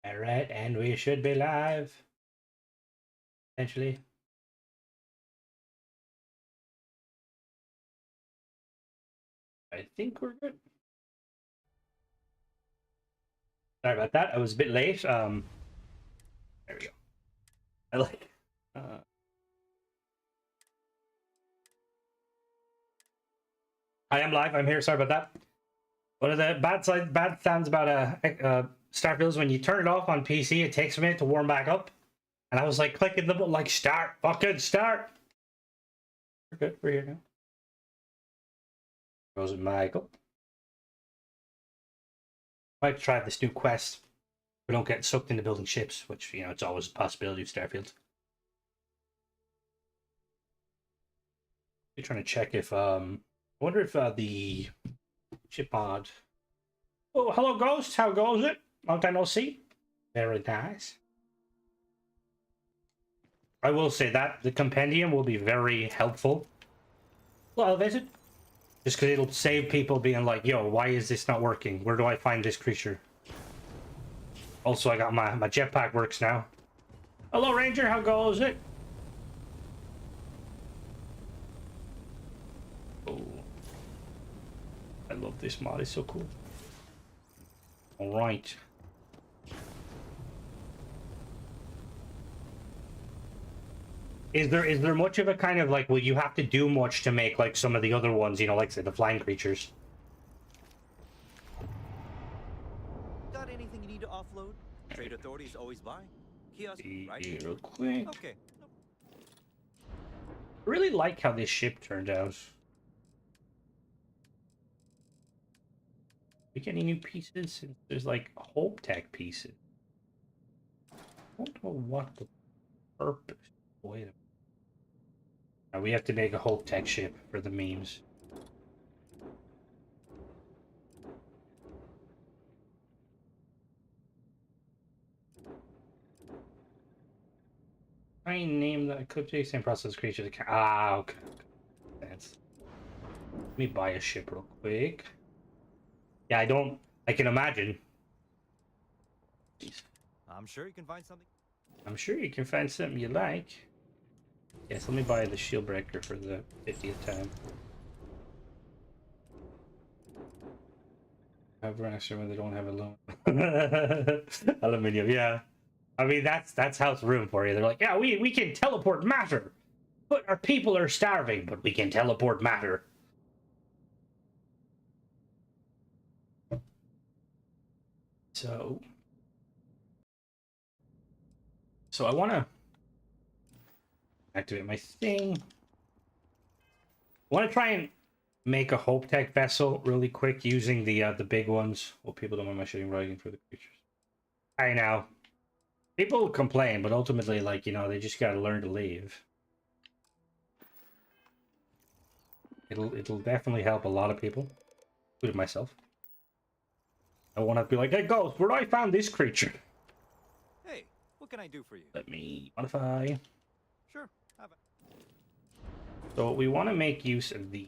Alright, and we should be live. Essentially. I think we're good. Sorry about that. I was a bit late. There we go. I like. I am live. I'm here. Sorry about that. One of the bad sounds about Starfield is when you turn it off on PC, it takes a minute to warm back up. And I was like clicking the button, like start, fucking start. We're good. We're here now. Goes with Michael. Might try this new quest. We don't get sucked into building ships, which, you know, it's always a possibility of Starfield. We're trying to check if I wonder if the ship mod. Oh, hello, Ghost. How goes it? Long time no see. Very nice. I will say that the compendium will be very helpful. Well, elevated. Just because it'll save people being like, yo, why is this not working? Where do I find this creature? Also, I got my jetpack works now. Hello, Ranger. How goes it? Oh. I love this mod. It's so cool. All right. Is there much of a kind of like, will you have to do much to make like some of the other ones, you know, like say the flying creatures? Got anything you need to offload? Trade authorities always buy. Kiosk, right? Real quick. Okay. I really like how this ship turned out. We get any new pieces? There's like Hope Tech pieces. I don't know what the purpose. Wait a minute. Now we have to make a Hope Tech ship for the memes. I name that could be the same process creature. Ah, okay. That's. Let me buy a ship real quick. Yeah, I can imagine. I'm sure you can find something. I'm sure you can find something you like. Yes, let me buy the shield breaker for the 50th time. Have reaction when they don't have aluminum. Aluminium, yeah. I mean, that's house room for you. They're like, yeah, we can teleport matter, but our people are starving, but we can teleport matter. So I want to activate my thing. I want to try and make a Hope Tech vessel really quick using the big ones. Well, people don't mind my shooting writing for the creatures. I know. People complain, but ultimately, like, you know, they just gotta learn to leave. It'll definitely help a lot of people, including myself. I want to be like, hey, Ghost, where do I found this creature? Hey, what can I do for you? Let me modify. Sure, have it. So we want to make use of the.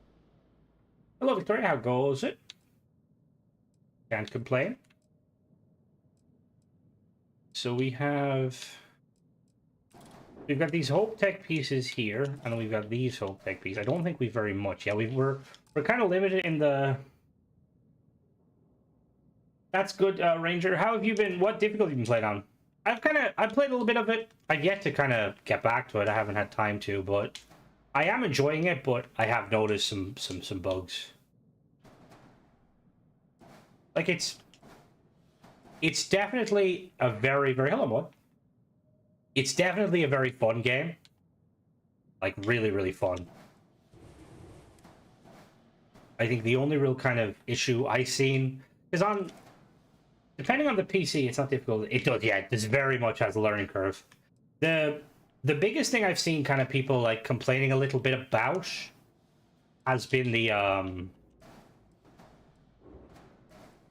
Hello, Victoria. How goes it? Can't complain. So we've got these Hope Tech pieces here, and we've got these Hope Tech pieces. I don't think we've very much. Yeah, we're kind of limited in the. That's good, Ranger. How have you been? What difficulty have you been playing on? I played a little bit of it. I've yet to kind of get back to it. I haven't had time to, but I am enjoying it. But I have noticed some bugs. Like it's definitely a very hello, boy. It's definitely a very fun game. Like really fun. I think the only real kind of issue I've seen is depending on the PC, it's not difficult. It does, yeah, this very much has a learning curve. The biggest thing I've seen kind of people like complaining a little bit about has been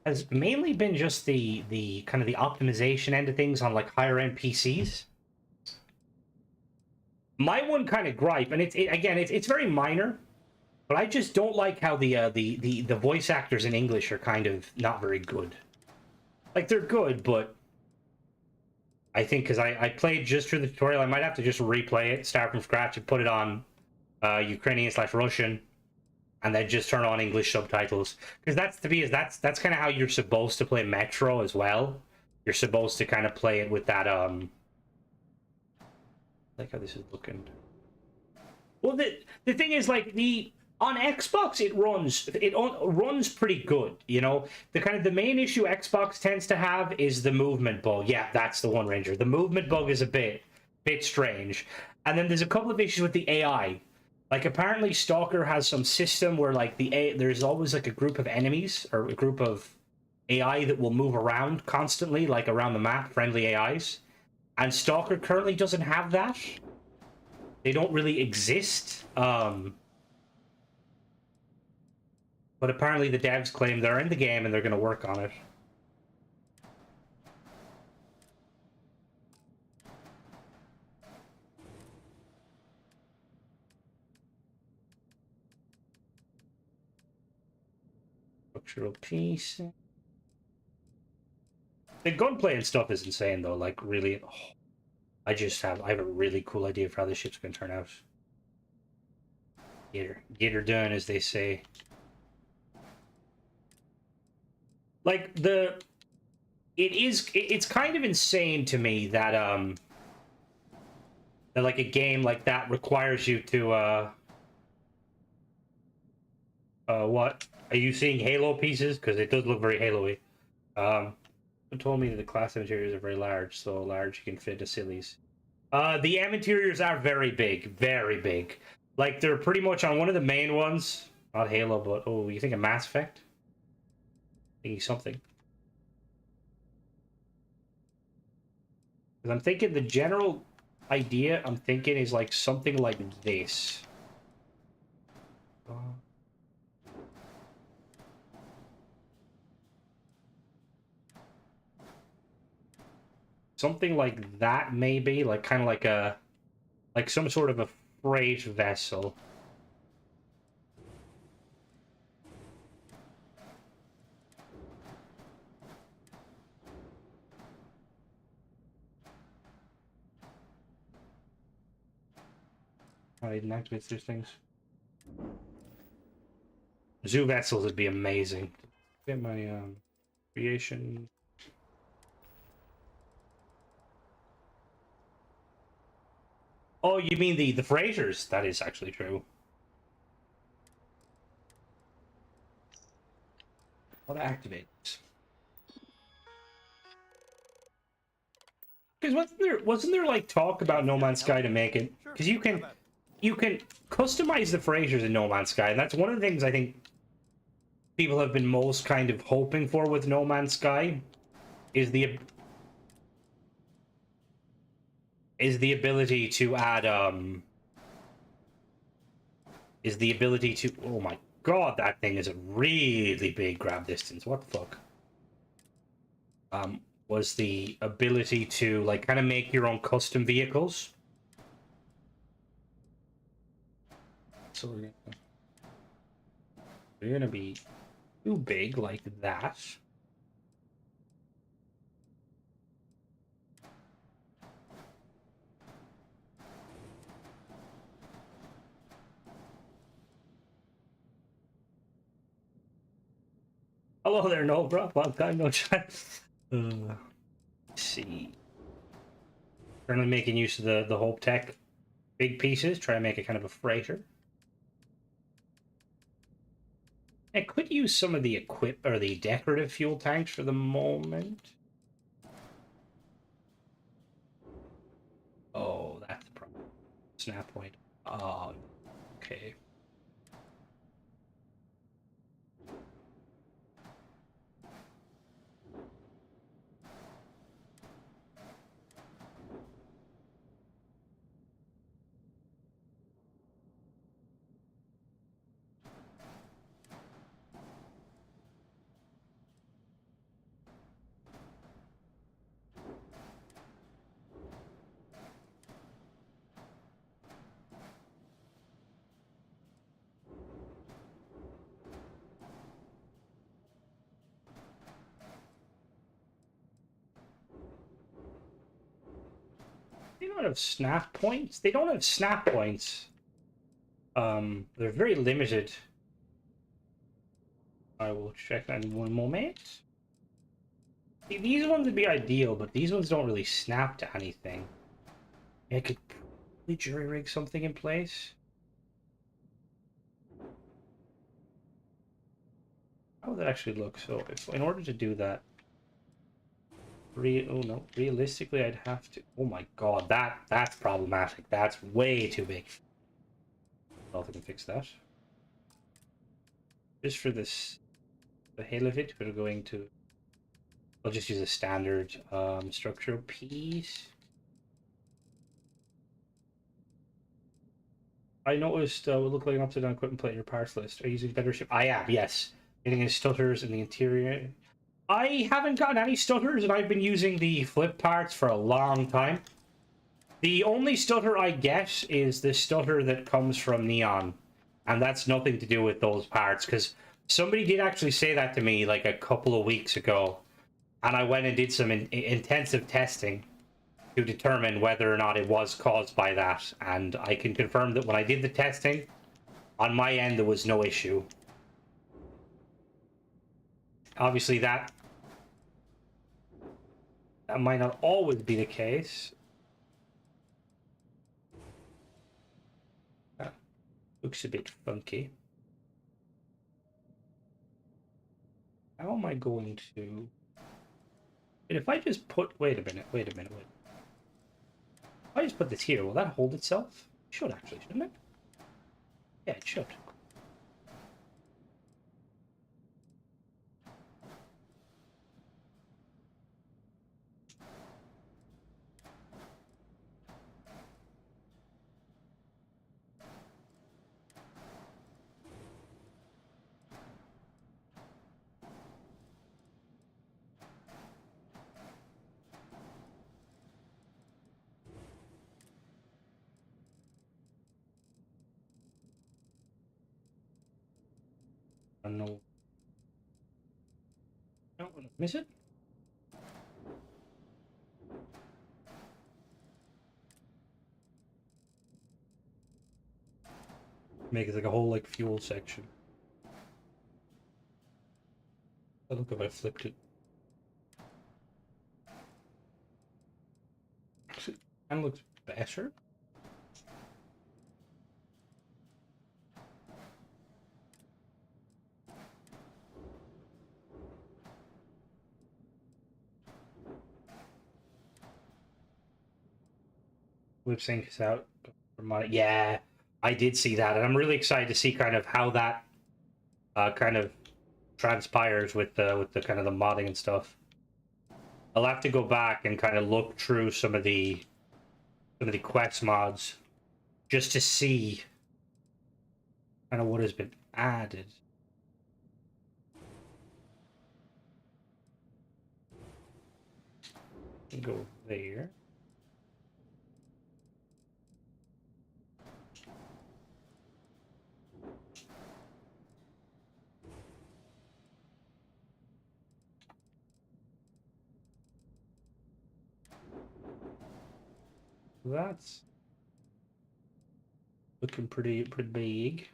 has mainly been just the kind of the optimization end of things on like higher end PCs. My one kind of gripe, and it's very minor, but I just don't like how the voice actors in English are kind of not very good. Like, they're good, but I think because I played just through the tutorial. I might have to just replay it, start from scratch, and put it on Ukrainian/Russian, and then just turn on English subtitles. Because that's kind of how you're supposed to play Metro as well. You're supposed to kind of play it with that like how this is looking. Well, the thing is, like, the on Xbox runs pretty good. You know, the main issue Xbox tends to have is the movement bug. Yeah, that's the one, Ranger. The movement bug is a bit strange, and then there's a couple of issues with the AI. Like, apparently Stalker has some system where, like, there's always like a group of enemies or a group of AI that will move around constantly, like around the map, friendly AIs. And Stalker currently doesn't have that. They don't really exist. But apparently the devs claim they're in the game and they're going to work on it. Structural piece. The gunplay and stuff is insane, though. Like, really, I have a really cool idea for how this ship's going to turn out. Get her done, as they say. Like, it's kind of insane to me that that like a game like that requires you to what? Are you seeing Halo pieces? Because it does look very Halo-y. Someone told me that the class interiors are very large, so large you can fit a Sillies. The M interiors are very big, very big. Like, they're pretty much on one of the main ones. Not Halo, but oh, you think of Mass Effect? Thinking something. Because I'm thinking the general idea I'm thinking is like something like this. Something like that, maybe, like kind of like some sort of a freight vessel. I didn't activate these things. Zoo vessels would be amazing. Get my creation. Oh, you mean the freighters? That is actually true. What activates? Because wasn't there like talk about No Man's Sky to make it? Because you can customize the freighters in No Man's Sky, and that's one of the things I think people have been most kind of hoping for with No Man's Sky is the ability to add oh my god, that thing is a really big grab distance. What the fuck? Was the ability to like kind of make your own custom vehicles. So we're gonna be too big like that. Hello there, no bro. Long time no chat. Let's see. Currently making use of the Hope Tech big pieces. Try to make it kind of a freighter. I could use some of the the decorative fuel tanks for the moment. Oh, that's the problem. Snap point. Oh, okay. They don't have snap points. They don't have snap points. They're very limited. I will check that in one moment. See, these ones would be ideal, but these ones don't really snap to anything. I could probably jury rig something in place. How would that actually look? So, if in order to do that, oh no, realistically, I'd have to. Oh my god, that's problematic. That's way too big. I don't think I can fix that. Just for this, the hell of it, we're going to. I'll just use a standard structural piece. I noticed it look like an upside down equipment plate in your parts list. Are you using better ship? I am, yes. Getting any stutters in the interior. I haven't gotten any stutters, and I've been using the flip parts for a long time. The only stutter I get is the stutter that comes from Neon, and that's nothing to do with those parts, because somebody did actually say that to me like a couple of weeks ago, and I went and did some intensive testing to determine whether or not it was caused by that, and I can confirm that when I did the testing, on my end there was no issue. Obviously that might not always be the case. That looks a bit funky. How am I going to... If I just put... Wait a minute. If I just put this here, will that hold itself? It should actually, shouldn't it? Yeah, it should. I don't know. I don't want to miss it. Make it like a whole like fuel section. Oh, look if I flipped it. Actually, it kind of looks better. Lip sync is out. Yeah, I did see that, and I'm really excited to see kind of how that kind of transpires with the kind of the modding and stuff. I'll have to go back and kind of look through some of the quest mods just to see kind of what has been added. Go there. That's looking pretty big.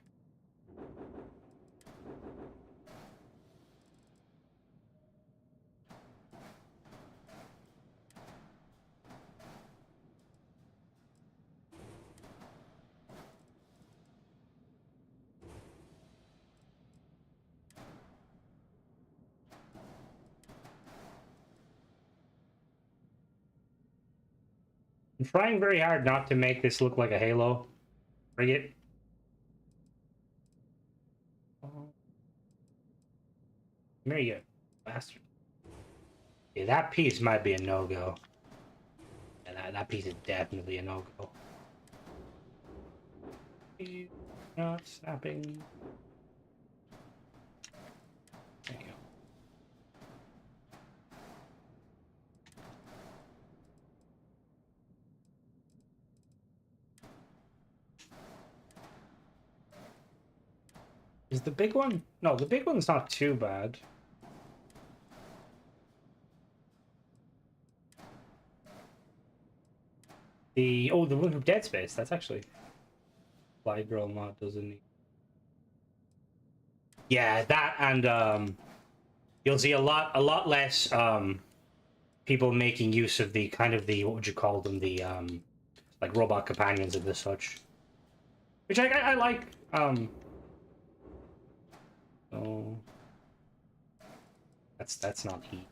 I'm trying very hard not to make this look like a Halo. Bring it. There you go, bastard. Yeah, that piece might be a no-go. Yeah, that piece is definitely a no-go. Not snapping. There you go. Is the big one? No, the big one's not too bad. The the one from Dead Space. That's actually Fly Girl mod, doesn't it? Yeah, that and you'll see a lot less people making use of the kind of the what would you call them, the like robot companions and the such, which I like. So that's not heat.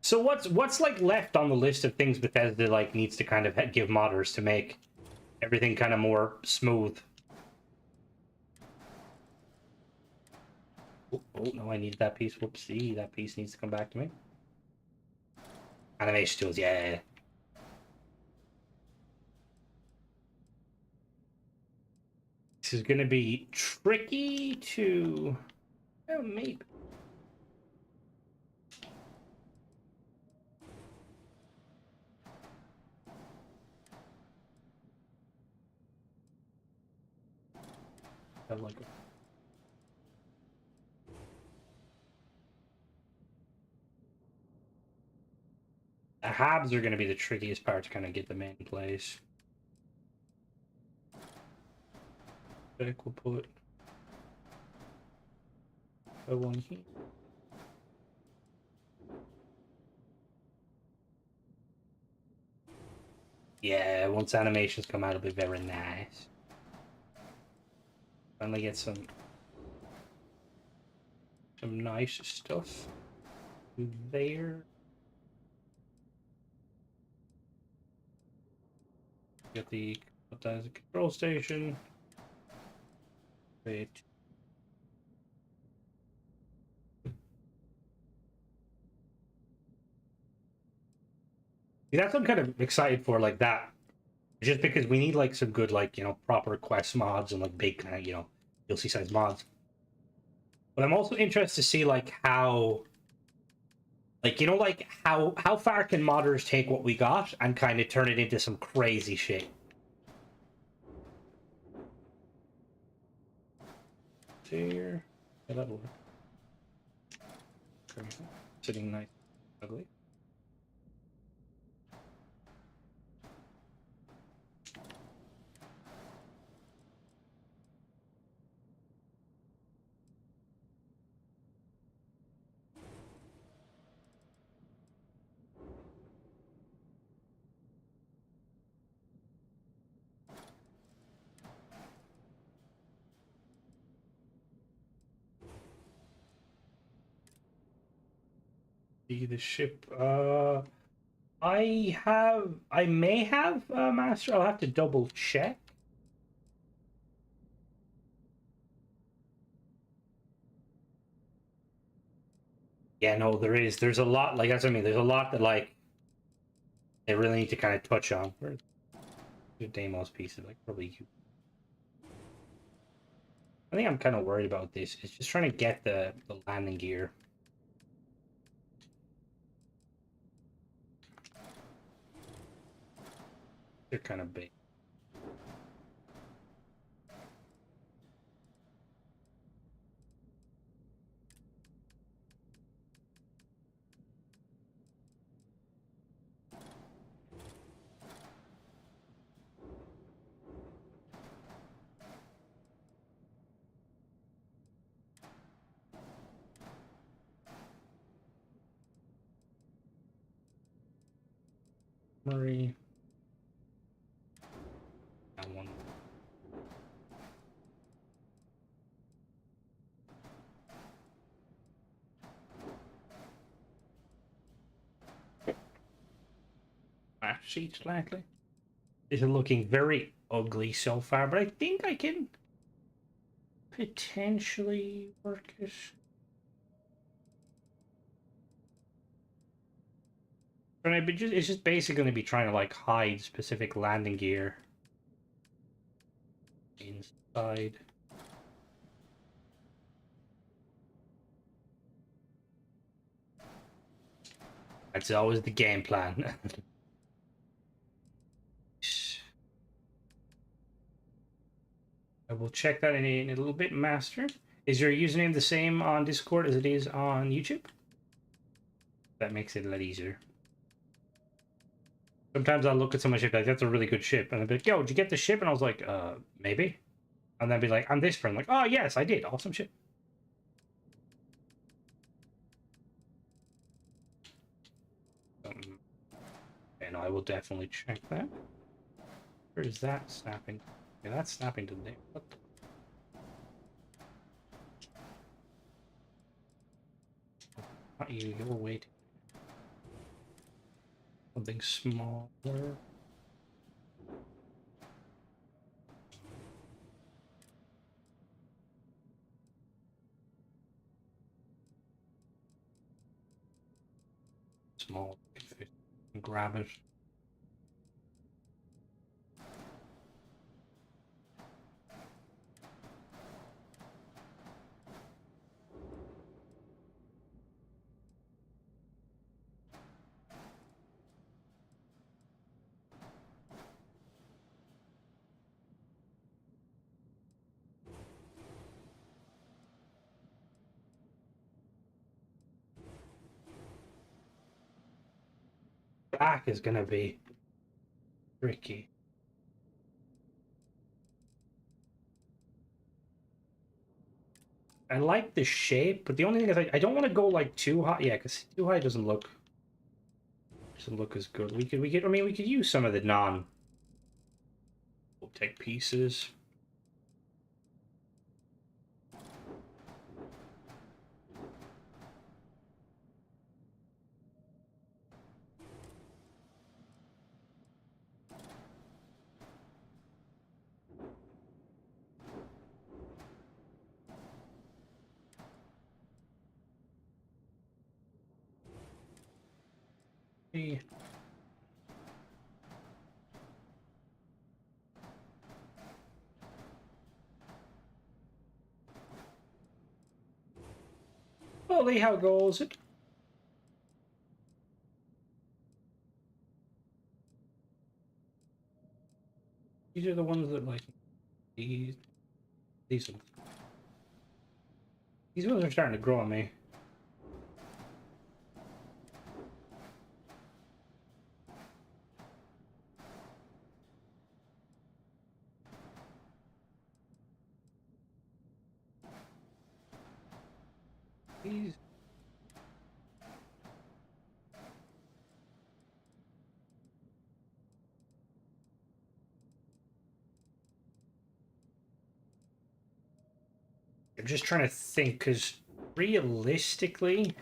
So what's like left on the list of things Bethesda like needs to kind of give modders to make everything kind of more smooth? Oh no, I need that piece. Whoopsie, that piece needs to come back to me. Animation tools, yeah. This is gonna be tricky to. Oh, maybe. I like it. The habs are gonna be the trickiest part to kind of get them in place. We'll put one here. Yeah, once animations come out, it'll be very nice. Finally get some nice stuff there. Get the control station. Wait. That's what I'm kind of excited for, like that. Just because we need like some good, like, proper quest mods and like big kind of, DLC size mods. But I'm also interested to see like how, like, like how far can modders take what we got and kind of turn it into some crazy shit. Here, yeah, that'll work. Okay. Sitting nice, ugly. See the ship. I may have master. I'll have to double check. Yeah, no, there's a lot, like that's what I mean. There's a lot that like they really need to kind of touch on. Where's the Deimos pieces? Like probably you. I think I'm kind of worried about this. It's just trying to get the landing gear. They're kind of big. Murray. That one. Sheet slightly. This is looking very ugly so far, but I think I can potentially work it. But it's just basically going to be trying to like hide specific landing gear inside. That's always the game plan. we'll check that in a little bit, Master. Is your username the same on Discord as it is on YouTube? That makes it a lot easier. Sometimes I'll look at someone's ship like, that's a really good ship. And I'll be like, yo, did you get the ship? And I was like, maybe. And then be like, I'm this friend. Like, oh, yes, I did. Awesome ship. And I will definitely check that. Where is that snapping? Yeah, that's snapping to there. What the... Not you, you're waiting. Something smaller. Small. Grab it. Back is gonna be tricky. I like the shape, but the only thing is I don't want to go like too high. Yeah, because too high doesn't look as good. I mean, we could use some of the tech pieces. Hey. Well, see how it goes. These are the ones that like these ones. These ones are starting to grow on me. These. I'm just trying to think, because realistically,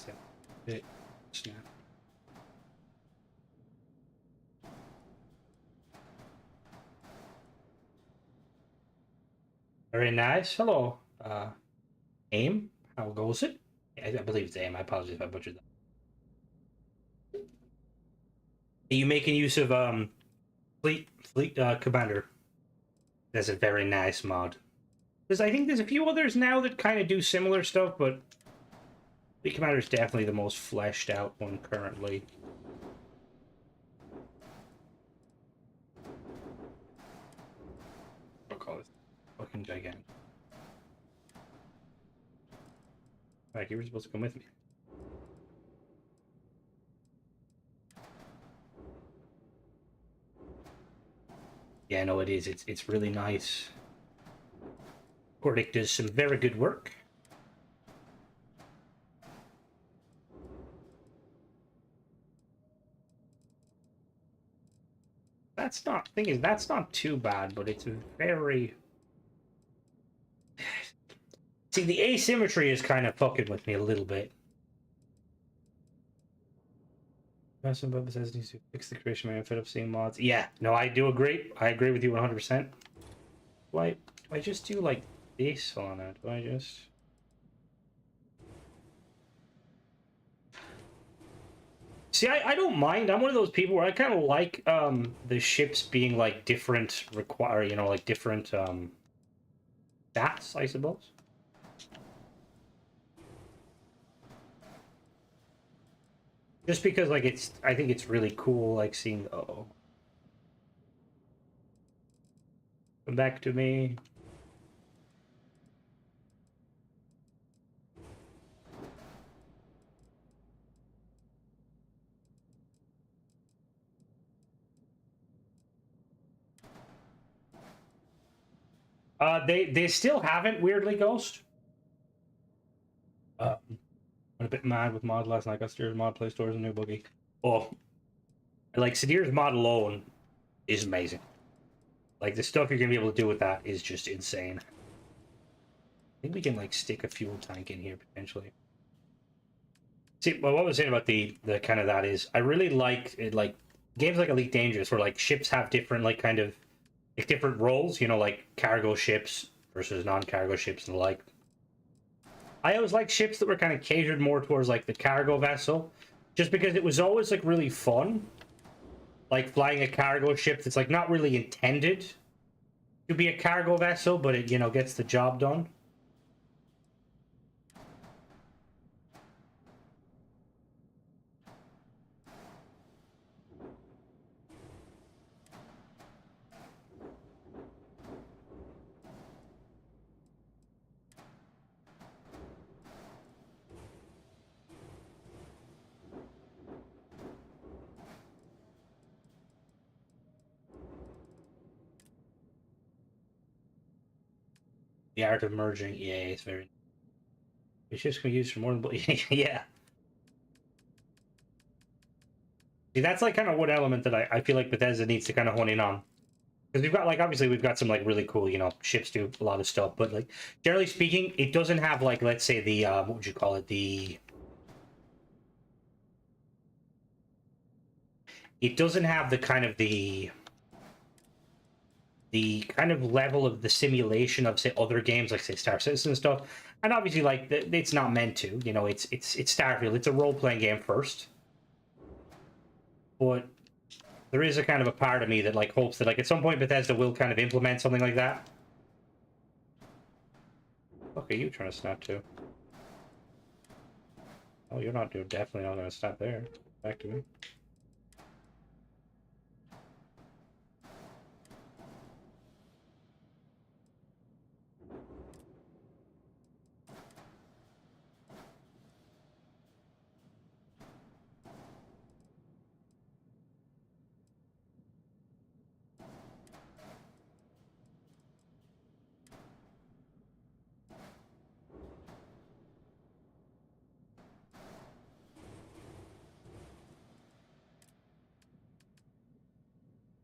that bit snap. Very nice. Hello, aim. How goes it? I believe it's aim. I apologize if I butchered that. Are you making use of fleet commander? That's a very nice mod. Because I think there's a few others now that kind of do similar stuff, but fleet commander is definitely the most fleshed out one currently. I'll call it fucking gigantic. Like, you were supposed to come with me. Yeah, no, it is. It's really nice. Cordic does some very good work. That's not thing is that's not too bad, but it's very. See, the asymmetry is kind of fucking with me a little bit. Person Bubba says needs to fix the creation method of seeing mods. Yeah, no, I do agree. I agree with you 100%. Why? Do I just do like this on it? Do I just? See, I don't mind. I'm one of those people where I kind of like the ships being like different like different stats, I suppose. Just because like I think it's really cool like seeing back to me. They still haven't, weirdly, Ghost. I'm a bit mad with mod last night. Got Sadir's mod, Play Store's a new boogie. Oh, like Sadir's mod alone is amazing. Like the stuff you're gonna be able to do with that is just insane. I think we can like stick a fuel tank in here potentially. See, well, what I was saying about the kind of that is I really like it, like games like Elite Dangerous where like ships have different like kind of like different roles, you know, like cargo ships versus non-cargo ships and the like. I always like ships that were kind of catered more towards like the cargo vessel, just because it was always like really fun, like flying a cargo ship that's like not really intended to be a cargo vessel, but it, you know, gets the job done. The art of merging, yeah, it's very. It's just gonna use for more than yeah. See, that's like kind of one element that I feel like Bethesda needs to kind of hone in on. Because we've got like obviously we've got some like really cool, you know, ships do a lot of stuff, but like generally speaking, it doesn't have like, let's say the what would you call it, it doesn't have the kind of the kind of level of the simulation of say other games like say Star Citizen and stuff. And obviously like it's not meant to, you know, it's Starfield, it's a role-playing game first. But there is a kind of a part of me that like hopes that like at some point Bethesda will kind of implement something like that. Fuck are you trying to snap to? Oh, you're not, you're definitely not gonna snap there. Back to me.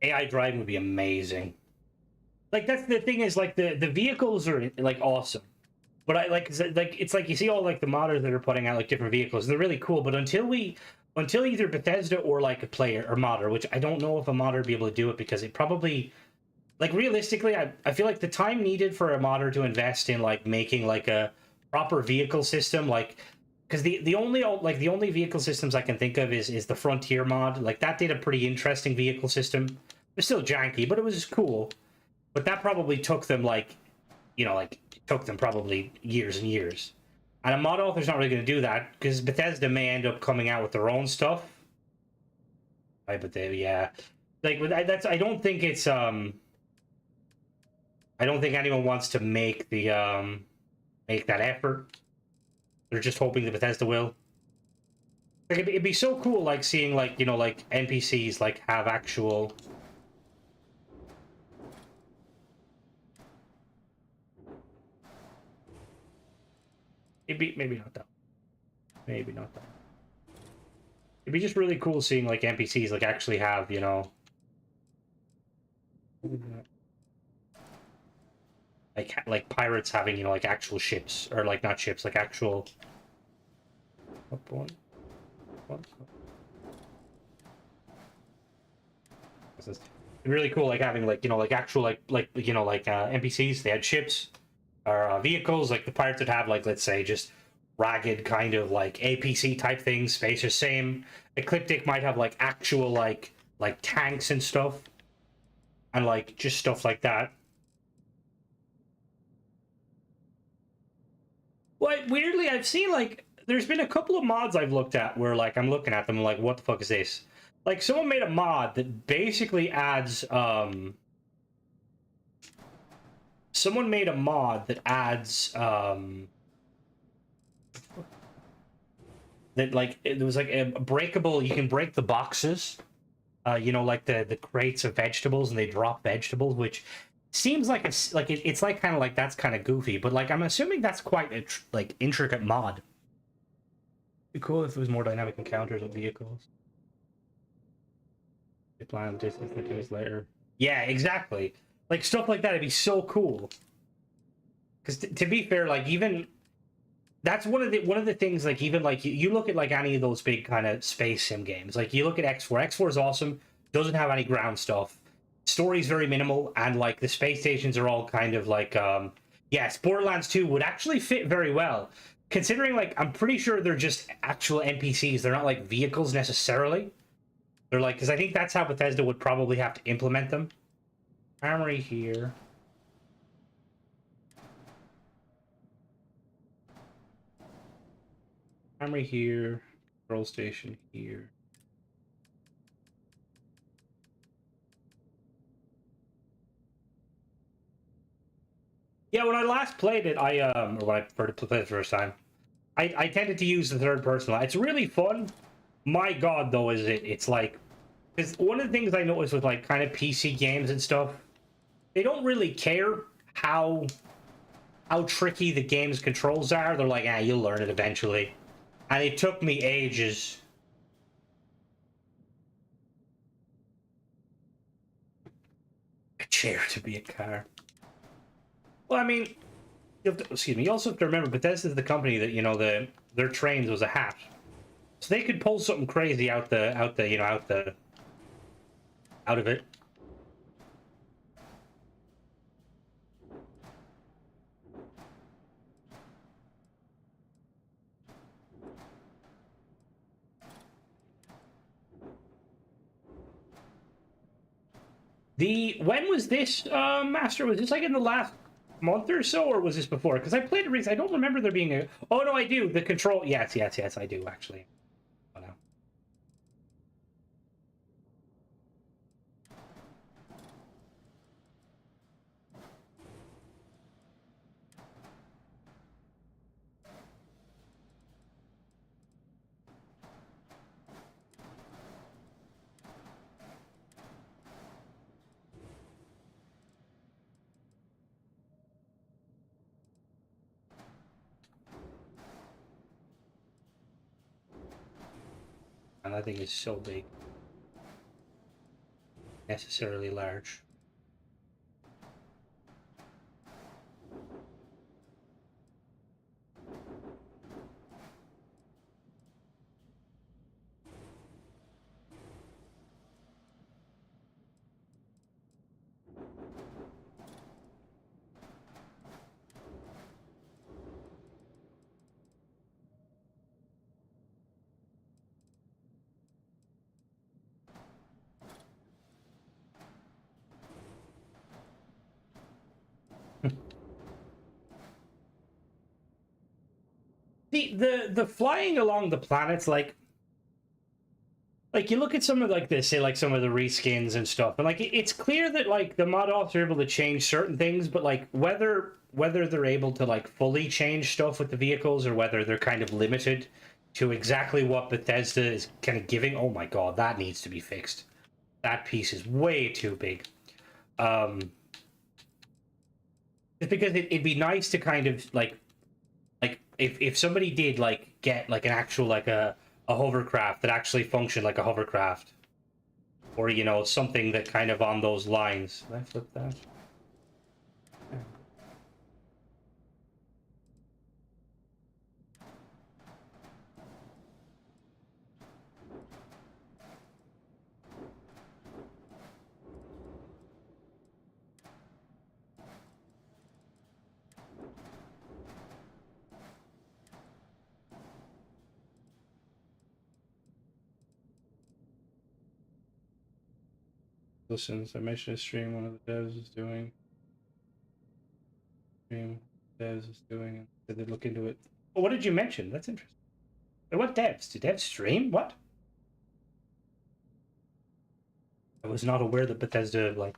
AI driving would be amazing. Like that's the thing is like the vehicles are like awesome, but I like it's like you see all like the modders that are putting out like different vehicles. They're really cool, but until either Bethesda or like a player or modder, which I don't know if a modder would be able to do it because it probably like realistically, I feel like the time needed for a modder to invest in like making like a proper vehicle system, like because the only vehicle systems I can think of is the Frontier mod. Like that did a pretty interesting vehicle system. It's still janky, but it was cool. But that probably took them like, you know, like it took them probably years and years. And a mod author's not really going to do that because Bethesda may end up coming out with their own stuff. Right, but they, yeah, like that's I don't think it's I don't think anyone wants to make the make that effort. They're just hoping that Bethesda will. Like it'd be so cool, like seeing like, you know, like NPCs like have actual. It'd be maybe not that. Maybe not that. It'd be just really cool seeing like NPCs like actually have, you know, like pirates having, you know, like actual ships or like not ships, like actual. Up one. It's really cool, like having like, you know, like actual like you know, like NPCs. They had ships or vehicles. Like the pirates would have like, let's say, just ragged kind of like APC type things. Space is same. Ecliptic might have like actual like tanks and stuff, and like just stuff like that. Well, weirdly, I've seen like there's been a couple of mods I've looked at where like I'm looking at them and like, what the fuck is this? Like someone made a mod that basically adds someone made a mod that adds that like it was like a breakable. You can break the boxes. You know, like the crates of vegetables, and they drop vegetables, which seems like it's like kind of like that's kind of goofy, but like I'm assuming that's quite a like intricate mod. It'd be cool if it was more dynamic encounters with vehicles. They plan distance 2 days later. Yeah, exactly. Like stuff like that. It'd be so cool. Because to be fair, like even that's one of the things. Like even like you look at like any of those big kind of space sim games. Like you look at X4. X4 is awesome. Doesn't have any ground stuff. Story's very minimal, and like the space stations are all kind of like yes, Borderlands 2 would actually fit very well. Considering like I'm pretty sure they're just actual NPCs. They're not like vehicles necessarily. They're like, because I think that's how Bethesda would probably have to implement them. Armory here. Armory here. Control station here. Yeah, when I last played it, or when I played it for the first time, I tended to use the third person. It's really fun. My God, though, is it's like, because one of the things I noticed with like kind of PC games and stuff, they don't really care how tricky the game's controls are. They're like, ah, you'll learn it eventually. And it took me ages. A chair to be a car. Well, I mean, excuse me. You also have to remember, Bethesda is the company that, you know, their trains was a hat, so they could pull something crazy out of it. When was this, Master? Was this like in the last month or so, or was this before? Because I played it recently. I don't remember there being a. Oh no, I do. The control. Yes, I do actually. Oh no. And that thing is so big, necessarily large. The flying along the planets, like you look at some of like this, say like some of the reskins and stuff, and like it's clear that like the mod authors are able to change certain things, but like whether they're able to like fully change stuff with the vehicles, or whether they're kind of limited to exactly what Bethesda is kind of giving. Oh my God, that needs to be fixed. That piece is way too big. Just because it'd be nice to kind of like if somebody did like get like an actual like a hovercraft that actually functioned like a hovercraft, or you know, something that kind of on those lines. Did I flip that? Listens, I mentioned a stream one of the devs is doing. Stream devs is doing, and said they'd look into it. Oh, what did you mention? That's interesting. What devs? Do devs stream? What? I was not aware that Bethesda like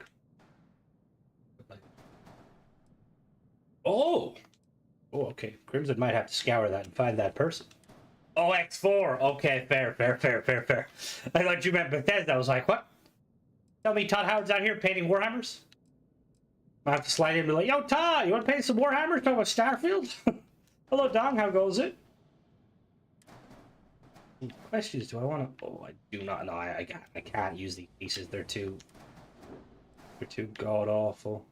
Oh! Oh, okay. Crimson might have to scour that and find that person. Oh, X4! Okay, fair. I thought you meant Bethesda. I was like, what? Tell me Todd Howard's out here painting Warhammers? I have to slide in and be like, yo, Todd, you want to paint some Warhammers? Talk about Starfield? Hello, Dong. How goes it? Questions? Do I want to? Oh, I do not know. I can't use these pieces. They're too god awful.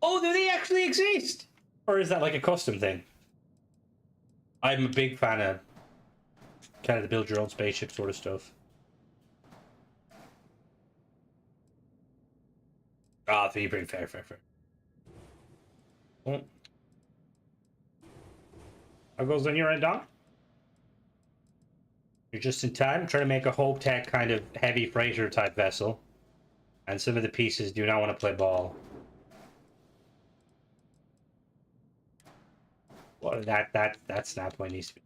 Oh, do they actually exist? Or is that like a custom thing? I'm a big fan of kind of the build your own spaceship sort of stuff. Ah, oh, pretty fair. Oh. How goes on your end, Dom? You're just in time. Trying to make a Hope Tech kind of heavy freighter type vessel. And some of the pieces do not want to play ball. Well, that snap point needs to be.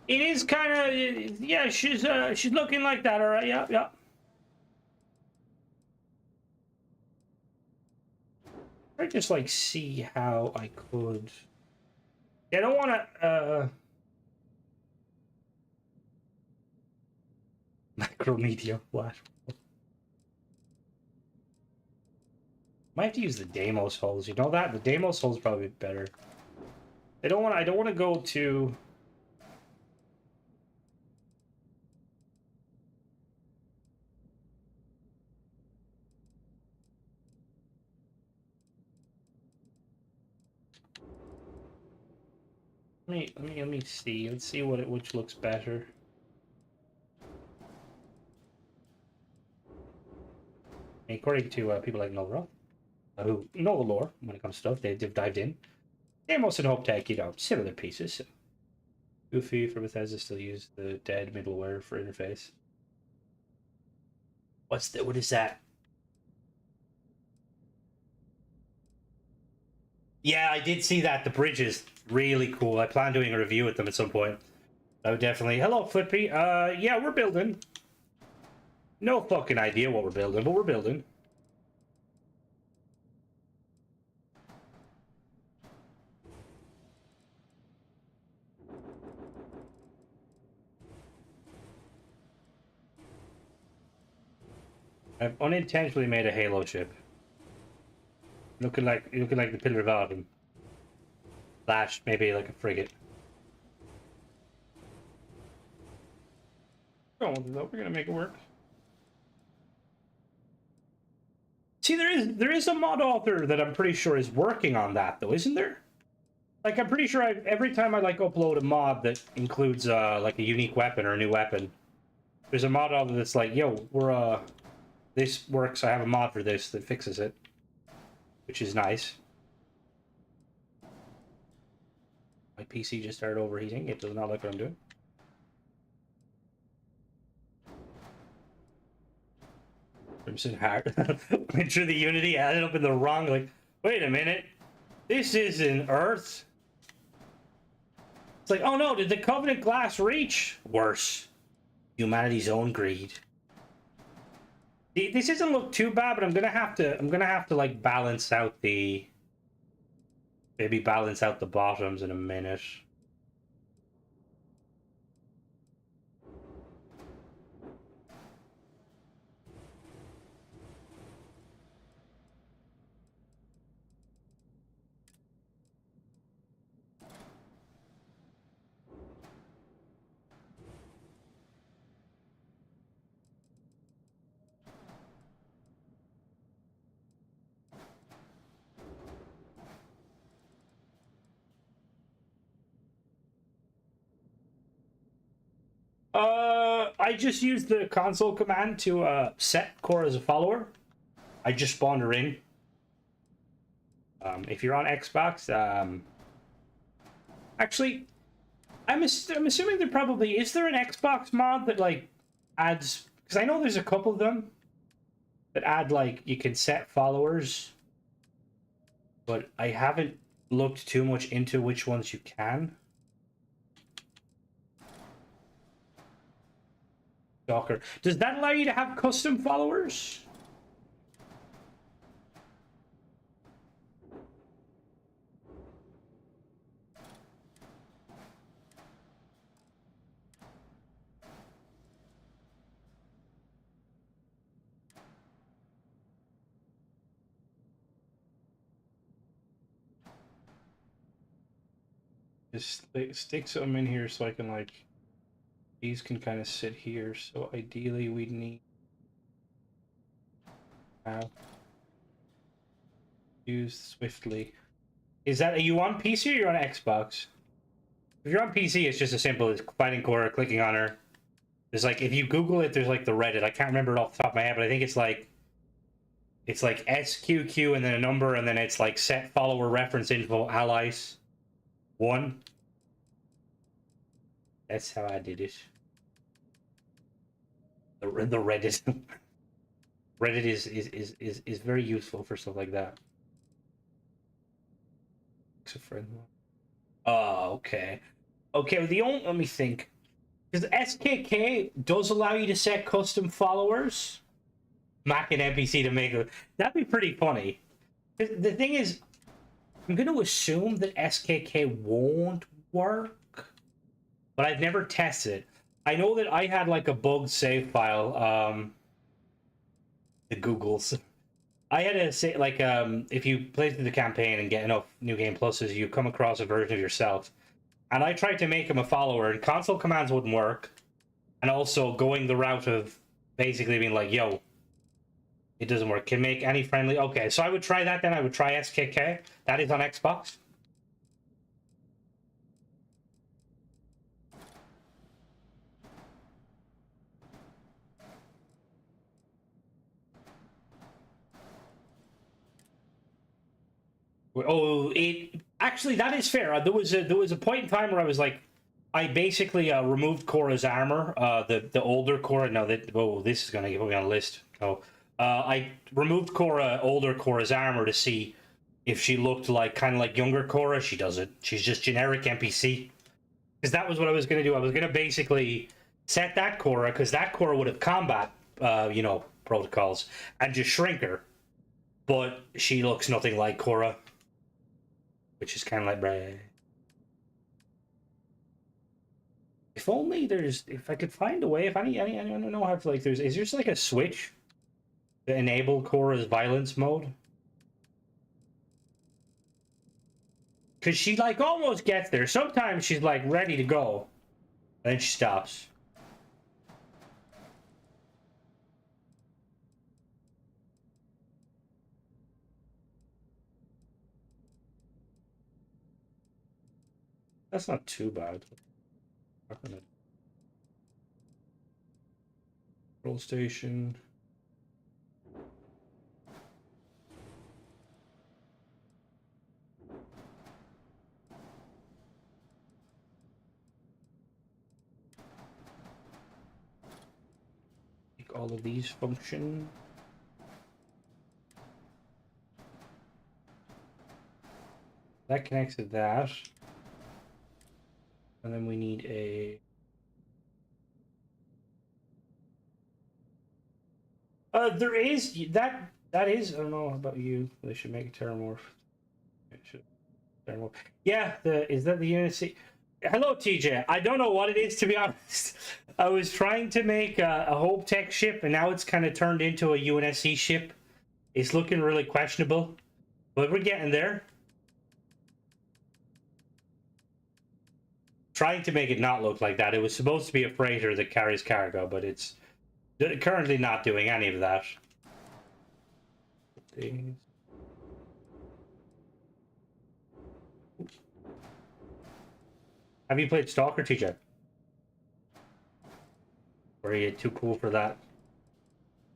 It is kind of, yeah. She's looking like that. All right. Yeah. I just like see how I could. Yeah, I don't want to. Micromedia flash. Might have to use the Deimos holes. You know that the Deimos holes probably better. I don't want to go to. Let me see. Let's see which looks better. According to people like Nova, who know the lore when it comes to stuff, they've dived in. Deimos and Hope Tech, similar pieces. So. Goofy for Bethesda still use the dead middleware for interface. What is that? Yeah, I did see that. The bridge is really cool. I plan doing a review with them at some point. I would definitely. Hello, Flippy. Yeah, we're building. No fucking idea what we're building, but we're building. I've unintentionally made a Halo ship. Looking like the Pillar of Autumn. Slash maybe like a frigate. Oh, we're gonna make it work. See, there is a mod author that I'm pretty sure is working on that, though, isn't there? Like, I'm pretty sure every time I like upload a mod that includes like a unique weapon or a new weapon, there's a mod author that's like, yo, this works. I have a mod for this that fixes it, which is nice. My PC just started overheating. It does not like what I'm doing. Crimson Heart. Went through the Unity, added up in the wrong. Like, wait a minute, this isn't Earth. It's like, oh no, did the Covenant glass reach? Worse, humanity's own greed. This doesn't look too bad, but I'm gonna have to like balance out the. Maybe balance out the bottoms in a minute. I just used the console command to set Core as a follower. I just spawned her in. If you're on Xbox, Actually, I'm assuming there probably is there an Xbox mod that like adds, because I know there's a couple of them that add like you can set followers, but I haven't looked too much into which ones you can. Stalker. Does that allow you to have custom followers? Just stick some in here so I can like, these can kind of sit here. So ideally we'd need use swiftly. Is that, are you on PC or you're on Xbox? If you're on PC, it's just as simple as finding Cora, clicking on her. There's like, if you Google it, there's like the Reddit. I can't remember it off the top of my head, but I think it's like SQQ and then a number, and then it's like set follower reference info allies 1. That's how I did it. The Reddit. Reddit is very useful for stuff like that. It's a friend. Oh, okay. Okay, well, the only, let me think. Because SKK does allow you to set custom followers. Mac and NPC to make it. That'd be pretty funny. The thing is, I'm going to assume that SKK won't work, but I've never tested it. I know that I had like a bugged save file. The Googles. I had to say, like, if you play through the campaign and get enough New Game Pluses, you come across a version of yourself. And I tried to make him a follower, and console commands wouldn't work. And also going the route of basically being like, yo, it doesn't work. Can make any friendly. Okay, so I would try that then. I would try SKK. That is on Xbox. Oh, it actually, that is fair. There was a point in time where I was like, I basically removed Cora's armor, the older Cora. No, this is gonna get me on a list. Oh, I removed older Cora's armor to see if she looked like kind of like younger Cora. She doesn't. She's just generic NPC. Because that was what I was gonna do. I was gonna basically set that Cora, because that Cora would have combat, protocols, and just shrink her. But she looks nothing like Cora, which is kind of like, bruh. If only if I could find a way, if I don't know how to, like, is there just like a switch to enable Cora's violence mode? Because she like almost gets there. Sometimes she's like ready to go, and then she stops. That's not too bad. Control station. Make all of these function. That connects to that. And then we need a... there is that is, I don't know about you. They should make a terramorph. Terramorph. Yeah, is that the Unity? Hello, TJ. I don't know what it is, to be honest. I was trying to make a Hope Tech ship, and now it's kind of turned into a UNSC ship. It's looking really questionable, but we're getting there. Trying to make it not look like that. It was supposed to be a freighter that carries cargo, but it's currently not doing any of that. Have you played Stalker, TJ? Or are you too cool for that?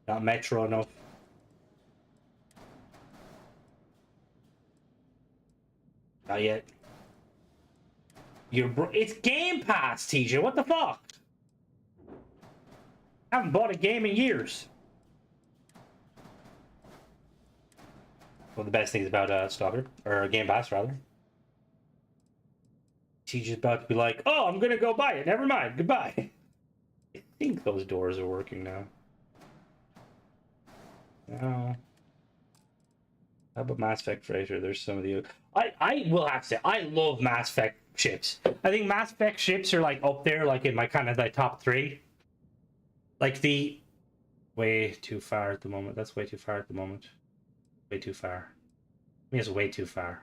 Not Metro enough? Not yet. It's Game Pass, TJ. What the fuck? I haven't bought a game in years. One of the best things about Stalker, or Game Pass, rather. TJ's about to be like, oh, I'm gonna go buy it. Never mind. Goodbye. I think those doors are working now. No. How about Mass Effect Fraser? There's some of the... I will have to say, I love Mass Effect ships. I think Mass Effect ships are like up there, like in my kind of like top 3. Like the... Way too far at the moment. That's way too far at the moment. Way too far. I mean, it's way too far.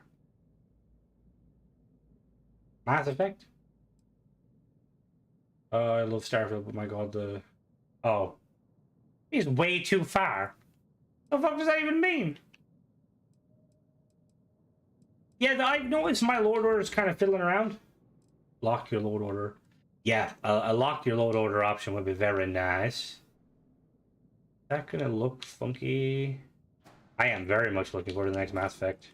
Mass Effect? I love Starfield, but my god, the... Oh. He's way too far. What the fuck does that even mean? Yeah, I've noticed my load order is kind of fiddling around. Lock your load order. Yeah, a lock your load order option would be very nice. Is that gonna look funky? I am very much looking forward to the next Mass Effect.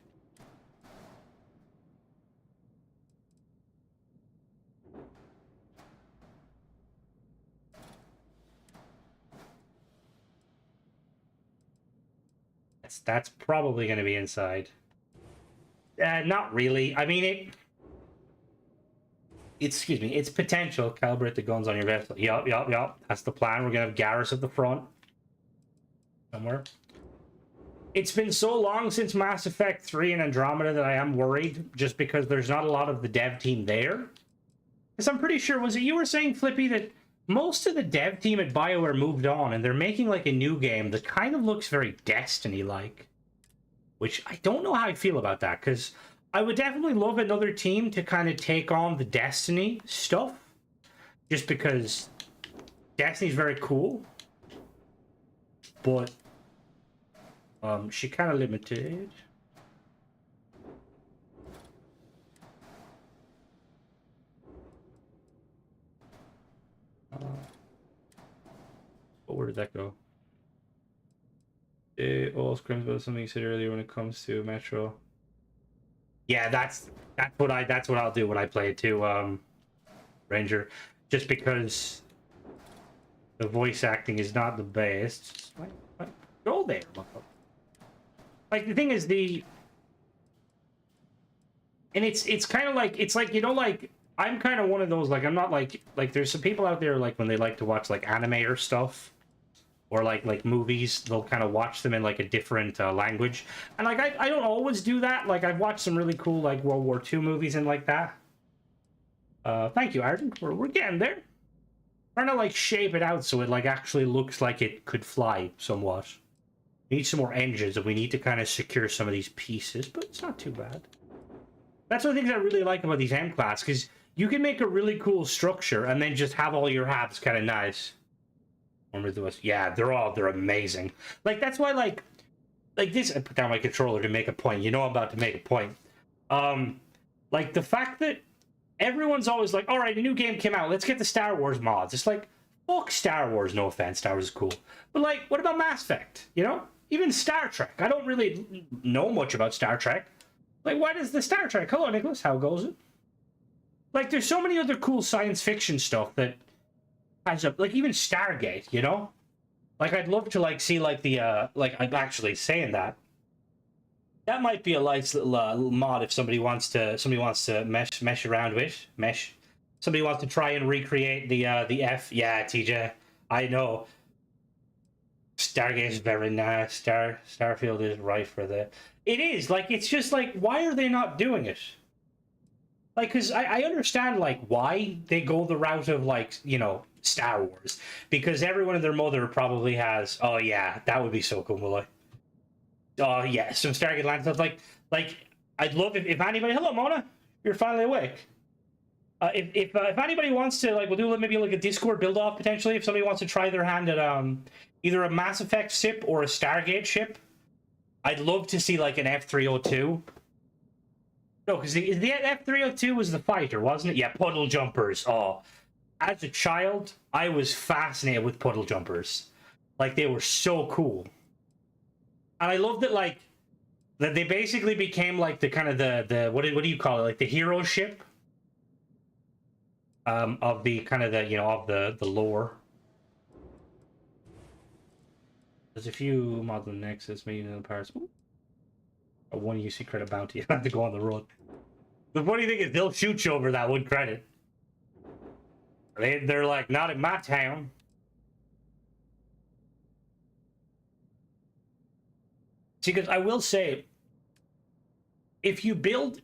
That's probably going to be inside. Not really. I mean, excuse me, it's potential. Calibrate the guns on your vessel. Yup. That's the plan. We're going to have Garrus at the front. Somewhere. It's been so long since Mass Effect 3 and Andromeda that I am worried, just because there's not a lot of the dev team there. Because I'm pretty sure, was it you were saying, Flippy, that most of the dev team at BioWare moved on, and they're making like a new game that kind of looks very Destiny-like. Which I don't know how I feel about that, because I would definitely love another team to kind of take on the Destiny stuff. Just because Destiny's very cool. But she kind of limited. Where did that go? All screams about something you said earlier when it comes to Metro. Yeah, that's what I'll do when I play it too, Ranger. Just because the voice acting is not the best. Go there, motherfucker. Like the thing is and it's kind of like, it's like, you know, like I'm kind of one of those, like I'm not like there's some people out there like when they like to watch like anime or stuff. Or like movies, they'll kind of watch them in like a different language. And like I don't always do that. Like I've watched some really cool like World War II movies and like that. Thank you, Arden. We're getting there. Trying to like shape it out so it like actually looks like it could fly somewhat. We need some more engines, and we need to kind of secure some of these pieces, but it's not too bad. That's one of the things I really like about these M-Class, because you can make a really cool structure and then just have all your halves kind of nice. Yeah, they're amazing. Like that's why like this. I put down my controller to make a point. You know I'm about to make a point. Like the fact that everyone's always like, all right, a new game came out. Let's get the Star Wars mods. It's like, fuck Star Wars. No offense, Star Wars is cool, but like, what about Mass Effect? You know, even Star Trek. I don't really know much about Star Trek. Like, why does the Star Trek? Hello, Nicholas. How goes it? Like, there's so many other cool science fiction stuff that. Like even Stargate, you know, like I'd love to like see like the like I'm actually saying that might be a nice little mod if somebody wants to mesh around with somebody wants to try and recreate the F. Yeah, TJ, I know Stargate is very nice. Starfield is right for the. It is like, it's just like, why are they not doing it? Like, because I understand like why they go the route of like, you know, Star Wars, because everyone and their mother probably has, oh yeah, that would be so cool, Mullah. Oh yeah, some Stargate Land stuff. Like I'd love if anybody. Hello, Mona, you're finally awake. If anybody wants to, like, we'll do maybe like a Discord build off potentially. If somebody wants to try their hand at either a Mass Effect ship or a Stargate ship, I'd love to see like an F302. No, because the F302 was the fighter, wasn't it? Yeah, puddle jumpers. Oh. As a child, I was fascinated with puddle jumpers. Like, they were so cool. And I loved it, like, that they basically became, like, the kind of the what do you call it? Like, the hero ship? of the kind of the of the lore. There's a few model nexus meeting in the parts. A 1 UC credit bounty. I have to go on the road. The funny thing is, they'll shoot you over that 1 credit. They're like, not in my town. See, because I will say, if you build,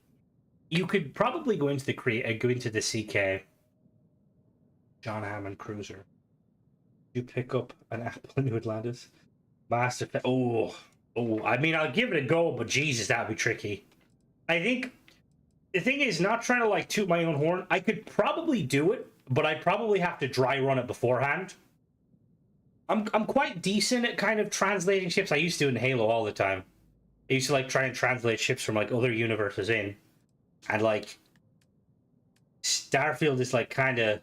you could probably go into the CK. John Hammond Cruiser. You pick up an Apple in New Atlantis. Mass Effect. Oh, I mean, I'll give it a go, but Jesus, that'd be tricky. I think the thing is, not trying to like toot my own horn. I could probably do it, but I'd probably have to dry run it beforehand. I'm quite decent at kind of translating ships. I used to in Halo all the time. I used to like try and translate ships from like other universes in, and like Starfield is like kind of.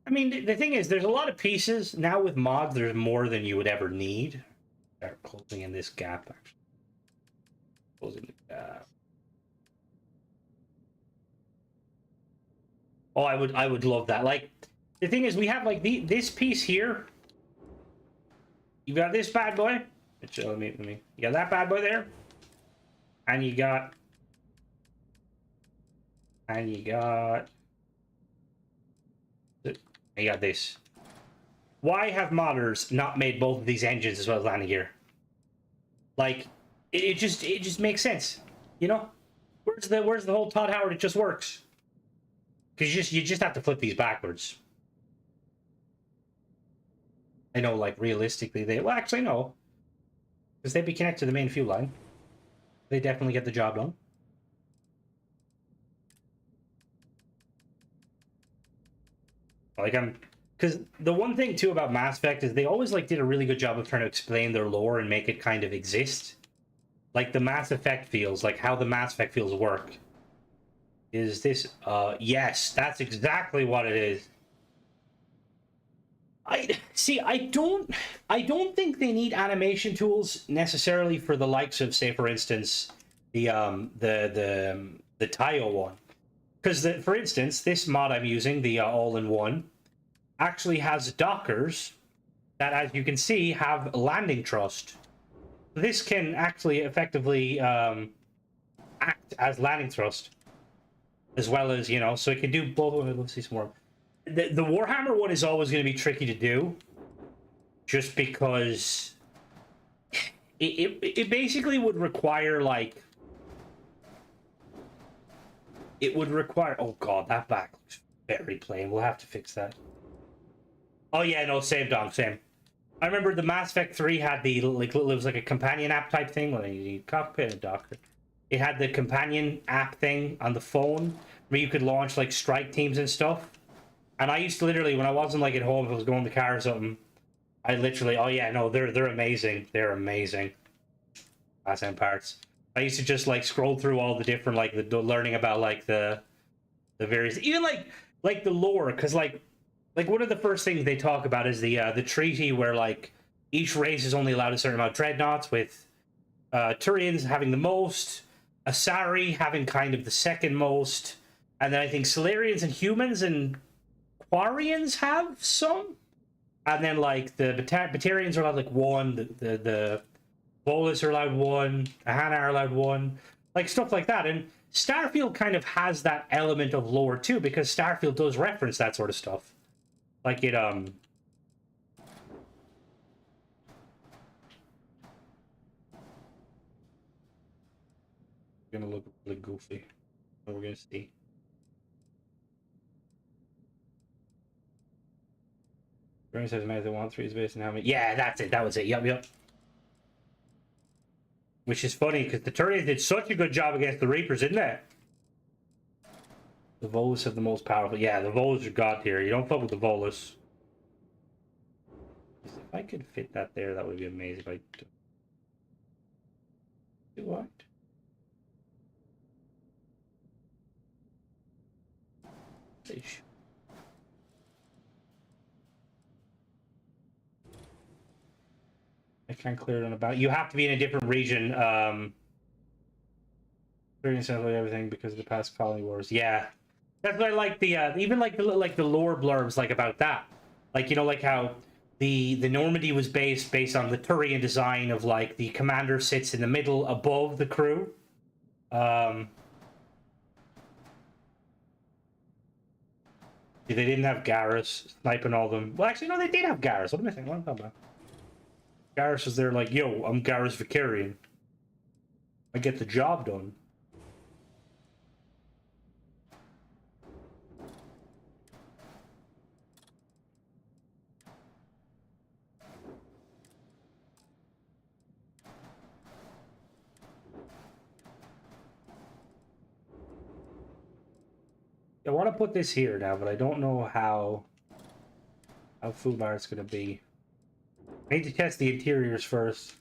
I mean, the thing is, there's a lot of pieces now with mods. There's more than you would ever need. Start closing in this gap, actually. Closing the gap. Oh, I would love that. Like, the thing is, we have like this piece here. You got this bad boy. Let me. You got that bad boy there, and you got. You got this. Why have modders not made both of these engines as well as landing gear? Like, it just makes sense, you know? Where's the whole Todd Howard? It just works. Because you just have to flip these backwards. I know, like, realistically, well, actually, no. Because they'd be connected to the main fuel line. They definitely get the job done. Like, because the one thing, too, about Mass Effect is they always, like, did a really good job of trying to explain their lore and make it kind of exist. Like, the Mass Effect feels, like, how the Mass Effect feels work. Is this, yes, that's exactly what it is. I don't think they need animation tools necessarily for the likes of, say, for instance, the Taio one. Because, for instance, this mod I'm using, the all-in-one, actually has dockers that, as you can see, have landing thrust. This can actually effectively act as landing thrust, as well as, so it can do both. Let's see some more. The Warhammer one is always going to be tricky to do, just because it basically would require, like, it would require. Oh god, that back looks very plain. We'll have to fix that. Oh yeah, no, same Dom, same. I remember the Mass Effect 3 had the, like, it was like a companion app type thing. Well, you need cockpit and docker. It had the companion app thing on the phone where you could launch like strike teams and stuff. And I used to literally, when I wasn't like at home, if I was going in the car or something, I literally, oh yeah, no, they're amazing. They're amazing. Last end parts. I used to just like scroll through all the different, like, the learning about like the various, even like the lore, because like one of the first things they talk about is the treaty where like each race is only allowed a certain amount of dreadnoughts, with Turians having the most, Asari having kind of the second most, and then I think Solarians and humans and Quarians have some, and then like the Batarians are allowed like one, the Volus are allowed one, the Hana are allowed one, like stuff like that. And Starfield kind of has that element of lore too, because Starfield does reference that sort of stuff. Like it, gonna look really goofy. What we're gonna see. Brune says Method 1-3 is based on how many. Yeah, that's it. That was it. Yep. Which is funny because the Turians did such a good job against the Reapers, didn't they? The Volus have the most powerful. Yeah, the Volus are god tier. You don't fuck with the Volus. If I could fit that there, that would be amazing. If I do what? I can't clear it on about. You have to be in a different region. Everything because of the past colony wars. Yeah, That's why I like the even like the lore blurbs like about that. Like, you know, like how the Normandy was based on the Turian design of like the commander sits in the middle above the crew. They didn't have Garrus sniping all of them. Well, actually, no, they did have Garrus. What am I saying? What am I talking about? Garrus was there like, yo, I'm Garrus Vicarian. I get the job done. I want to put this here now, but I don't know how Fubar it's going to be. I need to test the interiors first.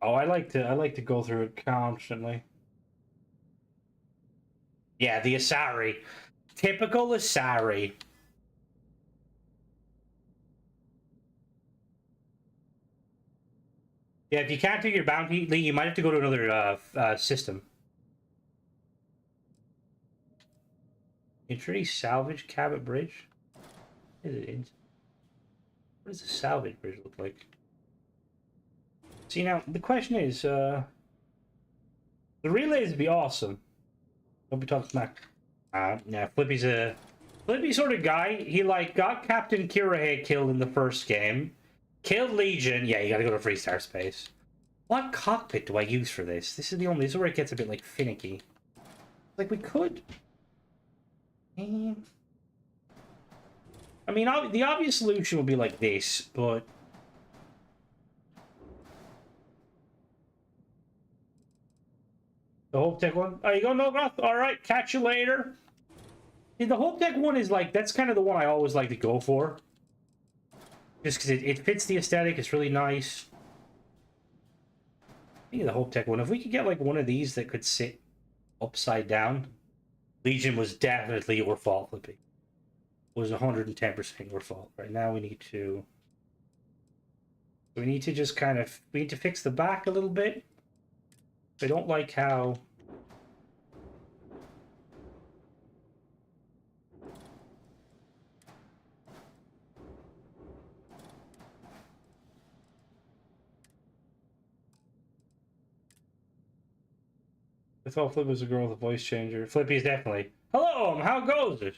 Oh, I like to go through it constantly. Yeah, the Asari. Typical Asari. Yeah, if you can't do your bounty, Lee, you might have to go to another system. Infinity Salvage Cabot Bridge? Is it in? What does the salvage bridge look like? See, now, the question is, the relays would be awesome. Don't be talking smack. Yeah, Flippy's a Flippy sort of guy. He, like, got Captain Kirahei killed in the first game. Killed Legion. Yeah, you gotta go to Freestar Space. What cockpit do I use for this? This is where it gets a bit, like, finicky. Like, we could... I mean, the obvious solution would be like this, but... The Hope Tech one? Oh, you go, Nogroth? Alright, catch you later. See, the Hope Tech one is like, that's kind of the one I always like to go for. Just because it fits the aesthetic, it's really nice. I think the Hope Tech one, if we could get like one of these that could sit upside down. Legion was definitely your fault, Flippy. It was 110% your fault. Right now we need to... We need to just kind of... We need to fix the back a little bit. I don't like how... I thought Flip was a girl with a voice changer. Flippy is definitely... Hello, how goes it?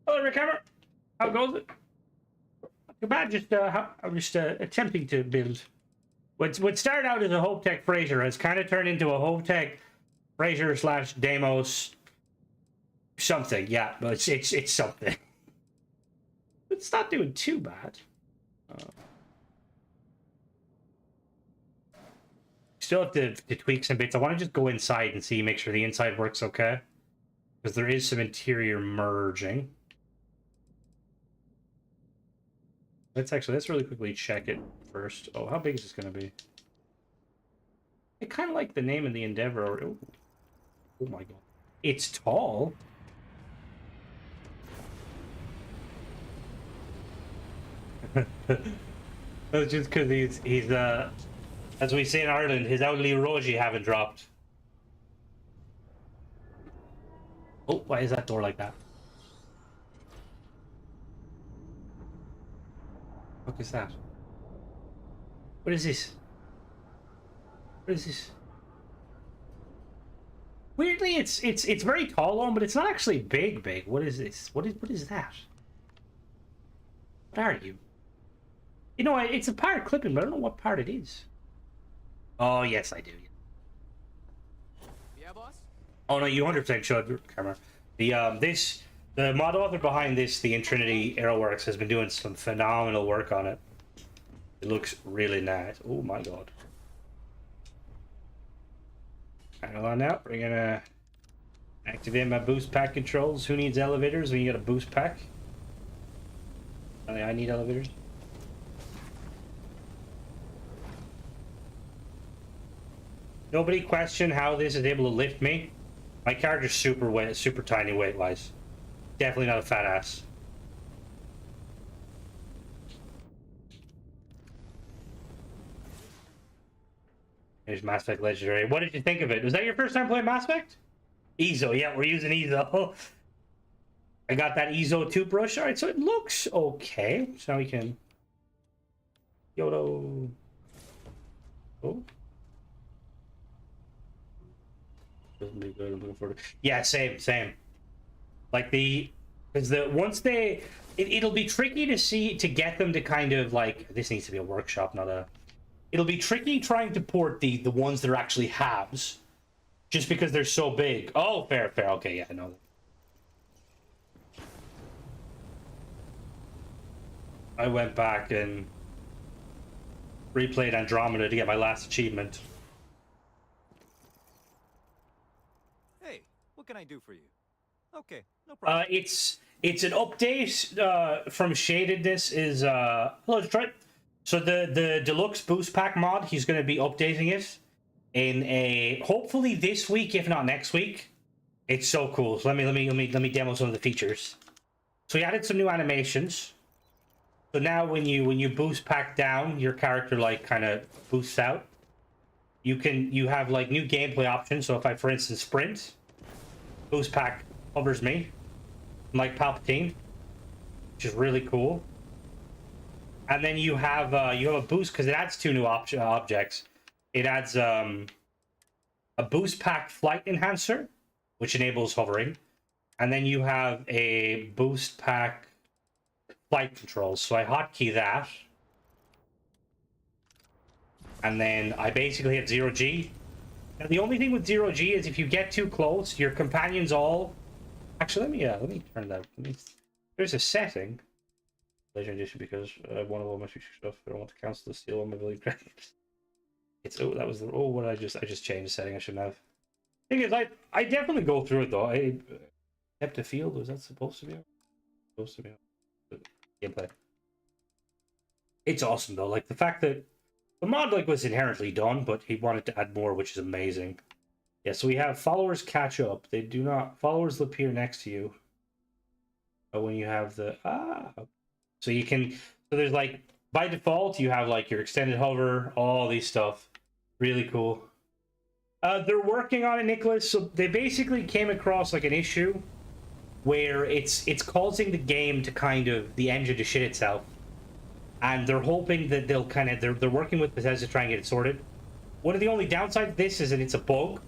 Hello, Rick Hammer. How goes it? Too bad. I'm just attempting to build. What started out as a Hope Tech Fraser has kind of turned into a Hope Tech Fraser / Deimos something. Yeah, but it's something. It's not doing too bad. Still have to tweak some bits. I want to just go inside and make sure the inside works okay, because there is some interior merging. Let's really quickly check it first. Oh, how big is this going to be? I kind of like the name of the Endeavor. Oh, oh my god. It's tall. That's just because he's as we say in Ireland, his outly Roji haven't dropped. Oh, why is that door like that? What is that? What is this? What is this? Weirdly, it's very tall on, but it's not actually big. What is this? What is that? What are you? You know, it's a part clipping, but I don't know what part it is. Oh yes, I do. Yeah, boss. Oh no, you 100% showed camera. The mod author behind this, the Intrinity Aeroworks, has been doing some phenomenal work on it. It looks really nice. Oh my god. Hang on now. We're gonna activate my boost pack controls. Who needs elevators when you got a boost pack? I need elevators. Nobody question how this is able to lift me. My character's super tiny weight wise. Definitely not a fat ass. There's Mass Effect Legendary. What did you think of it? Was that your first time playing Mass Effect? Ezo, yeah, we're using Ezo. I got that Ezo toothbrush. All right, so it looks okay. So now we can... Yodo. Oh. Doesn't be good. I'm looking forward to... Yeah, same. Like because once they... It'll be tricky to get them to kind of like... This needs to be a workshop, not a... It'll be tricky trying to port the ones that are actually halves. Just because they're so big. Oh, fair. Okay, yeah, I know that. I went back and replayed Andromeda to get my last achievement. Hey, what can I do for you? Okay, no problem. It's an update from Shadedness is hello Detroit. So the deluxe boost pack mod, he's going to be updating it in a hopefully this week, if not next week. It's so cool. So let me demo some of the features. So he added some new animations. So now when you boost pack down, your character like kind of boosts out. You have like new gameplay options. So if I, for instance, sprint, boost pack hovers me, like Palpatine, which is really cool. And then you have a boost because it adds two new objects. It adds a boost pack flight enhancer, which enables hovering, and then you have a boost pack flight controls. So I hotkey that, and then I basically hit 0G. Now the only thing with 0G is if you get too close, your companions all... Actually, let me turn that. There's a setting. Legendary edition because one of all my future stuff. I don't want to cancel the steal on my belief credits. It's that was the what I just changed the setting. I shouldn't have. Thing is, I definitely go through it though. I kept a field. Was that supposed to be? Supposed to be gameplay. It's awesome though. Like the fact that the mod like was inherently done, but he wanted to add more, which is amazing. Yeah. So we have followers catch up. They do not. Followers will appear next to you. But when you have the so you can. So there's like by default you have like your extended hover, all these stuff. Really cool. They're working on it, Nicholas. So they basically came across like an issue where it's causing the game to kind of the engine to shit itself, and they're hoping that they'll kind of they're working with Bethesda to try and get it sorted. One of the only downsides of this is that it's a bug.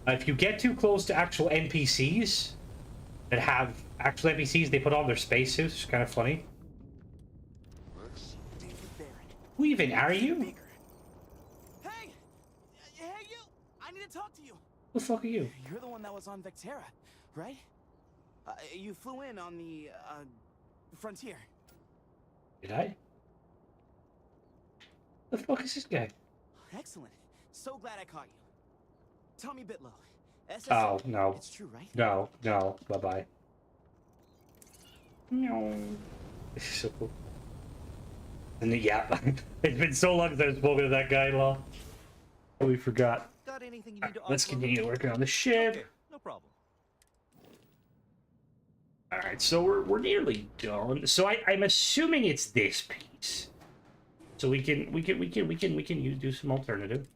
If you get too close to actual NPCs that have actual NPCs, they put on their spacesuits. It's kind of funny. Who even are you? Talk to you. Who the fuck are you? You're the one that was on Vectera, right? You flew in on the frontier. Did I? The fuck is this guy? Excellent. So glad I caught you. Tommy Bitlow. Oh no. It's true, right? No. Bye bye. No. This is so cool. And yeah, it's been so long since I've spoken to that guy, Law. Oh, we forgot. Got anything you need to Let's offload? continue working on the ship. Okay, no problem. All right, so we're nearly done. So I'm assuming it's this piece. So we can do some alternative.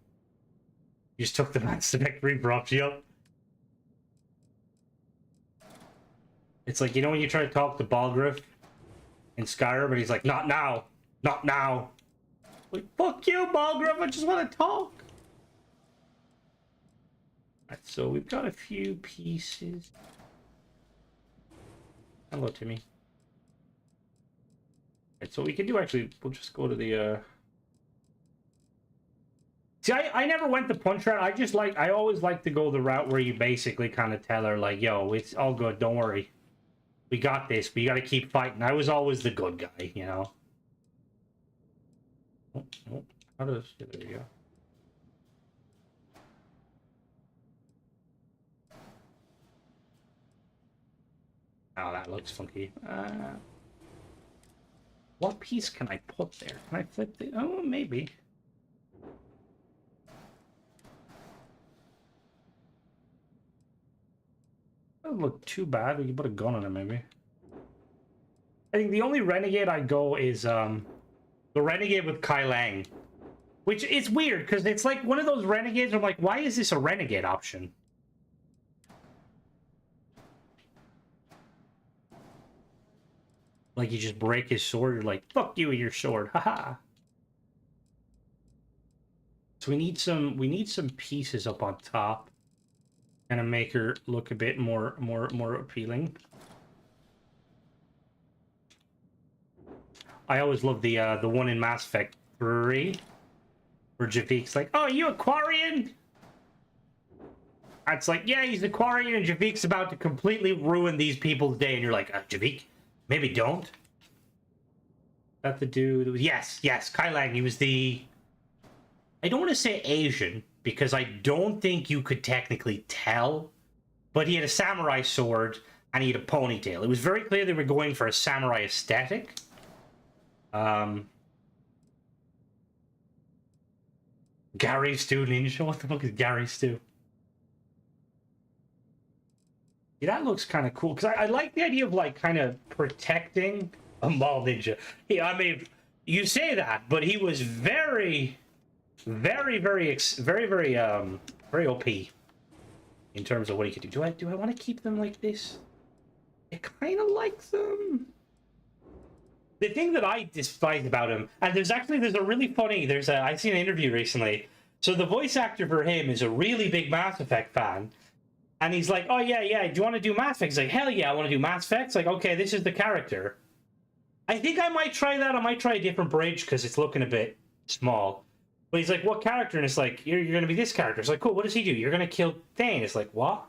You just took the Mass Effect 3 props, yep. It's like, you know when you try to talk to Balgriff in Skyrim, but he's like, not now, not now. Like, fuck you, Balgriff, I just want to talk. Alright, so we've got a few pieces. Hello, Timmy. Alright, so what we can do actually, we'll just go to the See, I never went the punch route. I always like to go the route where you basically kind of tell her, like, yo, it's all good, don't worry. We got this, but you gotta keep fighting. I was always the good guy, you know? Oh, how does... There we go. Oh, that looks funky. What piece can I put there? Can I flip the... Oh, maybe. Doesn't look too bad. We can put a gun on it, maybe. I think the only Renegade I go is the Renegade with Kai Lang. Which is weird, because it's like one of those renegades where I'm like, why is this a renegade option? Like, you just break his sword, you're like, fuck you with your sword, haha. So we need some pieces up on top. Kind of make her look a bit more appealing. I always love the one in Mass Effect 3 where Javik's like, "Oh, you Aquarian?" It's like, yeah, he's Aquarian, and Javik's about to completely ruin these people's day, and you're like, Javik, maybe don't. That the dude? Yes, Kai Lang. He was the. I don't want to say Asian because I don't think you could technically tell, but he had a samurai sword and he had a ponytail. It was very clear they were going for a samurai aesthetic. Gary Stu Ninja? What the fuck is Gary Stu? Yeah, that looks kind of cool, because I like the idea of, like, kind of protecting a mall ninja. Yeah, I mean, you say that, but he was very OP in terms of what he could do. Do I want to keep them like this? I kind of like them. The thing that I despise about him, and there's a really funny, I seen an interview recently. So the voice actor for him is a really big Mass Effect fan. And he's like, oh yeah, do you want to do Mass Effect? He's like, hell yeah, I want to do Mass Effect. It's like, okay, this is the character. I think I might try that. I might try a different bridge because it's looking a bit small. But he's like, what character? And it's like, you're going to be this character. It's like, cool, what does he do? You're going to kill Thane. It's like, what?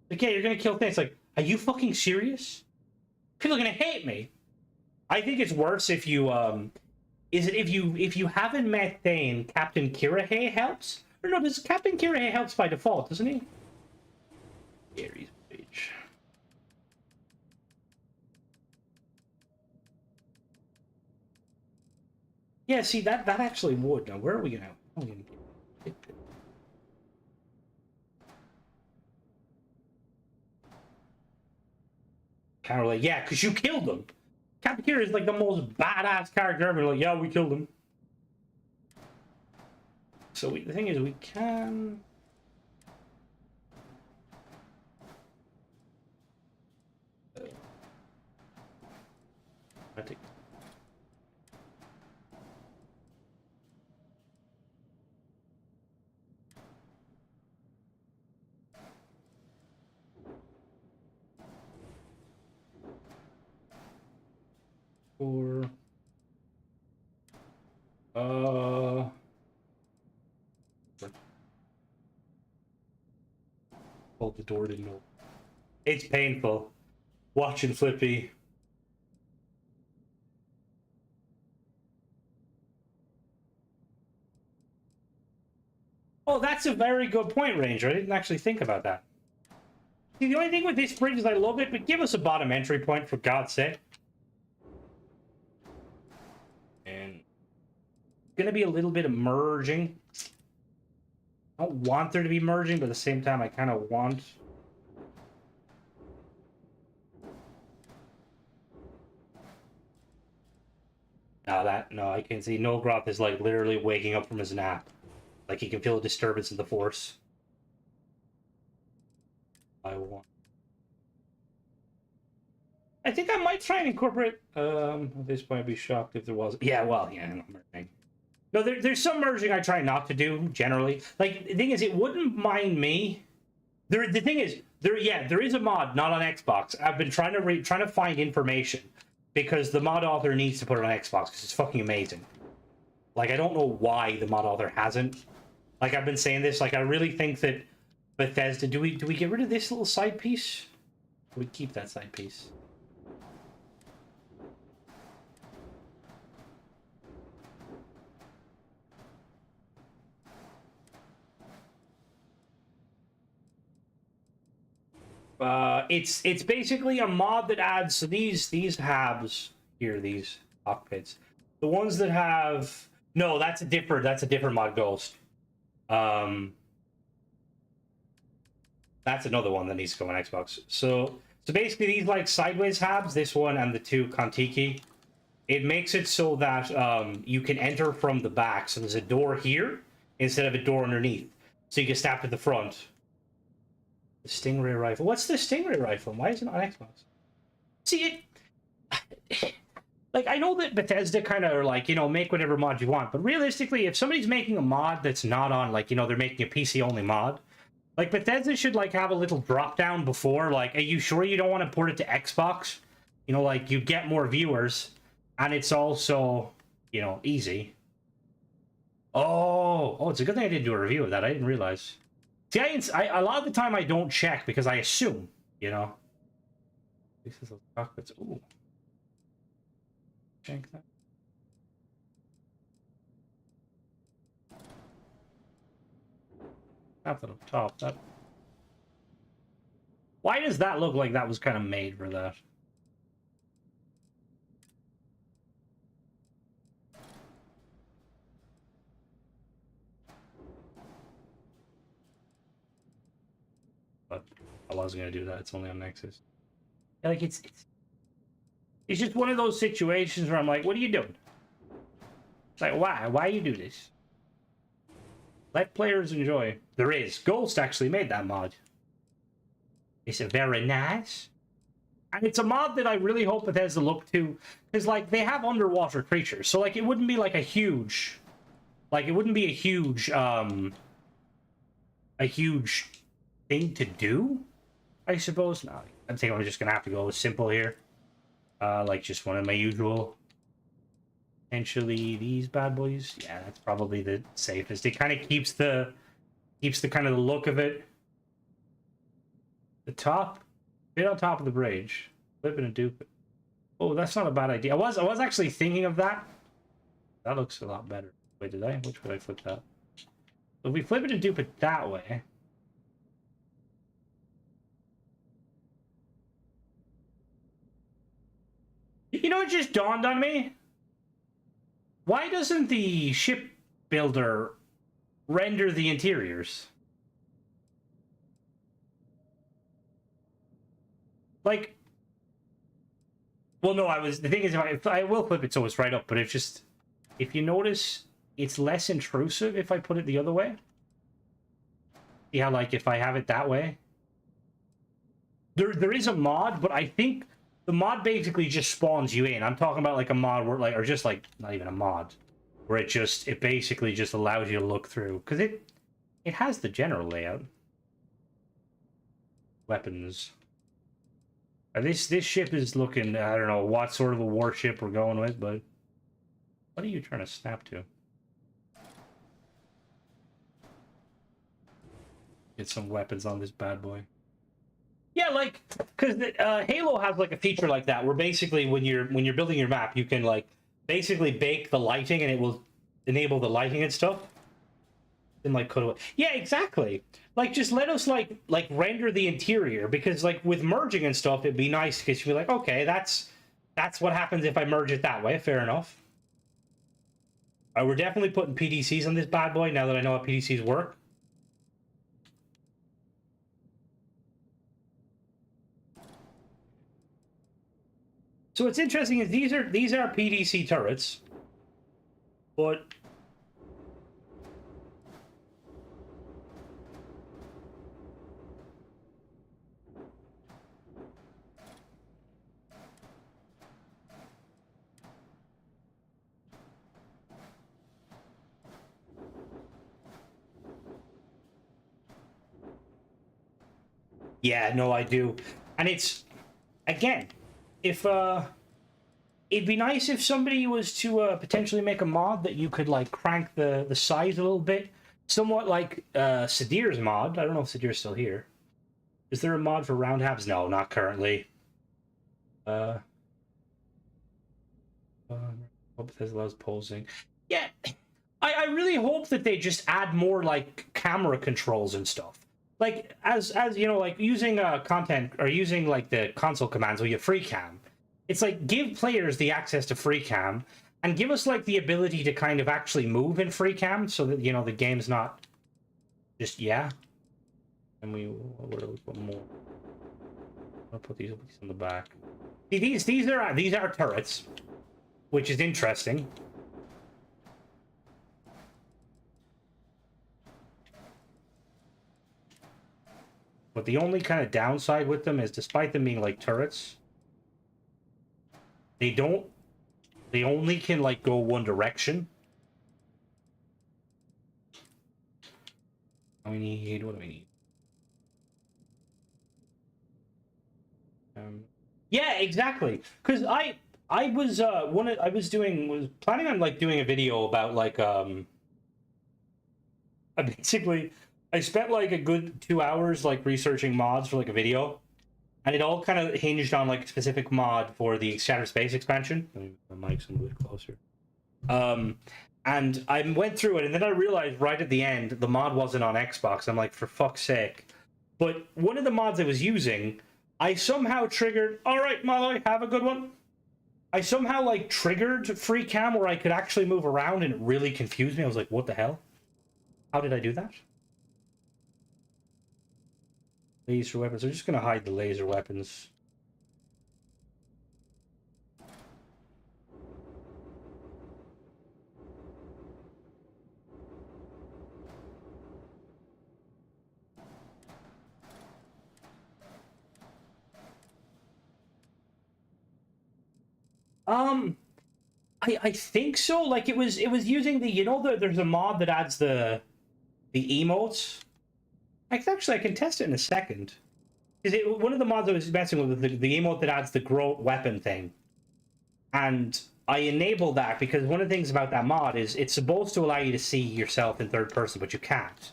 Like, yeah, you're going to kill Thane. It's like, are you fucking serious? People are going to hate me. I think it's worse if you, if you haven't met Thane, Captain Kirrahe helps? Or no, Captain Kirrahe helps by default, doesn't he? Gary's page. Yeah, see, that actually would. Now, where are we gonna get this? Kind of like, yeah, because you killed him. Captain Kira is like the most badass character ever. Like, yeah, we killed him. So the thing is, we can. I think. Or hold the door, didn't know. It's painful watching Flippy. Oh, that's a very good point, Ranger. I didn't actually think about that. See, the only thing with this bridge is I love it, but give us a bottom entry point, for God's sake. And it's gonna be a little bit of merging. I don't want there to be merging, but at the same time, I kind of want. No, I can see Nolgroth is like literally waking up from his nap. Like he can feel a disturbance in the Force. I think I might try and incorporate. At this point, I'd be shocked if there was. Yeah, well, yeah, no merging. No, there's some merging I try not to do generally. Like the thing is, it wouldn't mind me. The thing is, there is a mod not on Xbox. I've been trying to find information because the mod author needs to put it on Xbox because it's fucking amazing. Like I don't know why the mod author hasn't. Like I've been saying this. Like I really think that Bethesda. Do we get rid of this little side piece? Or we keep that side piece? It's basically a mod that adds so these habs here, these cockpits. The ones that have that's a different mod, Ghost. That's another one that needs to go on Xbox. So basically these like sideways habs, this one and the two Kontiki, it makes it so that you can enter from the back. So there's a door here instead of a door underneath. So you can snap to the front. The Stingray rifle. What's the Stingray rifle? Why isn't it on Xbox? See, it... Like, I know that Bethesda kind of are like, you know, make whatever mod you want. But realistically, if somebody's making a mod that's not on, like, you know, they're making a PC-only mod, like, Bethesda should, like, have a little drop-down before. Like, are you sure you don't want to port it to Xbox? You know, like, you get more viewers. And it's also, you know, easy. Oh, it's a good thing I didn't do a review of that. I didn't realize. See, a lot of the time I don't check because I assume, you know. This is those chocolates. Ooh. Check that. Not that up top. That. Why does that look like that was kind of made for that? But I wasn't gonna do that. It's only on Nexus. Like it's just one of those situations where I'm like, what are you doing? It's like, why? Why you do this? Let players enjoy. There is. Ghost actually made that mod. It's a very nice. And it's a mod that I really hope it has a look to. Because, like, they have underwater creatures. So, like, it wouldn't be, like, a huge... Like, it wouldn't be a huge thing to do, I suppose. No, I think I'm just going to have to go with simple here. Like, just one of my usual... Potentially these bad boys. Yeah, that's probably the safest. It kind of keeps the kind of the look of it. The top, bit on top of the bridge, flipping and dupe it. Oh, that's not a bad idea. I was actually thinking of that. That looks a lot better. Wait, did I? Which way did I flip that? If we flip it and dupe it that way. You know, it just dawned on me. Why doesn't the ship builder render the interiors? Like, well, no, the thing is, if I will flip it so it's right up, but it's just, if you notice, it's less intrusive if I put it the other way. See how, like, if I have it that way? There is a mod, but I think the mod basically just spawns you in. I'm talking about like a mod where, like, or just like not even a mod, where it basically just allows you to look through, because it has the general layout. Weapons. This ship is looking, I don't know what sort of a warship we're going with, but what are you trying to snap to? Get some weapons on this bad boy. Yeah, like, because Halo has like a feature like that, where basically when you're building your map, you can like basically bake the lighting, and it will enable the lighting and stuff. And like cut away. Yeah, exactly. Like, just let us like render the interior, because like with merging and stuff, it'd be nice because you'd be like, okay, that's what happens if I merge it that way. Fair enough. We're definitely putting PDCs on this bad boy now that I know how PDCs work. So what's interesting is these are PDC turrets, but yeah, no, I do, and it's again. If it'd be nice if somebody was to potentially make a mod that you could like crank the size a little bit, somewhat like Sadir's mod. I don't know if Sadir's still here. Is there a mod for round halves? No, not currently. Hope Bethesda allows posing. Yeah, I really hope that they just add more like camera controls and stuff. Like as you know, like using content or using like the console commands where you have free cam. It's like give players the access to free cam, and give us like the ability to kind of actually move in free cam, so that you know the game's not just And where do we put more? I'll put these on the back. See, these are turrets. which is interesting. But the only kind of downside with them is, despite them being like turrets, they only can like go one direction. What do we need? Yeah, exactly. Because I was planning on like doing a video about like I spent like a good 2 hours like researching mods for like a video, and it all kind of hinged on like a specific mod for the Shattered Space expansion. Let me move my mic's a bit closer. And I went through it, and then I realized right at the end the mod wasn't on Xbox. I'm like, for fuck's sake. But one of the mods I was using, I somehow triggered. All right, Molly, have a good one. I somehow like triggered free cam where I could actually move around, and it really confused me. I was like, what the hell? How did I do that? Laser weapons. I'm just gonna hide the laser weapons. I think so. Like it was using the, there's a mod that adds the emotes. I can test it in a second. Is it one of the mods I was messing with the emote that adds the grow weapon thing? And I enabled that because one of the things about that mod is it's supposed to allow you to see yourself in third person, but you can't.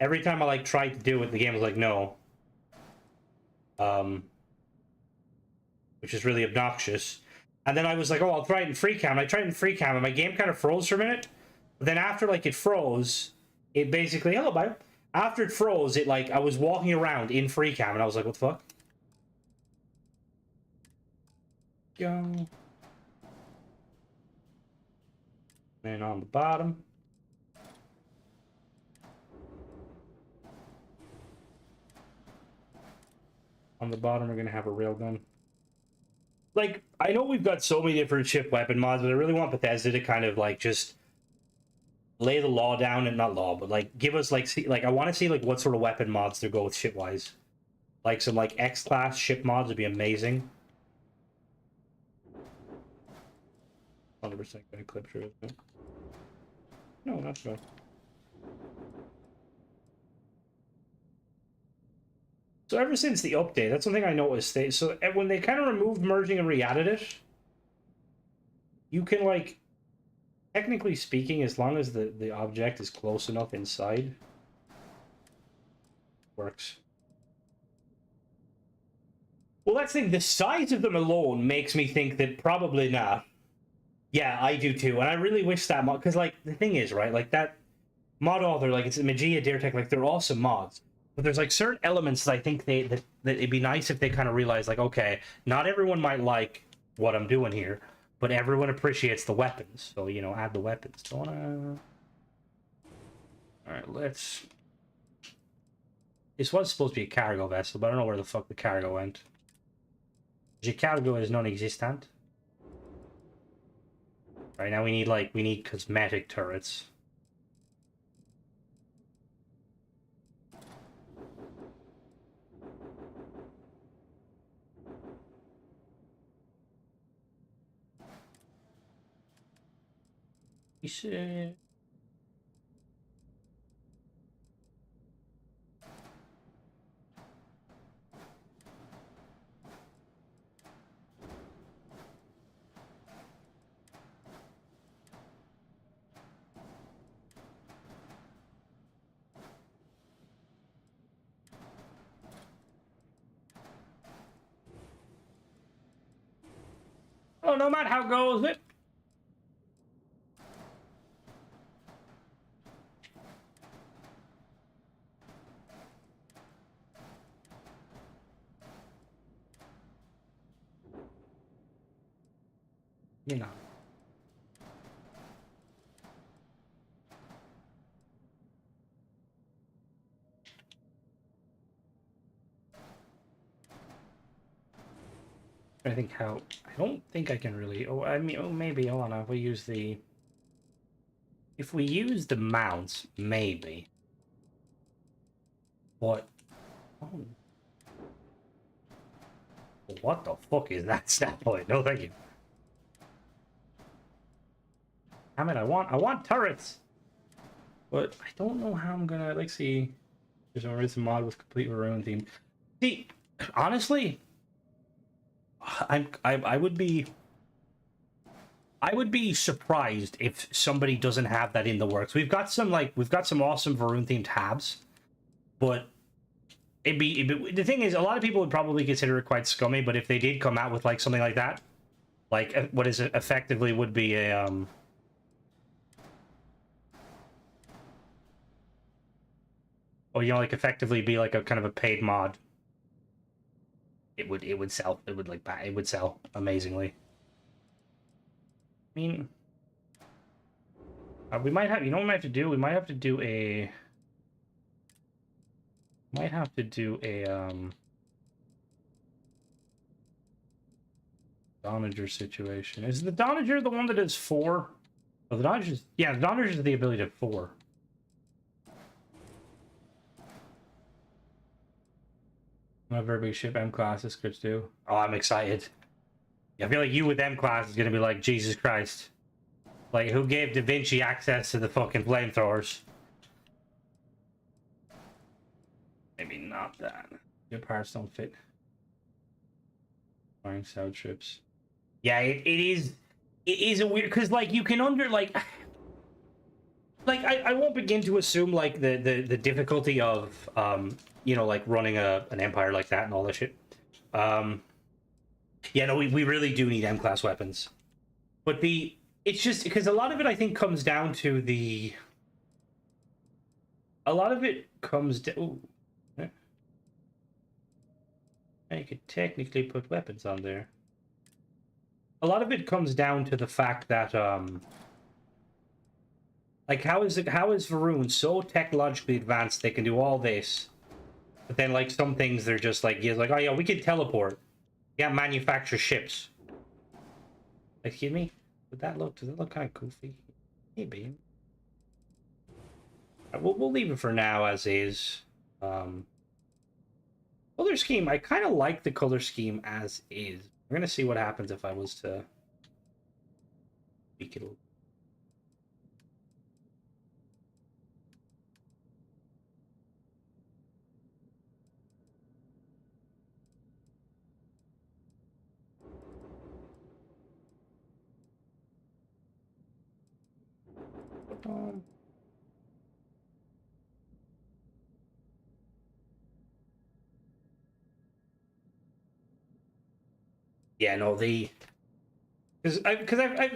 Every time I like tried to do it, the game was like, no. Which is really obnoxious. And then I was like, oh, I'll try it in free cam. I tried it in free cam, and my game kind of froze for a minute. But then after like it froze, it basically, hello, bye. After it froze, it like I was walking around in free cam, and I was like, what the fuck? Go. And on the bottom. On the bottom, we're gonna have a railgun. Like, I know we've got so many different ship weapon mods, but I really want Bethesda to kind of like just lay the law down, and not law, but like give us like I want to see like what sort of weapon mods they go with ship wise. Like some like X-class ship mods would be amazing. 100% gonna clip through it. No, that's good. So ever since the update, that's something I noticed. So when they kind of removed merging and re-added it, you can like, technically speaking, as long as the object is close enough inside, works. Well, that's the thing. The size of them alone makes me think that probably not. Yeah, I do too, and I really wish that mod, because like the thing is, right, like that mod author, like it's Magia, Daretech, like they're awesome mods. But there's like certain elements that I think that it'd be nice if they kind of realize, like, okay, not everyone might like what I'm doing here, but everyone appreciates the weapons. So, add the weapons. All right, let's. This was supposed to be a cargo vessel, but I don't know where the fuck the cargo went. The cargo is non-existent. Right now we need cosmetic turrets. You see. Oh, no matter how goes it. You know. I think how... I don't think I can really... Oh, I mean, oh, maybe. Hold on. If we use the... If we use the mounts, maybe. But... Oh. What the fuck is that snap point? No, thank you. Damn it, I want turrets! But I don't know how I'm gonna... Let's see. There's a mod with complete Varun theme. See, honestly... I would be surprised if somebody doesn't have that in the works. We've got some awesome Varun themed tabs, but it'd be the thing is a lot of people would probably consider it quite scummy. But if they did come out with like something like that, like what is it effectively would be a or you know like effectively be like a kind of a paid mod. It would sell. It would sell amazingly. I mean, we might have. You know what we might have to do? We might have to do a. Might have to do a Donager situation. Is the Donager the one that is 4? Oh, the Donager. Yeah, the Donager is the ability to 4. Not a very big ship. M classes could do. Oh, I'm excited. I feel like you with M class is gonna be like Jesus Christ. Like who gave Da Vinci access to the fucking flamethrowers? Maybe not that. Your parts don't fit. Flying south trips. Yeah, it is. It is a weird because like you can I won't begin to assume like the difficulty of you know like running an empire like that and all that shit. Yeah, no, we really do need M class weapons, but it's just because a lot of it I think comes down to a lot of it comes down. You could technically put weapons on there. A lot of it comes down to the fact that like how is Varun so technologically advanced they can do all this, but then like some things they're just like oh yeah we can teleport, yeah manufacture ships. Excuse me, does that look kind of goofy? Maybe. We'll leave it for now as is. Color scheme, I kind of like the color scheme as is. We're gonna see what happens if I was to tweak it a little. Yeah, no, because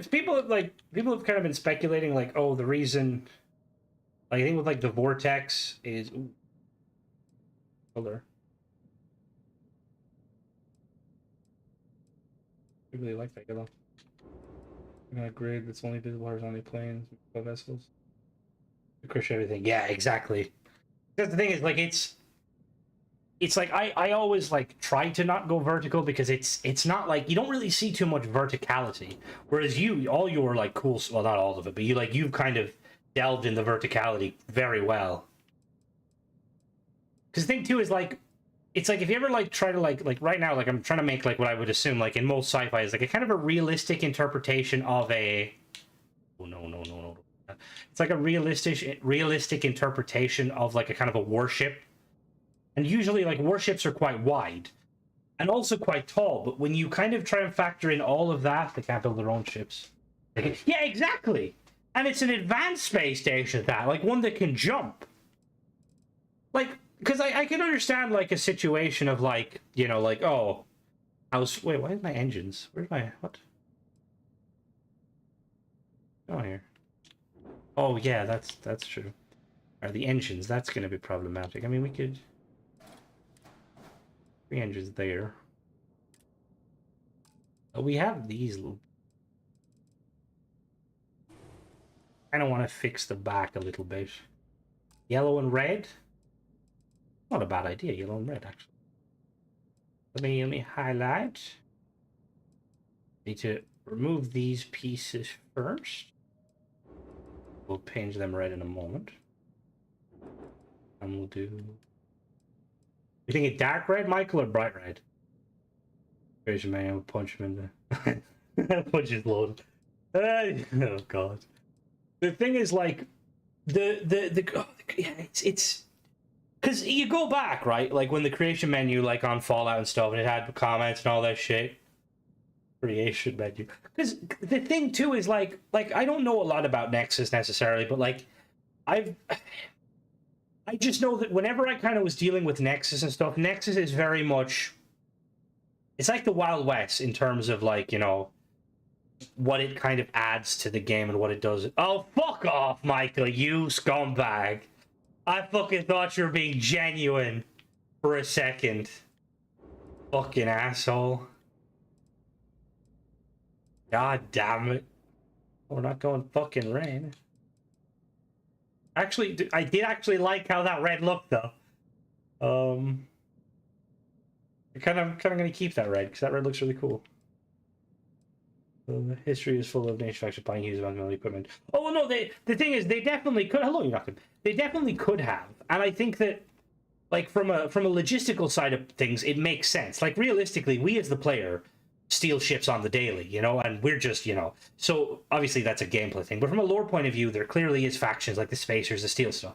people have kind of been speculating like, oh, the reason, like I think with like the vortex is, ooh, color. I really like that yellow. I'm gonna grid that's only visible horizontally planes, vessels. Crush everything. Yeah, exactly. Because the thing is, like, it's like I always like try to not go vertical because it's not like you don't really see too much verticality. Whereas all your like cool, well, not all of it, but you've kind of delved in the verticality very well. Because the thing too is like, it's like if you ever like try to like right now like I'm trying to make like what I would assume like in most sci-fi is like a kind of a realistic interpretation of a. Oh no. It's like a realistic interpretation of like a kind of a warship. And usually, like, warships are quite wide and also quite tall. But when you kind of try and factor in all of that, they can't build their own ships. Yeah, exactly. And it's an advanced space station, like one that can jump. Like, because I can understand, like, a situation of, like, you know, like, oh, wait, why is my engines? Where's my, what? Oh, here. Oh, yeah, that's true. Are the engines, that's going to be problematic. I mean, we could... 3 engines there. Oh, we have these. I don't want to fix the back a little bit. Yellow and red. Not a bad idea. Yellow and red, actually. Let me highlight. Need to remove these pieces first. We'll paint them red in a moment. And we'll do... You think it dark red, Michael, or bright red? There's a man, we'll punch him in the... punch his load. Oh, God. The thing is, like, yeah, it's... Because you go back, right? Like, when the creation menu, like, on Fallout and stuff, and it had comments and all that shit. Creation menu. Because the thing, too, is, like, I don't know a lot about Nexus, necessarily, but, like, I just know that whenever I kind of was dealing with Nexus and stuff, Nexus is very much... It's like the Wild West in terms of, like, you know, what it kind of adds to the game and what it does. Oh, fuck off, Michael, you scumbag. I fucking thought you were being genuine for a second. Fucking asshole. God damn it. We're not going fucking rain. Actually, I did actually like how that red looked, though. I'm kind of gonna keep that red, because that red looks really cool. History is full of manufactured buying used abandoned equipment. Oh well, no, the thing is, they definitely could. Hello, you're not. They definitely could have, and I think that, like, from a logistical side of things, it makes sense. Like, realistically, we as the player steal ships on the daily, you know, and we're just, you know. So obviously that's a gameplay thing, but from a lore point of view, there clearly is factions like the Spacers, the Steel stuff.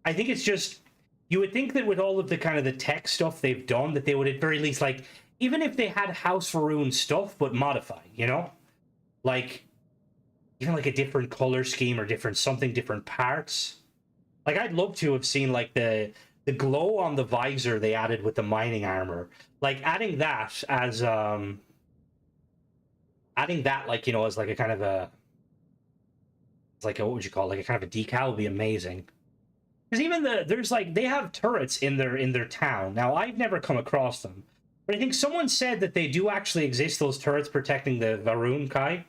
I think it's just, you would think that with all of the kind of the tech stuff they've done, that they would at very least, like, even if they had House Faroon stuff, but modified, you know? Like, even like a different color scheme or different parts. Like, I'd love to have seen, like, the glow on the visor they added with the mining armor. Like, adding that as, adding that, like, you know, as like a kind of a, it's like a, what would you call it? Like a kind of a decal would be amazing. Because even there's like, they have turrets in their town. Now, I've never come across them. But I think someone said that they do actually exist, those turrets protecting the Varun Kai,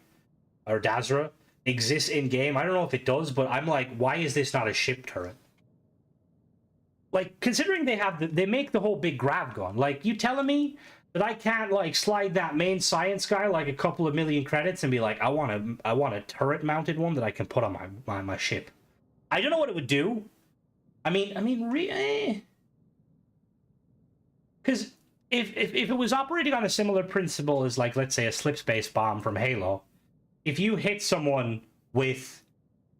or Dazra, exists in-game. I don't know if it does, but I'm like, why is this not a ship turret? Like, considering they make the whole big grav gun, like, you telling me that I can't, like, slide that main science guy, like, a couple of million credits and be like, I want a turret-mounted one that I can put on my ship. I don't know what it would do. I mean, because if it was operating on a similar principle as, like, let's say a slip space bomb from Halo, if you hit someone with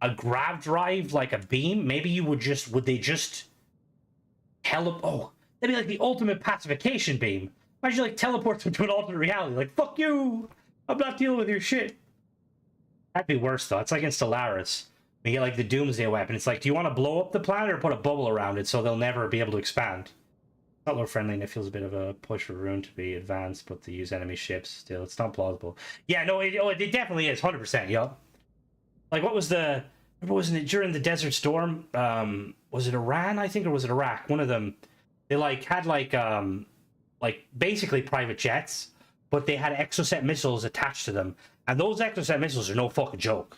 a grav drive, like a beam, maybe you would they just that'd be like the ultimate pacification beam. Imagine, like, teleport them to an alternate reality, like, fuck you, I'm not dealing with your shit. That'd be worse, though. It's like in Stellaris. You get, like, the Doomsday weapon. It's like, do you want to blow up the planet or put a bubble around it so they'll never be able to expand? It's not lore friendly, and it feels a bit of a push for Rune to be advanced, but to use enemy ships still. It's not plausible. Yeah, no, it definitely is, 100%, yup. Like, what was the... Wasn't it during the Desert Storm? Was it Iran, I think, or was it Iraq? One of them. They, like, had, like, basically private jets, but they had exocet missiles attached to them. And those exocet missiles are no fucking joke.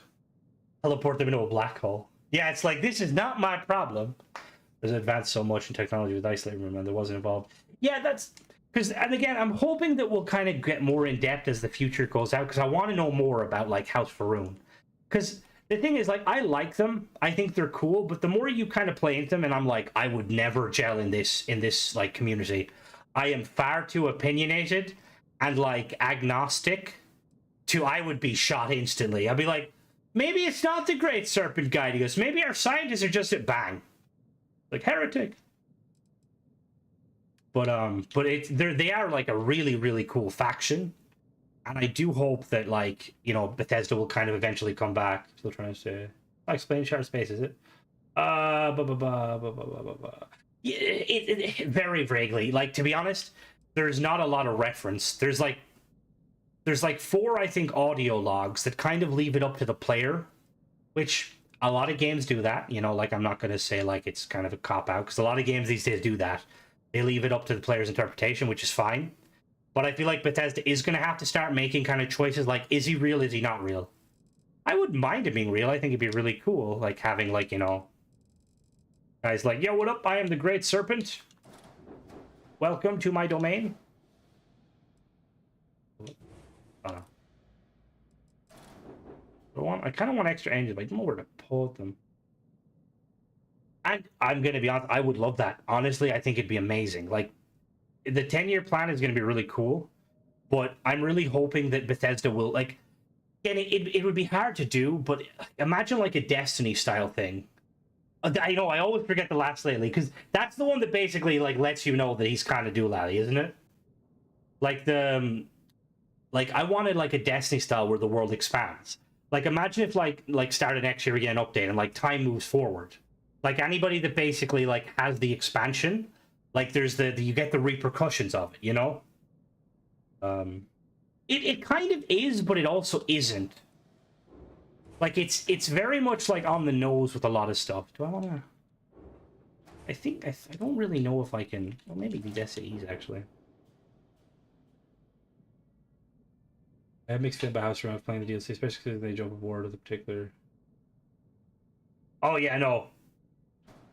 Teleport them into a black hole. Yeah, it's like, this is not my problem. There's advanced so much in technology with isolating room, and there wasn't involved. Yeah, that's... Because, and again, I'm hoping that we'll kind of get more in-depth as the future goes out, because I want to know more about, like, House Faroon. Because the thing is, like, I like them. I think they're cool, but the more you kind of play into them, and I'm like, I would never gel in this like, community. I am far too opinionated and, like, agnostic to I would be shot instantly. I'd be like, maybe it's not the Great Serpent Guide. He goes, maybe our scientists are just at bang. Like, heretic. But they are, like, a really, really cool faction. And I do hope that, like, you know, Bethesda will kind of eventually come back. Still trying to say... I'll explain Shard Space, is it? Yeah, very vaguely. Like, to be honest, there's not a lot of reference. There's like 4, I think, audio logs that kind of leave it up to the player, which a lot of games do that. You know, like, I'm not going to say, like, it's kind of a cop-out, because a lot of games these days do that. They leave it up to the player's interpretation, which is fine. But I feel like Bethesda is going to have to start making kind of choices like, is he real, is he not real? I wouldn't mind it being real. I think it'd be really cool, like, having, like, you know, guys like, yo, what up? I am the Great Serpent. Welcome to my domain. I kind of want extra engines, but I don't know where to put them. And I'm gonna be honest, I would love that. Honestly, I think it'd be amazing. Like, the 10-year plan is gonna be really cool, but I'm really hoping that Bethesda will, like, and it would be hard to do, but imagine like a Destiny style thing. I know, I always forget the last lately, because that's the one that basically like lets you know that he's kind of dual-alley, isn't it? Like like I wanted like a Destiny style where the world expands. Like imagine if like started next year we get an update and like time moves forward. Like anybody that basically like has the expansion, like there's the you get the repercussions of it, you know? It kind of is, but it also isn't. Like it's very much like on the nose with a lot of stuff. Do I want to? I think I don't really know if I can. Well, maybe these SAEs actually. I have mixed feelings about House around playing the DLC, especially because they jump aboard with a particular. Oh yeah, no.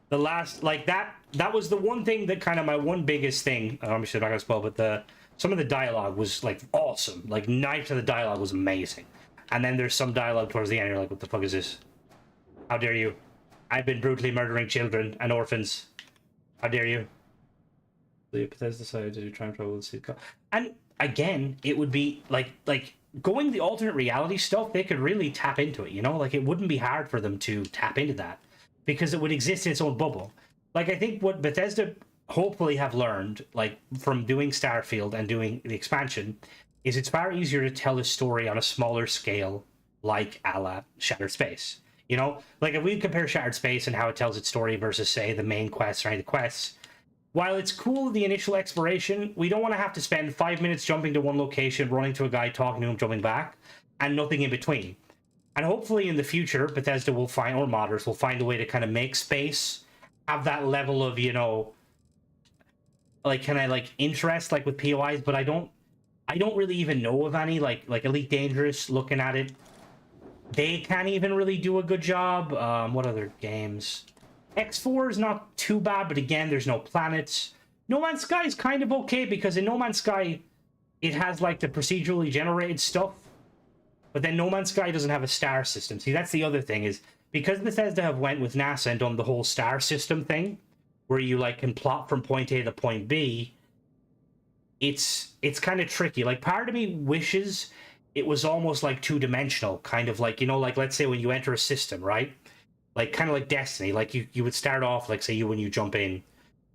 The last like that was the one thing that kind of my one biggest thing. I'm sure I'm not gonna spoil, but some of the dialogue was like awesome. Like 90% of the dialogue was amazing. And then there's some dialogue towards the end. You're like, what the fuck is this? How dare you? I've been brutally murdering children and orphans. How dare you? Bethesda decided to do time travel with Seed. And again, it would be like going the alternate reality stuff. They could really tap into it. You know, like it wouldn't be hard for them to tap into that because it would exist in its own bubble. Like I think what Bethesda hopefully have learned, like from doing Starfield and doing the expansion, is it's far easier to tell a story on a smaller scale, like a la Shattered Space. You know, like if we compare Shattered Space and how it tells its story versus, say, the main quests or any of the quests, while it's cool the initial exploration, we don't want to have to spend 5 minutes jumping to one location, running to a guy, talking to him, jumping back, and nothing in between. And hopefully in the future, Bethesda will find, or modders will find a way to kind of make space have that level of, you know, like kind of like interest, like with POIs, but I don't really even know of any, like Elite Dangerous, looking at it. They can't even really do a good job. What other games? X4 is not too bad, but again, there's no planets. No Man's Sky is kind of okay, because in No Man's Sky, it has like the procedurally generated stuff. But then No Man's Sky doesn't have a star system. See, that's the other thing, is because Bethesda have went with NASA and done the whole star system thing, where you like can plot from point A to point B, it's kind of tricky. Like part of me wishes it was almost like two-dimensional, kind of like, you know, like let's say when you enter a system, right? Like kind of like Destiny, like you would start off, like say when you jump in,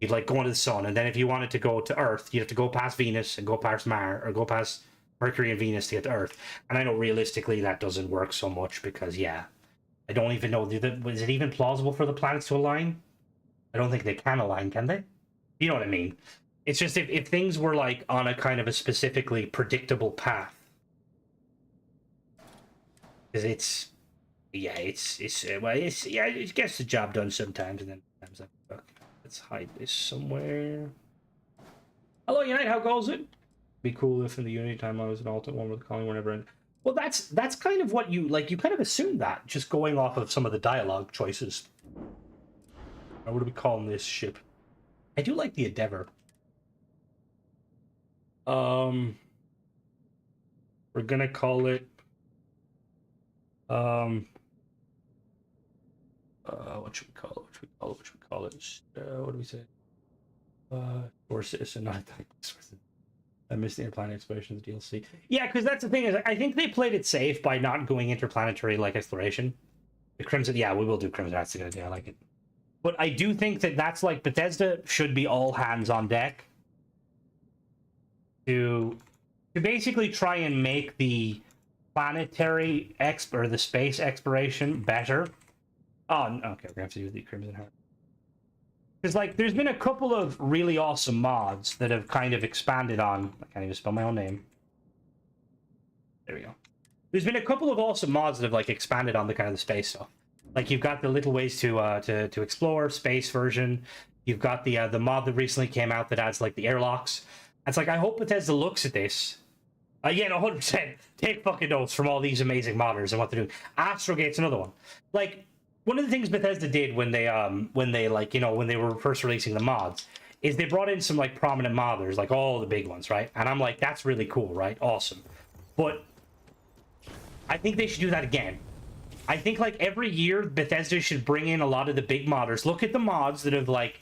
you'd like go into the sun, and then if you wanted to go to Earth, you'd have to go past Venus and go past Mars, or go past Mercury and Venus to get to Earth. And I know realistically that doesn't work so much because, yeah, I don't even know, is it even plausible for the planets to align? I don't think they can align, can they? You know what I mean? It's just if things were like on a kind of a specifically predictable path. Because it's yeah, it gets the job done sometimes, and then sometimes like, fuck, let's hide this somewhere. Hello, Unite, how goes it? Be cool if in the Unity timeline was an alternate one with the calling whenever. And well, that's kind of what you like. You kind of assume that just going off of some of the dialogue choices. Or what are we calling this ship? I do like the Endeavor. We're gonna call it what should we call it? What should we call it? What do we say? Or citizen, not I missed the interplanetary explorations DLC. Yeah, because that's the thing, is I think they played it safe by not going interplanetary like exploration. The Crimson, yeah, we will do Crimson. That's a good idea. I like it. But I do think that that's like Bethesda should be all hands on deck to basically try and make the planetary or the space exploration better. Oh, okay, we're gonna have to do the Crimson Heart. Because like there's been a couple of really awesome mods that have kind of expanded on, I can't even spell my own name. There we go. There's been a couple of awesome mods that have like expanded on the kind of the space stuff. Like you've got the Little Ways to Explore space version. You've got the mod that recently came out that adds like the airlocks. It's like I hope Bethesda looks at this. Yeah, no, 100%. Take fucking notes from all these amazing modders and what they're doing. Astrogate's another one. Like one of the things Bethesda did when they like, you know, when they were first releasing the mods, is they brought in some like prominent modders, like all the big ones, right? And I'm like, that's really cool, right? Awesome. But I think they should do that again. I think like every year Bethesda should bring in a lot of the big modders. Look at the mods that have like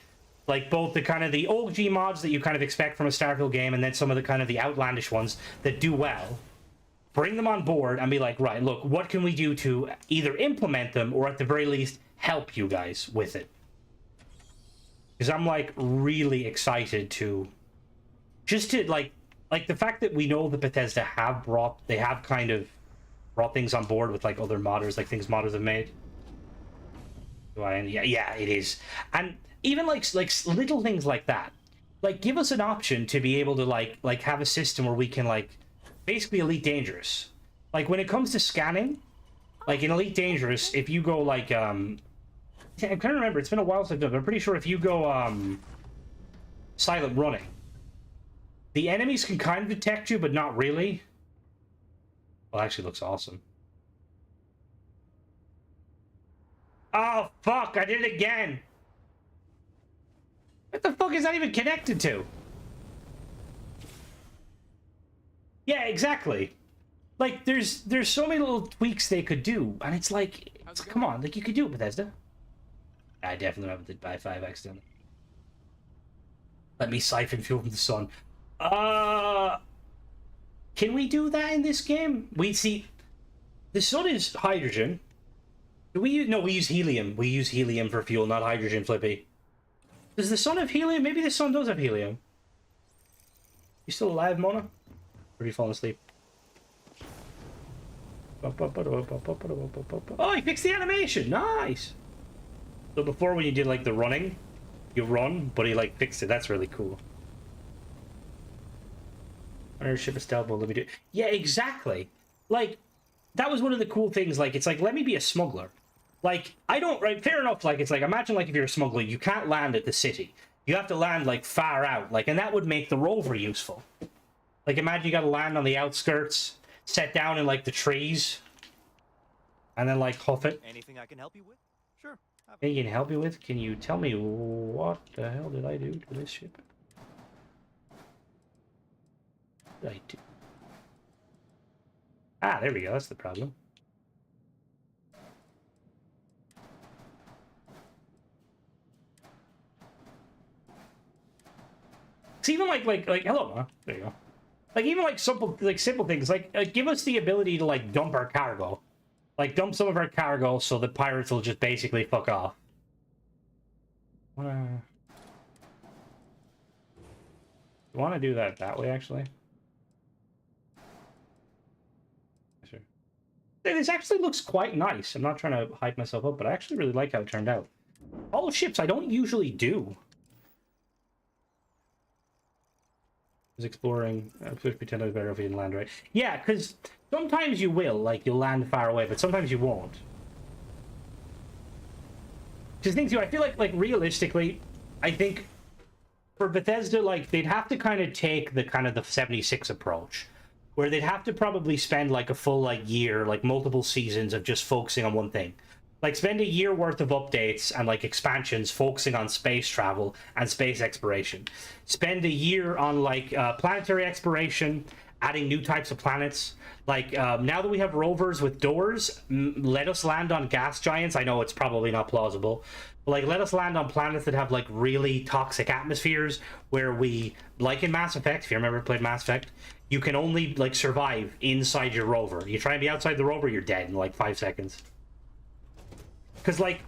both the kind of the OG mods that you kind of expect from a Starfield game, and then some of the kind of the outlandish ones that do well. Bring them on board and be like, right, look, what can we do to either implement them or at the very least help you guys with it? Because I'm like really excited to just to like the fact that we know that Bethesda have kind of brought things on board with like other modders, like things modders have made. Yeah, it is. And even like little things like that, like give us an option to be able to like have a system where we can like basically Elite Dangerous. Like when it comes to scanning, like in Elite Dangerous, if you go like I'm trying to remember, it's been a while since I've done it, but I'm pretty sure if you go silent running, the enemies can kind of detect you, but not really. Well, it actually looks awesome. Oh, fuck, I did it again. What the fuck is that even connected to? Yeah, exactly. Like, there's so many little tweaks they could do, and it's like, come on, like, you could do it, Bethesda. I definitely haven't did buy 5 accidentally. Let me siphon fuel from the sun. Can we do that in this game? We see, the sun is hydrogen. Do we use, no, we use helium. We use helium for fuel, not hydrogen, Flippy. Does the sun have helium? Maybe the sun does have helium. You still alive, Mona? Or are you falling asleep? Oh, he fixed the animation! Nice! So before when you did, like, the running, you run, but he, like, fixed it. That's really cool. Ownership of stealth mode, let me do it. Yeah, exactly. Like, that was one of the cool things. Like, it's like, let me be a smuggler. Like, I don't, right, fair enough, like, it's like, imagine, like, if you're a smuggler, you can't land at the city. You have to land, like, far out, like, and that would make the rover useful. Like, imagine you gotta land on the outskirts, set down in, like, the trees, and then, like, huff it. Anything I can help you with? Sure. Anything I can help you with? Can you tell me what the hell did I do to this ship? What did I do? Ah, there we go, that's the problem. It's even like hello, huh? There you go. Like even like simple things like give us the ability to like dump our cargo, like dump some of our cargo so the pirates will just basically fuck off. You want to do that way actually? Sure. This actually looks quite nice. I'm not trying to hype myself up, but I actually really like how it turned out. All ships I don't usually do. Was exploring. I would pretend I was better if we didn't land right. Yeah, because sometimes you will, like, you'll land far away, but sometimes you won't. Because things, I feel like realistically, I think for Bethesda, like, they'd have to kind of take the kind of the 76 approach, where they'd have to probably spend like a full like year, like multiple seasons of just focusing on one thing. Like spend a year worth of updates and like expansions focusing on space travel and space exploration. Spend a year on like planetary exploration, adding new types of planets. Like now that we have rovers with doors, let us land on gas giants. I know it's probably not plausible, but like let us land on planets that have like really toxic atmospheres where we, like in Mass Effect, if you remember played Mass Effect, you can only like survive inside your rover. You try and be outside the rover, you're dead in like 5 seconds. Because, like,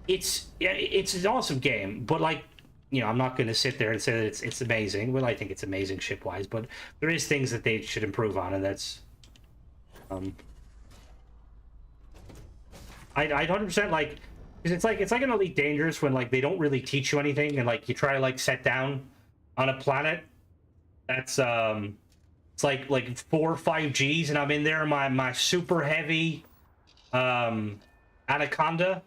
it's an awesome game, but, like, you know, I'm not going to sit there and say that it's amazing. Well, I think it's amazing ship-wise, but there is things that they should improve on, and that's... I'd 100%, like... Because it's like an Elite Dangerous when, like, they don't really teach you anything, and, like, you try to, like, set down on a planet that's, it's like 4 or 5 Gs, and I'm in there in my super heavy, Anaconda,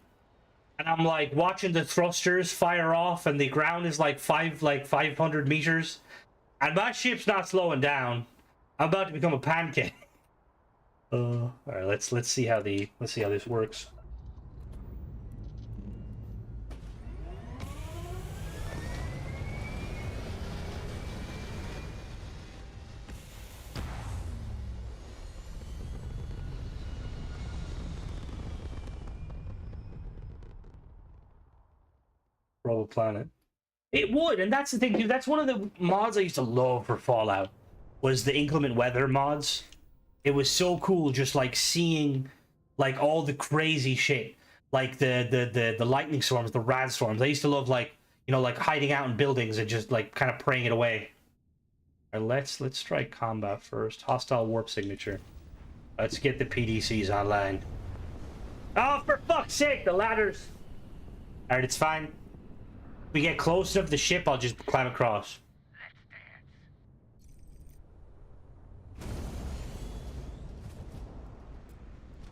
and I'm like watching the thrusters fire off and the ground is like 500 meters and my ship's not slowing down. I'm about to become a pancake. All right, let's see how this works. Roll a planet. It would, and that's the thing, dude. That's one of the mods I used to love for Fallout, was the inclement weather mods. It was so cool just like seeing like all the crazy shit. Like the lightning storms, the rad storms. I used to love like, you know, like hiding out in buildings and just like kind of praying it away. All right, let's try combat first. Hostile warp signature. Let's get the PDCs online. Oh, for fuck's sake, the ladders. All right, it's fine. If we get close enough to the ship, I'll just climb across.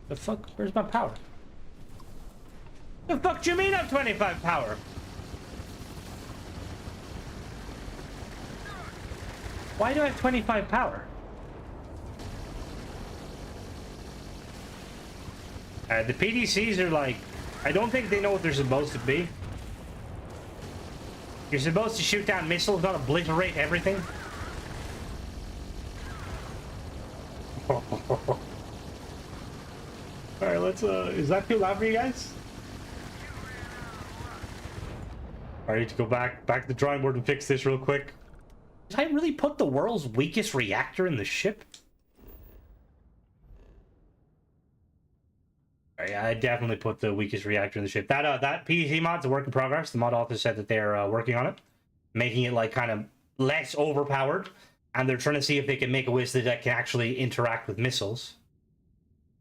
The fuck? Where's my power? The fuck do you mean I'm 25 power? Why do I have 25 power? The PDCs are like, I don't think they know what they're supposed to be. You're supposed to shoot down missiles, not obliterate everything. Alright, let's, is that too loud for you guys? I need to go back to the drawing board and fix this real quick. Did I really put the world's weakest reactor in the ship? Yeah, I definitely put the weakest reactor in the ship. That PDC mod's a work in progress. The mod author said that they're working on it, making it like kind of less overpowered, and they're trying to see if they can make a wizard that can actually interact with missiles.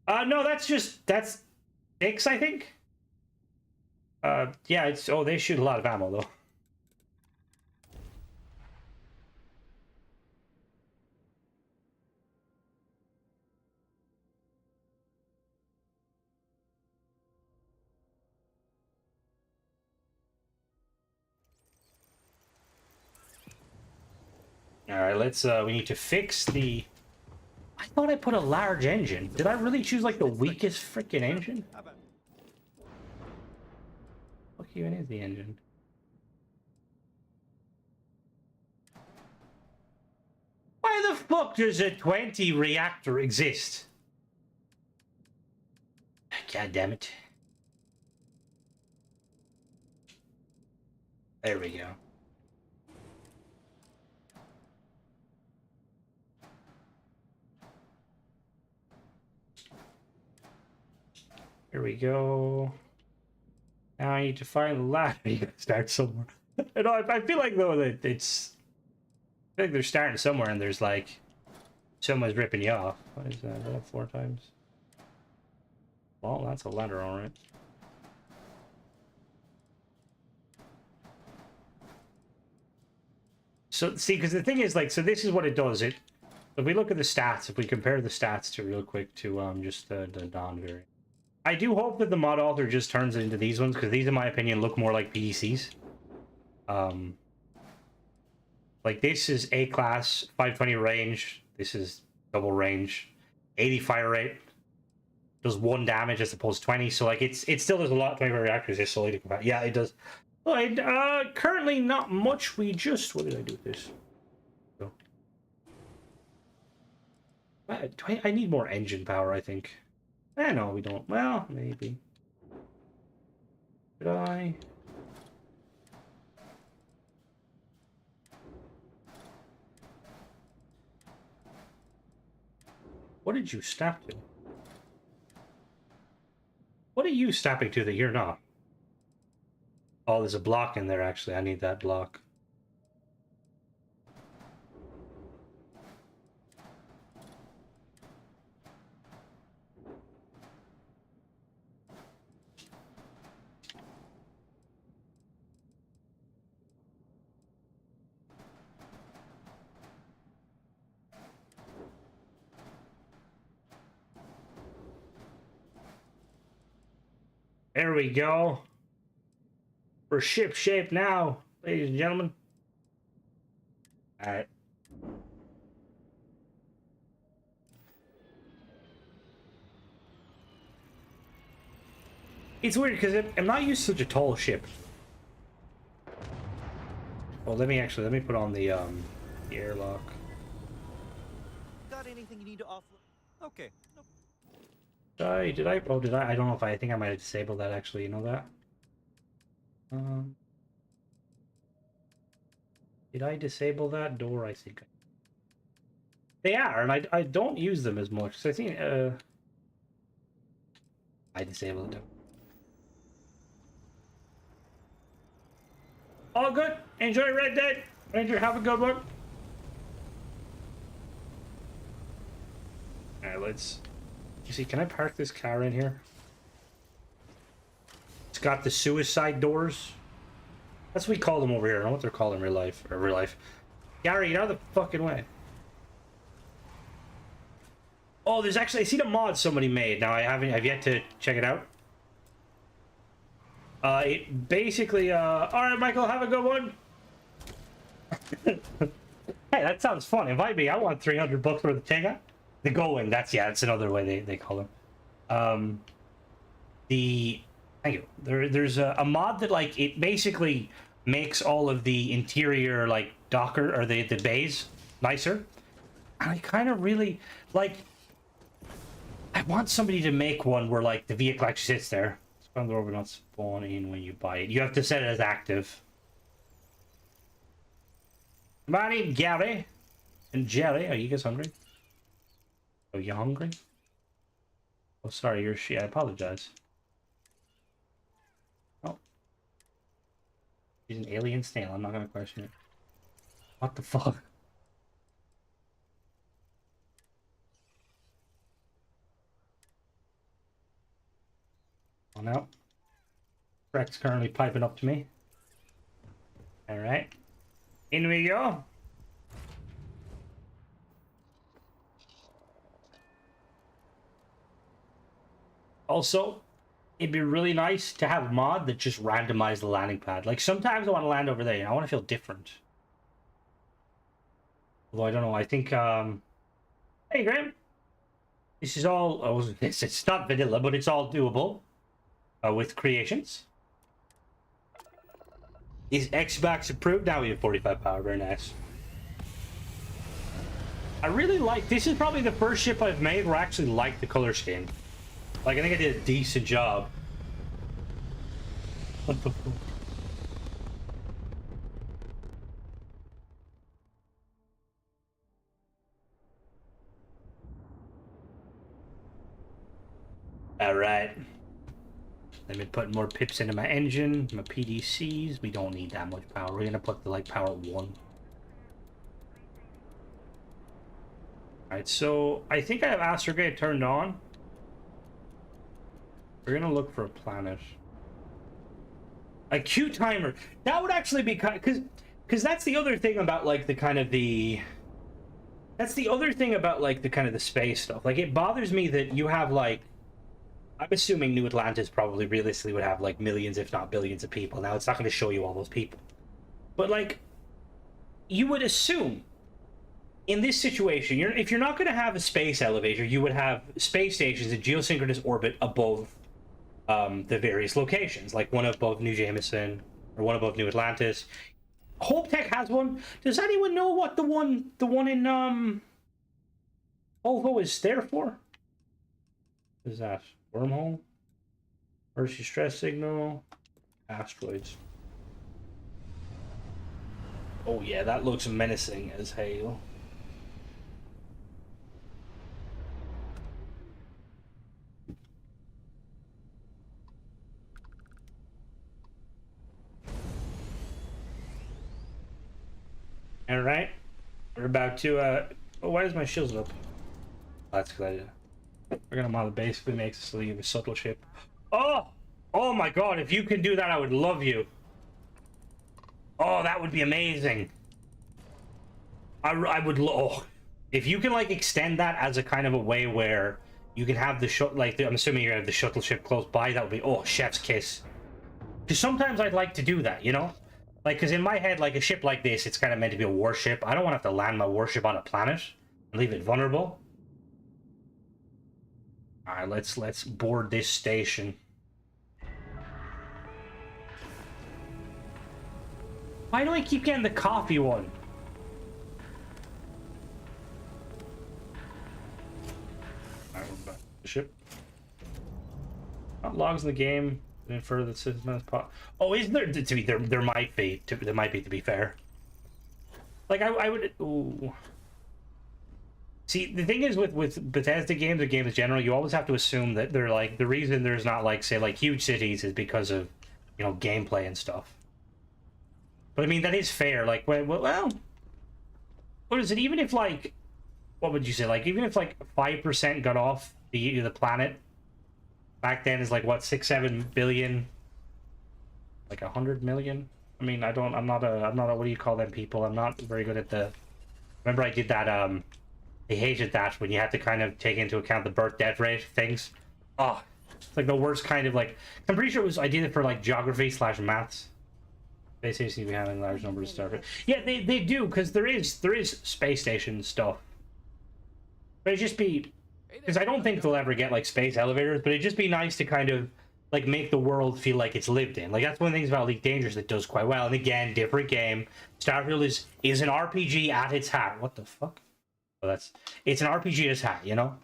No, that's 6, I think. Yeah, it's they shoot a lot of ammo though. All right, let's we need to fix the. I thought I put a large engine. Did I really choose like the weakest freaking engine? What even is the engine? Why the fuck does a 20 reactor exist? God damn it. There we go. Here we go. Now I need to find the ladder. You gotta start somewhere. You know, I feel like though that it's. I think they're starting somewhere, and there's like, someone's ripping you off. What is that? Is that 4 times? Well, that's a ladder, all right. So see, because the thing is, like, so this is what it does. If we look at the stats, if we compare the stats to real quick to just the Dawn variant. I do hope that the mod author just turns it into these ones, because these, in my opinion, look more like PDCs. Like this is A class, 520 range. This is double range, 80 fire rate. Does 1 damage as opposed to 20. So like it still does a lot. 25 reactors is solely to combat. Yeah, it does. Well, currently not much. We just what did I do with this? So, I need more engine power, I think. No, we don't. Well, maybe. Did I? What did you snap to? What are you snapping to that you're not? Oh, there's a block in there, actually. I need that block. There we go. We're ship shape now, ladies and gentlemen. All right. It's weird because I'm not used to such a tall ship. Well, let me put on the airlock. Got anything you need to offload? Okay. Nope. Did I? Oh, did I? I don't know if I think I might have disabled that actually. You know that? Did I disable that door? I think they are, and I don't use them as much. So I think I disabled them. All good. Enjoy Red Dead. Ranger, have a good one. All right, let's. You see, can I park this car in here? It's got the suicide doors. That's what we call them over here. I don't know what they're called in real life. Or real life. Gary, get out of the fucking way. Oh, there's actually, I see the mod somebody made. Now I've yet to check it out. It basically, all right, Michael, have a good one. Hey, that sounds fun. Invite me. I want 300 bucks worth of takeout. The going. That's another way they call them. Thank you. There's a mod that like it basically makes all of the interior like Docker or the bays nicer. And I kind of really like. I want somebody to make one where like the vehicle actually sits there. Spawn door will not spawn in when you buy it. You have to set it as active. My name's Gary and Jerry. Are you guys hungry? Are you hungry? Oh, sorry, you're she. I apologize. Oh, he's an alien snail. I'm not gonna question it. What the fuck? Oh no. Rex currently piping up to me. Alright. In we go. Also, it'd be really nice to have a mod that just randomized the landing pad. Like sometimes I want to land over there, you know, I want to feel different. Although I don't know, I think hey Graham. This is all it's not vanilla, but it's all doable. With creations. Is Xbox approved? Now we have 45 power, very nice. I really like, this is probably the first ship I've made where I actually like the color scheme. Like, I think I did a decent job. What the fuck? Alright. Let me put more pips into my engine, my PDCs. We don't need that much power. We're gonna put the like power 1. Alright, so I think I have astrogate turned on. We're gonna look for a planet. A Q timer. That would actually be kind of, because that's the other thing about like the kind of the. That's the other thing about like the kind of the space stuff. Like it bothers me that you have like. I'm assuming New Atlantis probably realistically would have like millions, if not billions of people. Now, it's not going to show you all those people. But like, you would assume in this situation, if you're not going to have a space elevator, you would have space stations in geosynchronous orbit above the various locations. Like one above New Jameson or one above New Atlantis. Hope Tech has one. Does anyone know what the one in Volvo is there for? What is that? Wormhole? Mercy stress signal? Asteroids. Oh yeah, that looks menacing as hell. Alright. We're about to, oh, why is my shields up? Oh, that's because we're gonna model basically makes us leave a subtle ship. Oh! Oh my god, if you can do that, I would love you. Oh, that would be amazing. I would, oh. If you can, like, extend that as a kind of a way where you can have the shuttle, like, I'm assuming you're gonna have the shuttle ship close by, that would be, oh, chef's kiss. Because sometimes I'd like to do that, you know? Like, because in my head, like, a ship like this, it's kind of meant to be a warship. I don't want to have to land my warship on a planet and leave it vulnerable. Alright, let's board this station. Why do I keep getting the coffee one? Alright, we're back to the ship. Not logs in the game. Infer that system has pop. Oh, isn't there? To be there might be. To be fair. Like I would. Ooh. See, the thing is with Bethesda games or games in general, you always have to assume that they're like the reason there's not like say like huge cities is because of gameplay and stuff. But I mean that is fair. Like well, what is it? Even if like, what would you say? Like even if like 5% got off the planet back then is like what 6-7 billion, like 100 million. I mean I'm not a what do you call them people? I'm not very good at the. Remember I did that I hated that when you had to kind of take into account the birth death rate things. Oh, it's like the worst kind of like. I'm pretty sure I did it for like geography / maths. They seem to be having large numbers of Starfield. Yeah, they do because there is space station stuff. But it'd just be because I don't think they'll ever get like space elevators. But it'd just be nice to kind of like make the world feel like it's lived in. Like that's one of the things about Elite Dangerous that does quite well. And again, different game. Starfield is an RPG at its heart. What the fuck? It's an RPG at its heart, you know?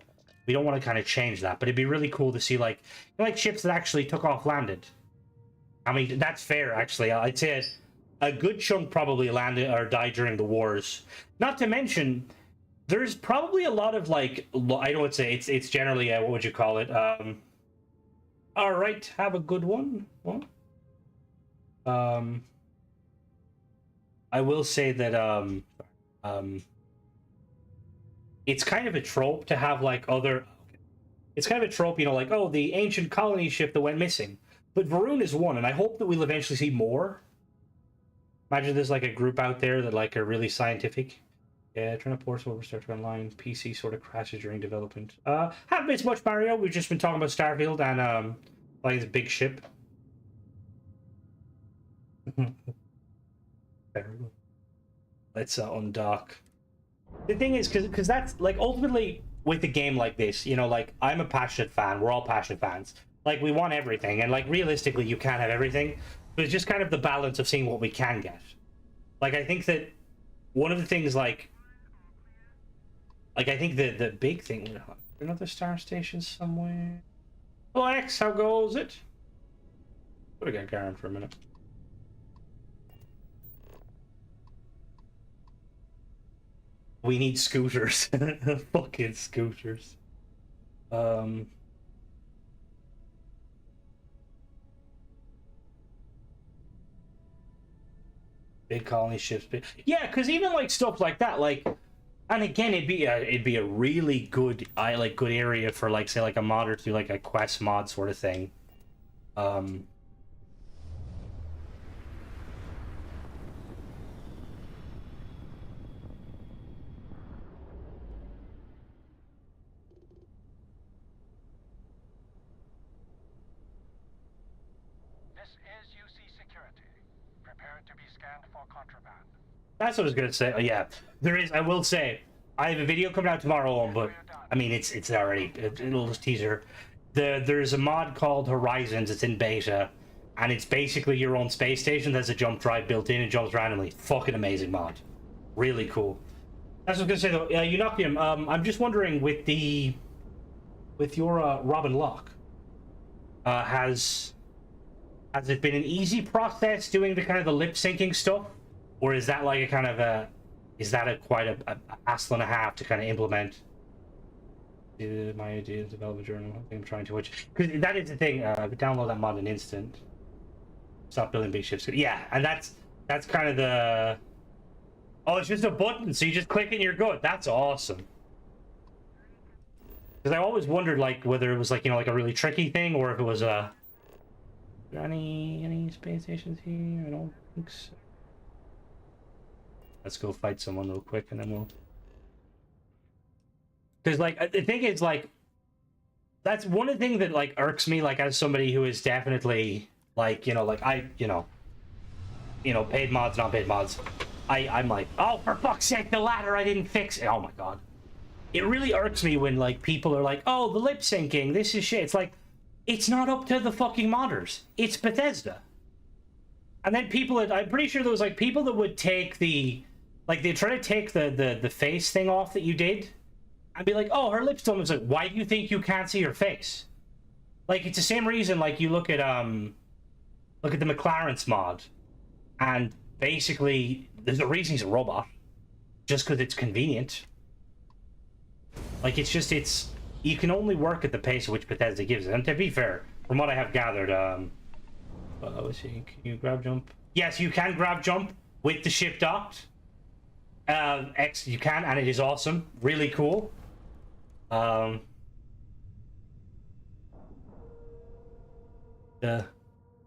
We don't want to kind of change that, but it'd be really cool to see like ships that actually took off landed. I mean, that's fair actually. I'd say a good chunk probably landed or died during the wars. Not to mention, there's probably a lot of like I don't say it's generally what would you call it? All right, have a good one. Well, I will say that it's kind of a trope to have like other. It's kind of a trope, like, oh, the ancient colony ship that went missing. But Varun is one, and I hope that we'll eventually see more. Imagine there's like a group out there that like are really scientific. Yeah, trying to port over Star Trek Online. PC sort of crashes during development. Haven't missed much Mario. We've just been talking about Starfield and playing this big ship. Terrible. Let's undock. The thing is, because that's like ultimately with a game like this, like I'm a passionate fan. We're all passionate fans. Like we want everything, and like realistically, you can't have everything. But it's just kind of the balance of seeing what we can get. Like I think that one of the things, like I think the big thing. Another star station somewhere. Hello, X. How goes it? What do I got Garen for a minute? We need scooters. Fucking scooters. Big colony ships. Yeah, because even like stuff like that, like, and again, it'd be a really good good area for like say like a mod or two, like a quest mod sort of thing. That's what I was gonna say. Oh, yeah, there is. I will say, I have a video coming out tomorrow, but I mean, it's already a little teaser. There's a mod called Horizons. It's in beta, and it's basically your own space station. There's a jump drive built in. It jumps randomly. Fucking amazing mod. Really cool. That's what I was gonna say though. Eunochium, I'm just wondering with your Robin Locke, has it been an easy process doing the kind of the lip syncing stuff? Or is that like a kind of quite a hassle and a half to kind of implement? My idea development journal. I think I'm trying to which because that is the thing. Download that mod in instant. Stop building big ships. Yeah, and that's kind of the. Oh, it's just a button, so you just click and you're good. That's awesome. Because I always wondered like whether it was like like a really tricky thing or if it was a. Are there any space stations here? I don't think so. Let's go fight someone real quick and then we'll... Because, like, the thing is, like... That's one of the things that, like, irks me, like, as somebody who is definitely, like, like, paid mods, not paid mods. I'm like, oh, for fuck's sake, the ladder, I didn't fix it. Oh, my God. It really irks me when, like, people are like, oh, the lip syncing, this is shit. It's like, it's not up to the fucking modders. It's Bethesda. And then I'm pretty sure there was, like, people that would take the... Like, they try to take the face thing off that you did and be like, oh, her lips don't. It's like, why do you think you can't see her face? Like, it's the same reason, like, you look at the McLaren's mod, and basically, there's a reason he's a robot. just because it's convenient. Like, it's you can only work at the pace at which Bethesda gives it. And to be fair, from what I have gathered, let's see, can you grab jump? Yes, you can grab jump with the ship docked. You can, and it is awesome, really cool. The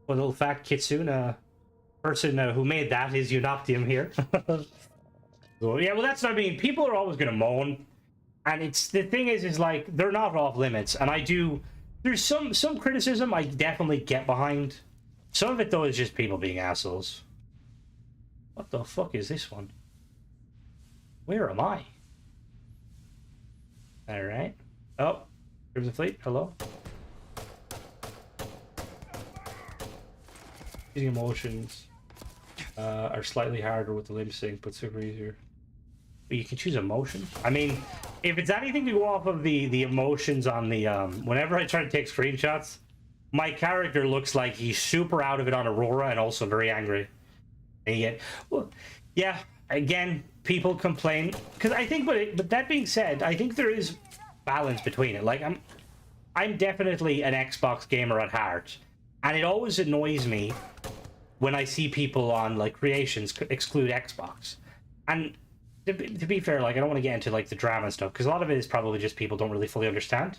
little fat kitsune person who made that is Unoptium here. So, yeah, well, that's what I mean. People are always going to moan, and it's the thing is like they're not off limits. And there's some criticism I definitely get behind. Some of it though is just people being assholes. What the fuck is this one? Where am I? All right. Oh, there's a fleet. Hello. Using emotions are slightly harder with the lip sync, but super easier. But you can choose emotion. I mean, if it's anything to go off of the emotions on the whenever I try to take screenshots, my character looks like he's super out of it on Aurora and also very angry. And yet, well, yeah. Again, people complain because I think, but that being said, I think there is balance between it. Like I'm definitely an Xbox gamer at heart, and it always annoys me when I see people on like creations exclude Xbox. And to be fair, like I don't want to get into like the drama and stuff because a lot of it is probably just people don't really fully understand.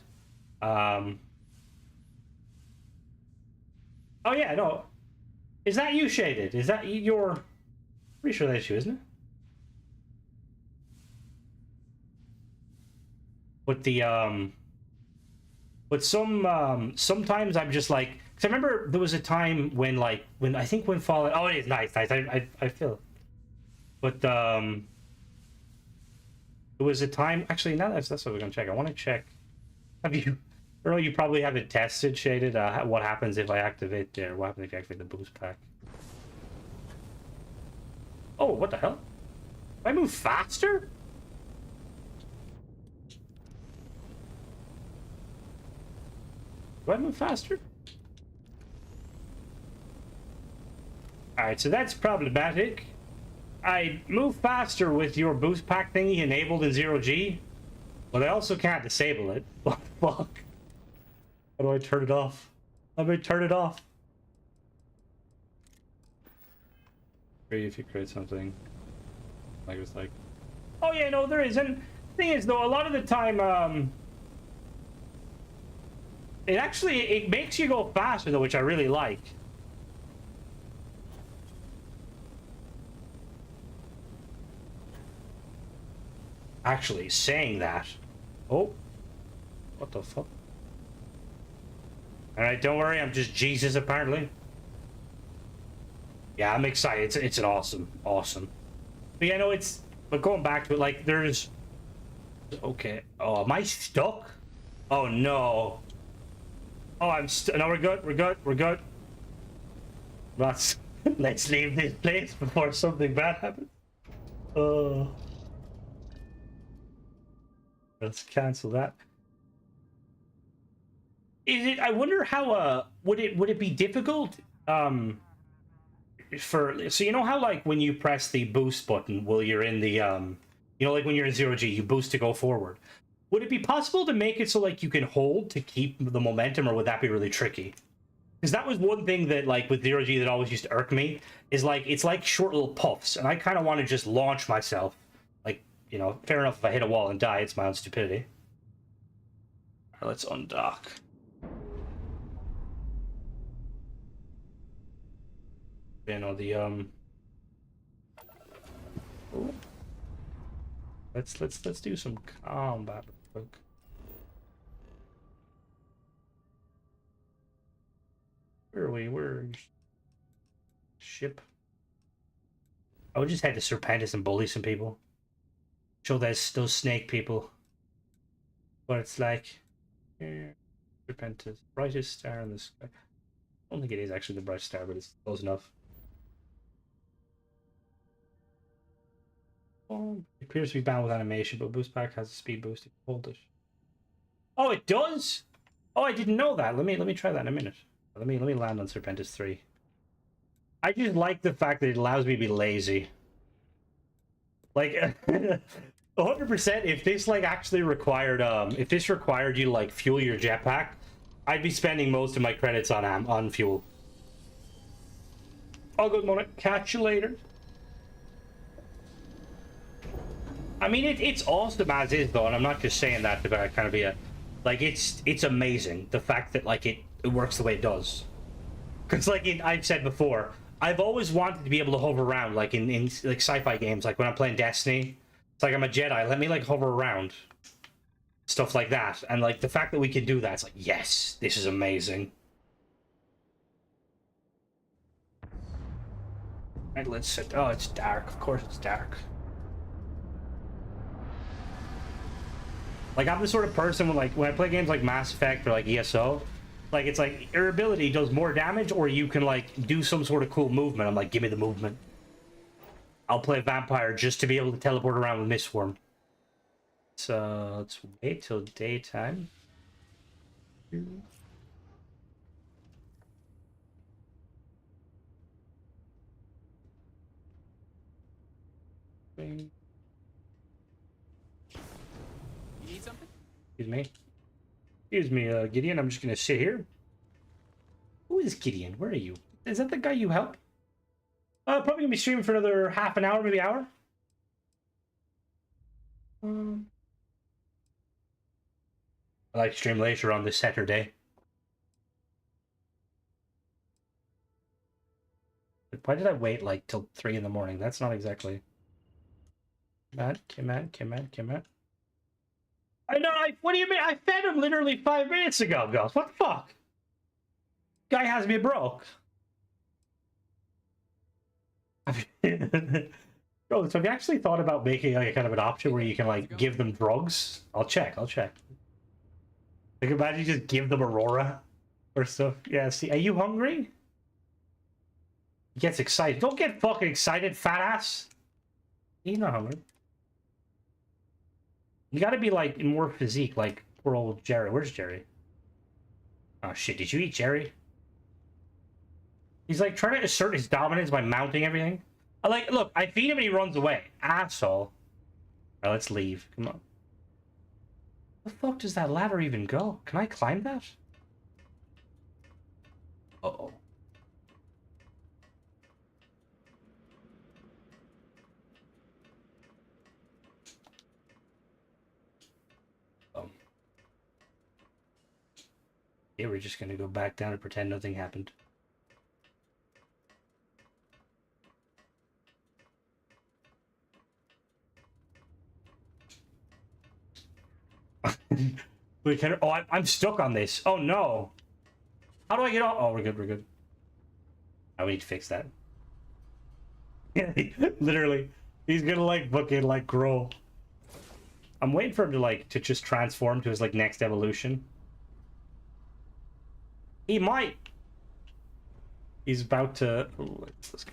Oh yeah, no, is that you, Shaded? Is that your? Pretty sure that's you, isn't it? But sometimes I'm just like, because I remember there was a time when I think when Fallout, oh, it is nice. I feel, but there was a time actually. Now that's what we're gonna check. I want to check. Have you? I know you probably haven't tested Shaded. What happens if I activate there? What happens if you activate the boost pack? Oh, what the hell? Do I move faster? Do I move faster? Alright, so that's problematic. I move faster with your boost pack thingy enabled in 0G, but I also can't disable it. What the fuck? How do I turn it off? How do I turn it off? Great if you create something. Like it's like... Oh yeah, no, there is. And the thing is, though, a lot of the time, it makes you go faster, though, which I really like. Actually, saying that... Oh. What the fuck? Alright, don't worry, I'm just Jesus, apparently. Yeah, I'm excited. It's an awesome. But yeah, no, but going back to it, like, there's... Okay. Oh, am I stuck? Oh, no. Oh, no, we're good. Let's leave this place before something bad happens. Let's cancel that. I wonder how, would it be difficult, so you know how, like, when you press the boost button while you're in the, you know, like when you're in 0G, you boost to go forward. Would it be possible to make it so, like, you can hold to keep the momentum, or would that be really tricky? Because that was one thing that, like, with 0G that always used to irk me, is, like, it's like short little puffs, and I kind of want to just launch myself. Like, you know, fair enough if I hit a wall and die, it's my own stupidity. All right, let's undock. You know, the, Ooh. Let's do some combat real quick. Where are we? Where's ship? I would just head to Serpentis and bully some people. Show those snake people what it's like. Serpentis, brightest star in the sky. I don't think it is actually the brightest star, but it's close enough. Oh, it appears to be bound with animation, but boost pack has a speed boost if you hold it. Oh, it does? Oh, I didn't know that. Let me try that in a minute. Let me land on Serpentis 3. I just like the fact that it allows me to be lazy. Like 100%. If this like actually required if this required you to like fuel your jetpack, I'd be spending most of my credits on fuel. All good, Mona. Catch you later. I mean, it's awesome as is, though, and I'm not just saying that to kind of be a... Like, it's amazing, the fact that, like, it works the way it does. Because, like, I've said before, I've always wanted to be able to hover around, like, in like, sci-fi games, like, when I'm playing Destiny. It's like, I'm a Jedi, let me, like, hover around. Stuff like that. And, like, the fact that we can do that, it's like, yes, this is amazing. Right, let's sit... Oh, it's dark. Of course it's dark. Like, I'm the sort of person when, like, when I play games like Mass Effect or, like, ESO, like, it's like, your ability does more damage, or you can, like, do some sort of cool movement. I'm like, give me the movement. I'll play Vampire just to be able to teleport around with Mistform. So, let's wait till daytime. You need something? Excuse me. Excuse me, Gideon, I'm just gonna sit here. Who is Gideon? Where are you? Is that the guy you help? Probably gonna be streaming for another half an hour, maybe hour. I like to stream later on this Saturday. But why did I wait like till 3 in the morning? That's not exactly... Come on. I know, what do you mean? I fed him literally 5 minutes ago, Ghost. What the fuck? Guy has me broke. Bro, so have you actually thought about making like a kind of an option where you can like give them drugs? I'll check. Like, imagine you just give them Aurora or stuff. Yeah, see, are you hungry? He gets excited. Don't get fucking excited, fat ass. He's not hungry. You gotta be like more physique, like poor old Jerry. Where's Jerry? Oh shit, did you eat Jerry? He's like trying to assert his dominance by mounting everything. I like, look, I feed him and he runs away. Asshole. Alright, let's leave. Come on. Where the fuck does that ladder even go? Can I climb that? Uh-oh. Yeah, we're just gonna go back down and pretend nothing happened. We can... Oh, I'm stuck on this. Oh no. How do I get off? Oh, we're good. Oh, we need to fix that. Literally, he's gonna like fucking like grow. I'm waiting for him to like to just transform to his like next evolution. He might. He's about to... Ooh, let's go.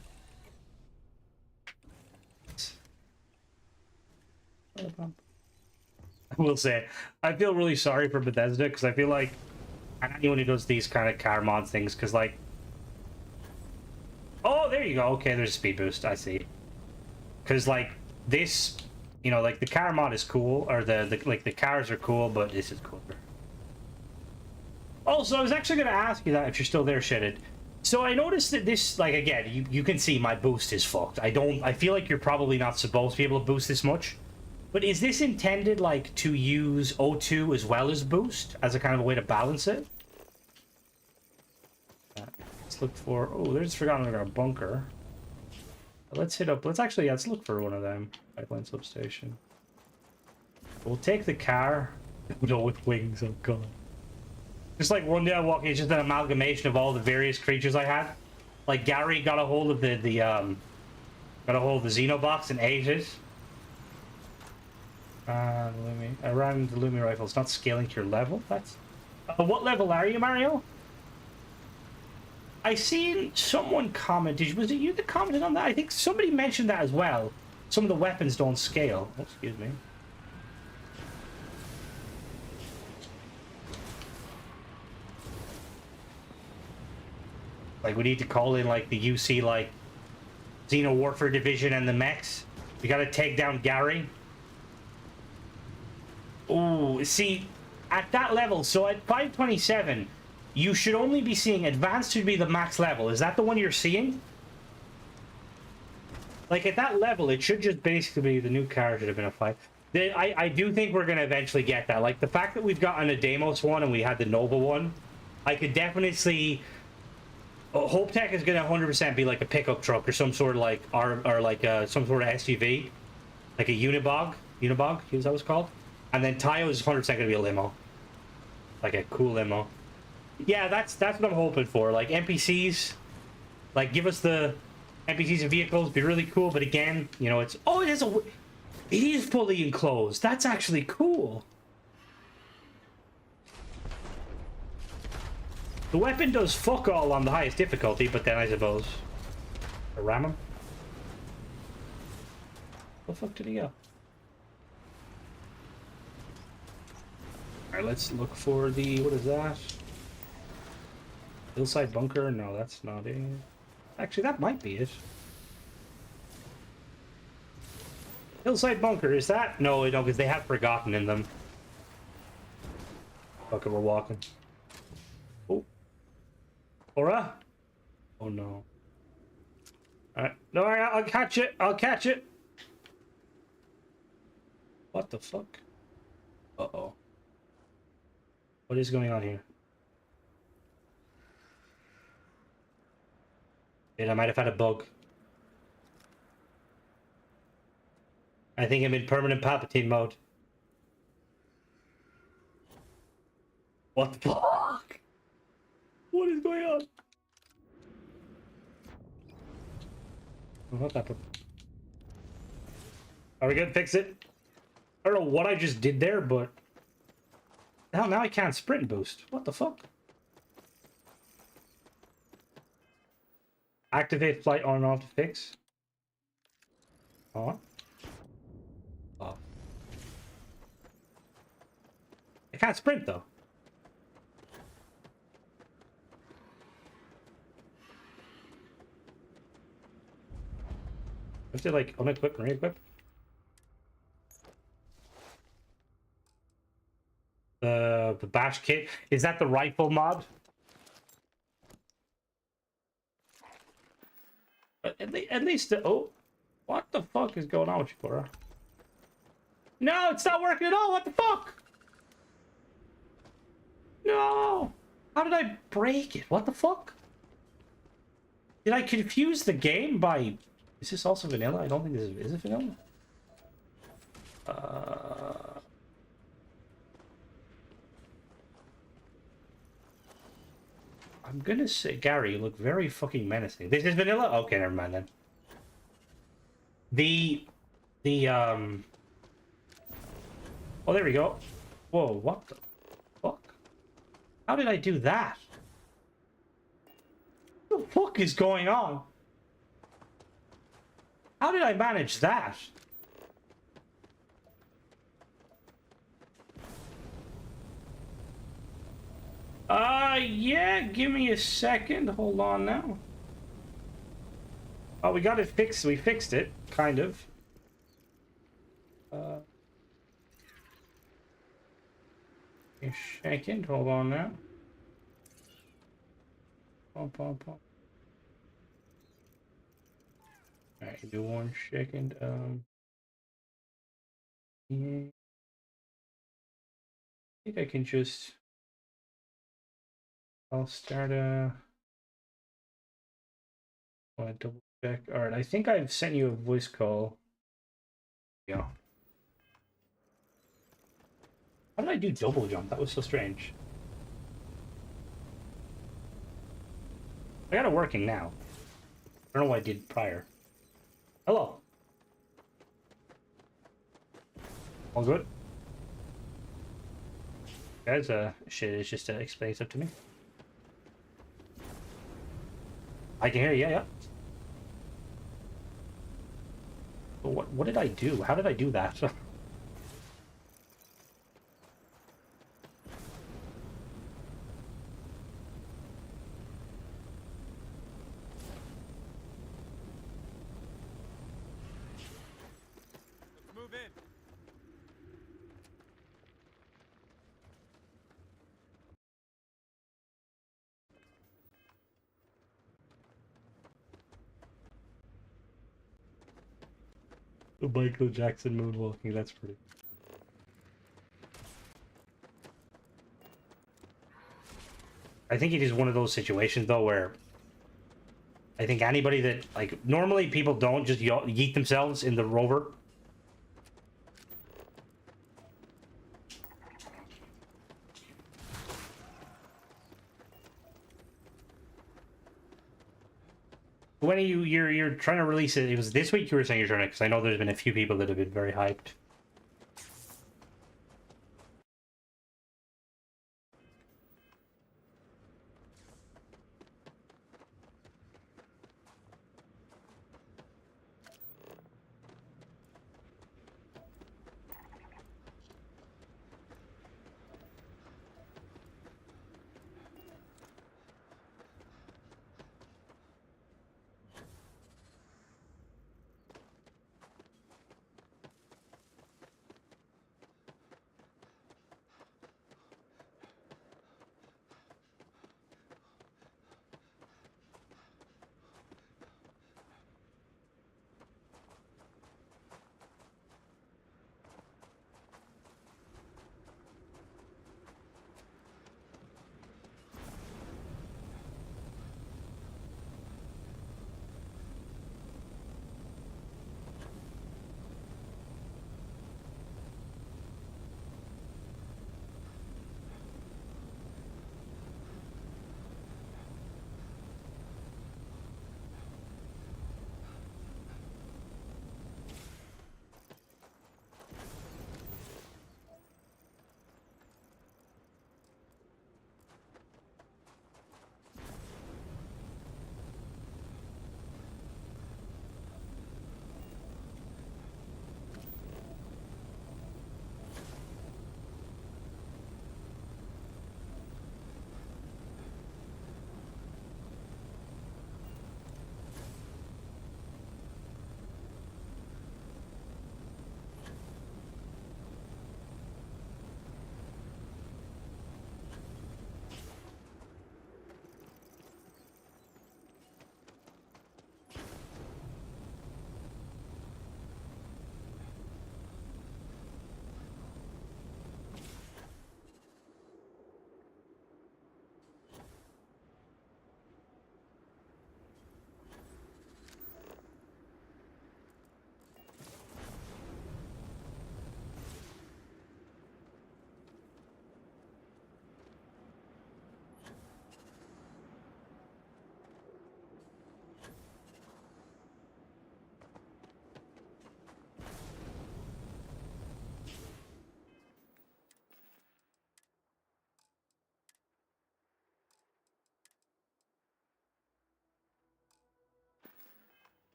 I will say, I feel really sorry for Bethesda, because I feel like, and anyone who does these kind of car mod things, because like... Oh, there you go. Okay, there's a speed boost. I see. Because like, this, you know, like the car mod is cool, or like the cars are cool, but this is cooler. Also, I was actually going to ask you that if you're still there, Shitted. So I noticed that this, like, again, you can see my boost is fucked. I feel like you're probably not supposed to be able to boost this much. But is this intended, like, to use O2 as well as boost? As a kind of a way to balance it? Let's look for... Oh, there's forgotten about our bunker. Let's hit up... Let's actually... Let's look for one of them. Pipeline substation. We'll take the car. No, with wings, oh god. Just like one day I walk in, it's just an amalgamation of all the various creatures I had. Like Gary got a hold of the Xenobox and ate it. I ran the Lumi rifle. It's not scaling to your level. That's... what level are you, Mario? I seen someone comment. Was it you that commented on that? I think somebody mentioned that as well. Some of the weapons don't scale. Oh, excuse me. Like, we need to call in, like, the UC, like, Xeno Warfare Division and the mechs We gotta take down Gary. Oh, see, at that level, so at 527, you should only be seeing advanced should be the max level. Is that the one you're seeing? Like, at that level, it should just basically be the new car should have been a 5. I do think we're going to eventually get that. Like, the fact that we've gotten a Deimos one and we had the Nova one, I could definitely see... Hope Tech is going to 100% be like a pickup truck or some sort of like... Or like some sort of SUV. Like a Unibog. Unibog, is that what it's called? And then Tayo is 100% going to be a limo. Like a cool limo. Yeah, that's what I'm hoping for. Like, NPCs... Like, give us the... NPCs and vehicles be really cool, but again, you know, it's... Oh, it is fully enclosed. That's actually cool. The weapon does fuck all on the highest difficulty, but then I suppose... ram him? Where the fuck did he go? Alright, let's look for the... What is that? Hillside bunker? No, that's not it. Actually, that might be it. Hillside bunker, is that? No, because they have forgotten in them. Fuck it, we're walking. Oh. Laura? Oh no. Alright. No, I'll catch it. I'll catch it. What the fuck? Uh-oh. What is going on here? Dude, I might have had a bug. I think I'm in permanent Palpatine mode. What the fuck? What is going on? What happened? Are we gonna fix it? I don't know what I just did there, but... Hell, now I can't sprint boost. What the fuck? Activate flight on and off to fix. On. Off. I can't sprint though. I have to like unequip and re-equip. The bash kit. Is that the rifle mod? At least oh, what the fuck is going on with you, Cora? No, it's not working at all. What the fuck? No. How did I break it? What the fuck? Did I confuse the game by... Is this also vanilla? I don't think this is it vanilla? I'm gonna say, Gary, you look very fucking menacing. This is vanilla? Okay, never mind then. Oh, there we go. Whoa, what the fuck? How did I do that? What the fuck is going on? How did I manage that? Yeah, give me a second. Hold on now. Oh, we got it fixed. We fixed it, kind of. A second. Hold on now. Pump, pump, pump. Alright, do 1 second. Yeah. I think I can just... I'll start a... I want to double check. Alright, I think I've sent you a voice call. Yeah. How did I do double jump? That was so strange. I got it working now. I don't know what I did prior. Hello. All good? Guys, shit is just explain stuff to me. I can hear you, yeah. But what did I do? How did I do that? Michael Jackson moonwalking, that's pretty. I think it is one of those situations though where I think anybody that like normally people don't just yeet themselves in the rover. When you're trying to release it, it was this week you were saying you're trying to, because I know there's been a few people that have been very hyped.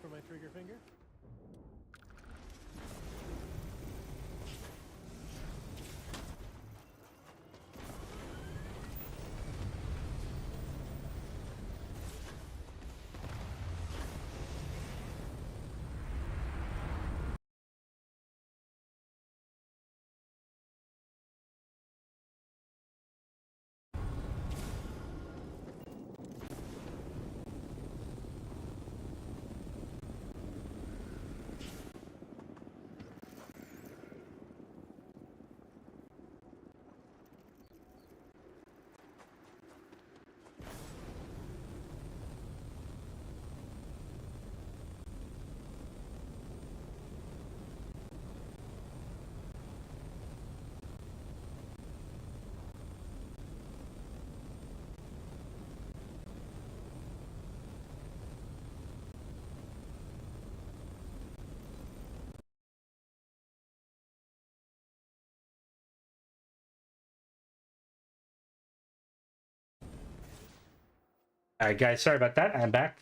For my trigger finger? Alright guys, sorry about that. I'm back.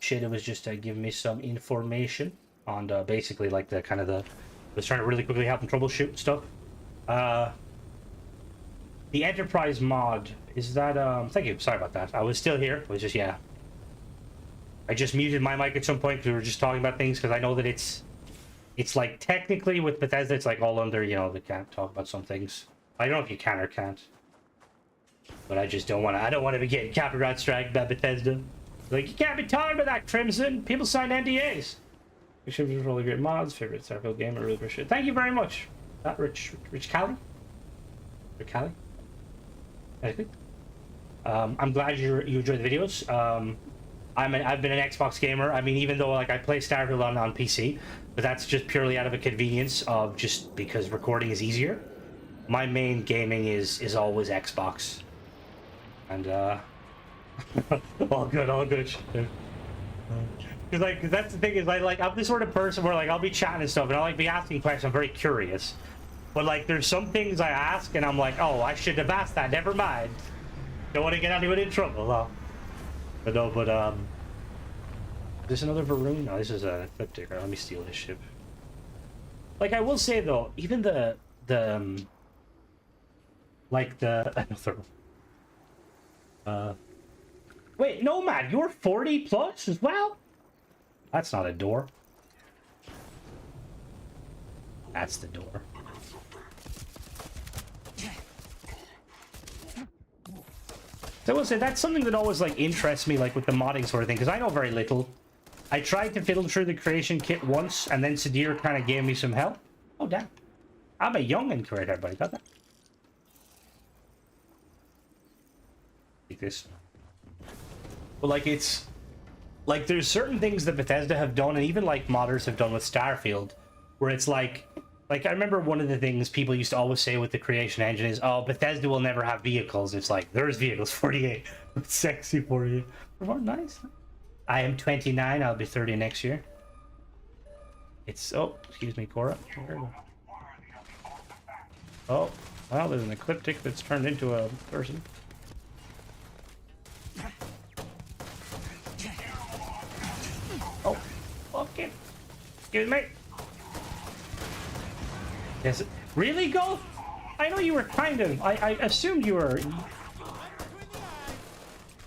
Shader was just giving me some information on basically like the kind of the... I was trying to really quickly help him troubleshoot stuff. The Enterprise mod, is that... Thank you, sorry about that. I was still here. It was just, yeah. I just muted my mic at some point because we were just talking about things, because I know that it's like technically with Bethesda, it's like all under, you know, they can't talk about some things. I don't know if you can or can't. But I just don't want to, I don't want to be getting copyright strike by Bethesda. Like, you can't be talking about that, Crimson. People sign NDAs. Extremely really great mods. Favorite Starfield game. I really appreciate it. Thank you very much. That Rich Callie? Rich Callie? I'm glad you enjoyed the videos. I've been an Xbox gamer. I mean, even though like I play Starfield on PC, but that's just purely out of a convenience of just because recording is easier. My main gaming is always Xbox. And all good. Because like that's the thing is I'm the sort of person where like I'll be chatting and stuff and I'll like be asking questions. I'm very curious, but like there's some things I ask and I'm like, oh, I should have asked that. Never mind. Don't want to get anyone in trouble. No. But no, but is this another Varun? No, this is a ecliptic. Let me steal this ship. Like I will say though, even the another. Wait, no, man, you're 40 plus as well? That's not a door. That's the door. So I will say that's something that always like interests me, like with the modding sort of thing, because I know very little. I tried to fiddle through the creation kit once, and then Sadir kind of gave me some help. Oh damn! I'm a youngin' creator, everybody. Got that? Like this. But like it's like there's certain things that Bethesda have done, and even like modders have done with Starfield, where it's like I remember one of the things people used to always say with the creation engine is, oh, Bethesda will never have vehicles. It's like, there's vehicles, 48. Sexy 48. Oh, nice. I am 29. I'll be 30 next year. It's, oh, excuse me, Cora. Oh, well, there's an ecliptic that's turned into a person. Oh, okay. Excuse me. Yes. Really, Golf? I know you were kind of... I assumed you were...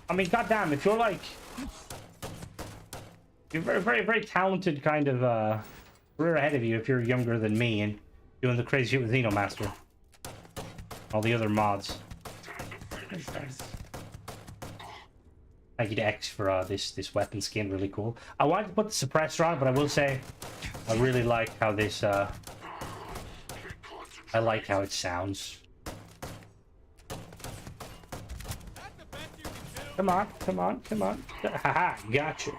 I mean, goddamn, if you're like... You're very, very talented kind of, career ahead of you if you're younger than me and doing the crazy shit with Xenomaster. All the other mods. Thank you to X for, this weapon skin, really cool. I wanted to put the suppressor on, but I will say... I really like how this, I like how it sounds. Come on. Haha, gotcha.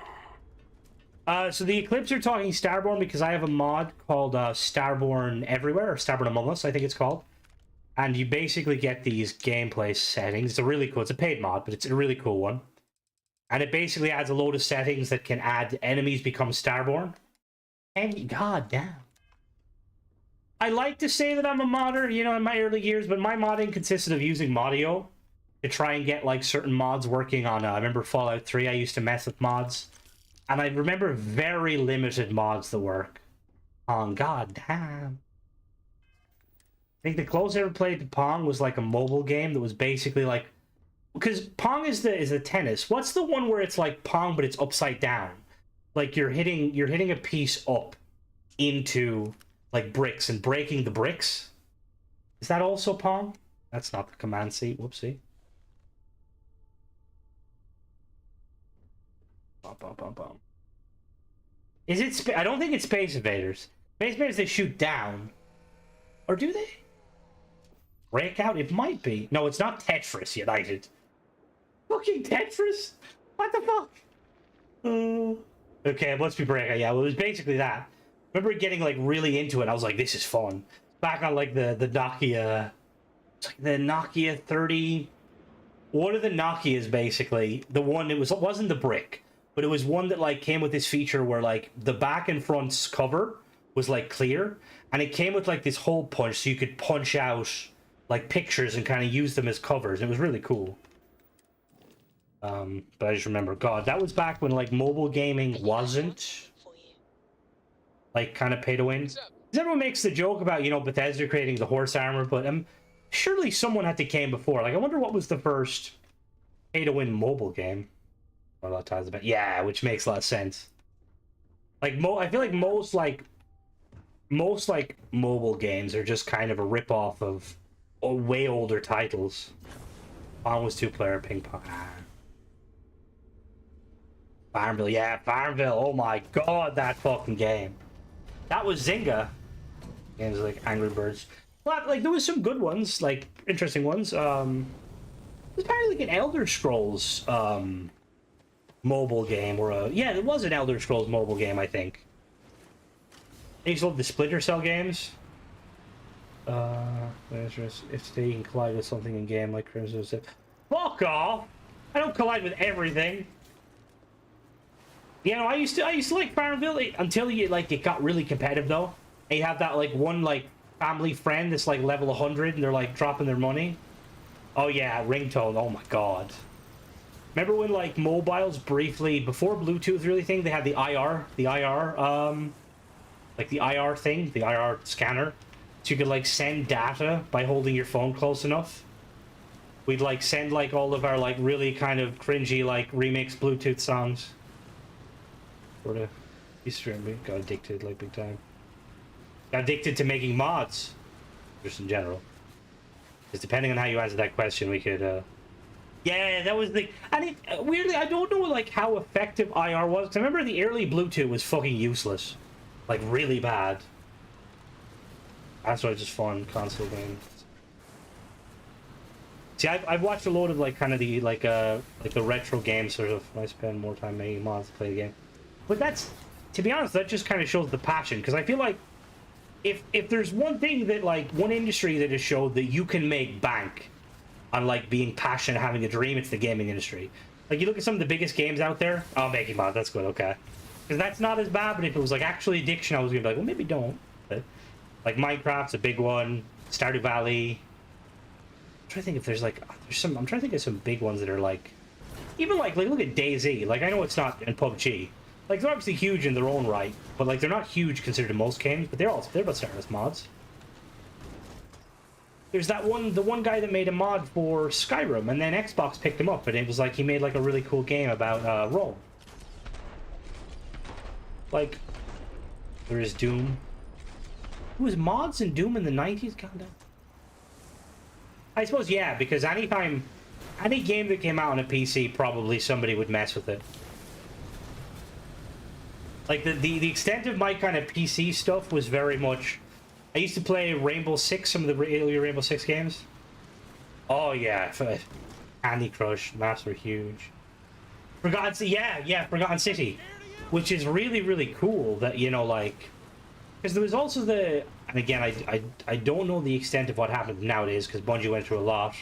So the Eclipse are talking Starborn because I have a mod called Starborn Everywhere, or Starborn Among Us, I think it's called. And you basically get these gameplay settings. It's a really cool, it's a paid mod, but it's a really cool one. And it basically adds a load of settings that can add enemies become Starborn. And god damn. I like to say that I'm a modder, you know, in my early years, but my modding consisted of using Modio to try and get, like, certain mods working on, I remember Fallout 3, I used to mess with mods. And I remember very limited mods that work on, god damn. I think the closest I ever played to Pong was, like, a mobile game that was basically, like... Because Pong is the tennis. What's the one where it's, like, Pong, but it's upside down? Like, you're hitting a piece up into... like bricks and breaking the bricks. Is that also Pong? That's not the command seat. Whoopsie. Bum. Is it? I don't think it's Space Invaders. Space Invaders, they shoot down, or do they? Breakout? It might be. No, it's not Tetris United. Fucking Tetris? What the fuck? Okay, it must be Breakout. Yeah, well, it was basically that. I remember getting like really into it. I was like, this is fun. Back on like the Nokia, it's like the Nokia 30. One of the Nokias, basically, the one it wasn't the brick, but it was one that like came with this feature where like the back and front's cover was like clear, and it came with like this hole punch, so you could punch out like pictures and kind of use them as covers. It was really cool. But I just remember, God, that was back when like mobile gaming wasn't like kind of pay to win. 'Cause everyone makes the joke about, you know, Bethesda creating the horse armor, but surely someone had to came before. Like, I wonder what was the first pay to win mobile game. A lot of times about, yeah, which makes a lot of sense. Like I feel like most mobile games are just kind of a rip off of way older titles. Pong was 2-player ping pong. Farmville, yeah, Farmville. Oh my god, that fucking game. That was Zynga. Games like Angry Birds. But like there was some good ones, like interesting ones. There's apparently like an Elder Scrolls mobile game or yeah, there was an Elder Scrolls mobile game, I think. I used to love the Splinter Cell games. If they can collide with something in game like Crimson said. Fuck off! I don't collide with everything. You know, I used to like Farmville until it got really competitive though. And you have that like one like family friend that's like level 100 and they're like dropping their money. Oh yeah, ringtone. Oh my god. Remember when like mobiles briefly before Bluetooth really thing, they had the IR like the IR thing, the IR scanner. So you could like send data by holding your phone close enough. We'd like send like all of our like really kind of cringy like remix Bluetooth songs. Sort of Easter egg, got addicted like big time. Got addicted to making mods, just in general. Because depending on how you answer that question, we could. Yeah, that was the. And it weirdly, I don't know like how effective IR was. Because I remember the early Bluetooth was fucking useless, like really bad. That's why it's just fun console games. See, I've watched a load of like kind of the like the retro games sort of. I spend more time making mods to play the game. But that's, to be honest, that just kind of shows the passion. Because I feel like if there's one thing that like one industry that has showed that you can make bank on like being passionate, having a dream, it's the gaming industry. Like you look at some of the biggest games out there. Oh, making mods, that's good, okay. Because that's not as bad. But if it was like actually addiction, I was gonna be like, well, maybe don't. But, like Minecraft's a big one. Stardew Valley. I'm trying to think if there's like there's some. I'm trying to think of some big ones that are like, even like look at DayZ. Like I know it's not in PUBG. Like they're obviously huge in their own right, but like they're not huge considered in most games. But they're about starting as mods. There's the one guy that made a mod for Skyrim, and then Xbox picked him up, and it was like he made like a really cool game about Rome. Like there is Doom. Who was mods in Doom in the 90s? God damn. I suppose yeah, because any game that came out on a PC, probably somebody would mess with it. Like the extent of my kind of PC stuff was very much. I used to play Rainbow Six, some of the earlier Rainbow Six games. Oh yeah, Candy Crush, maps were huge. Forgotten City, which is really really cool. That you know like, because there was also the, and again I don't know the extent of what happened nowadays because Bungie went through a lot.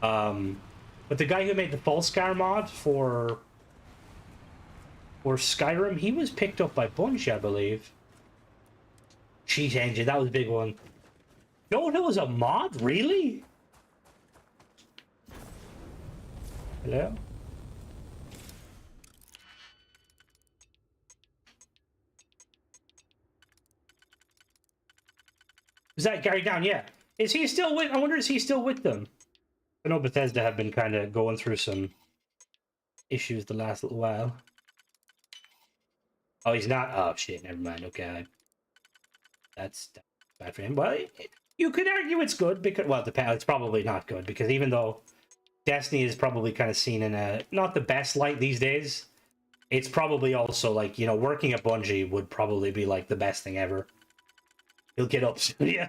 But the guy who made the Falscar mod for Skyrim, he was picked up by Bungie, I believe. Cheat Engine, that was a big one. Dota was a mod? Really? Hello? Is that Gary Down? Yeah. Is he still with... I wonder, is he still with them? I know Bethesda have been kind of going through some issues the last little while. Oh, he's not? Oh, shit, never mind. Okay. That's bad for him. Well, you could argue it's good because, well, it's probably not good because even though Destiny is probably kind of seen in a not the best light these days, it's probably also like, you know, working at Bungie would probably be like the best thing ever. He'll get up. Yeah,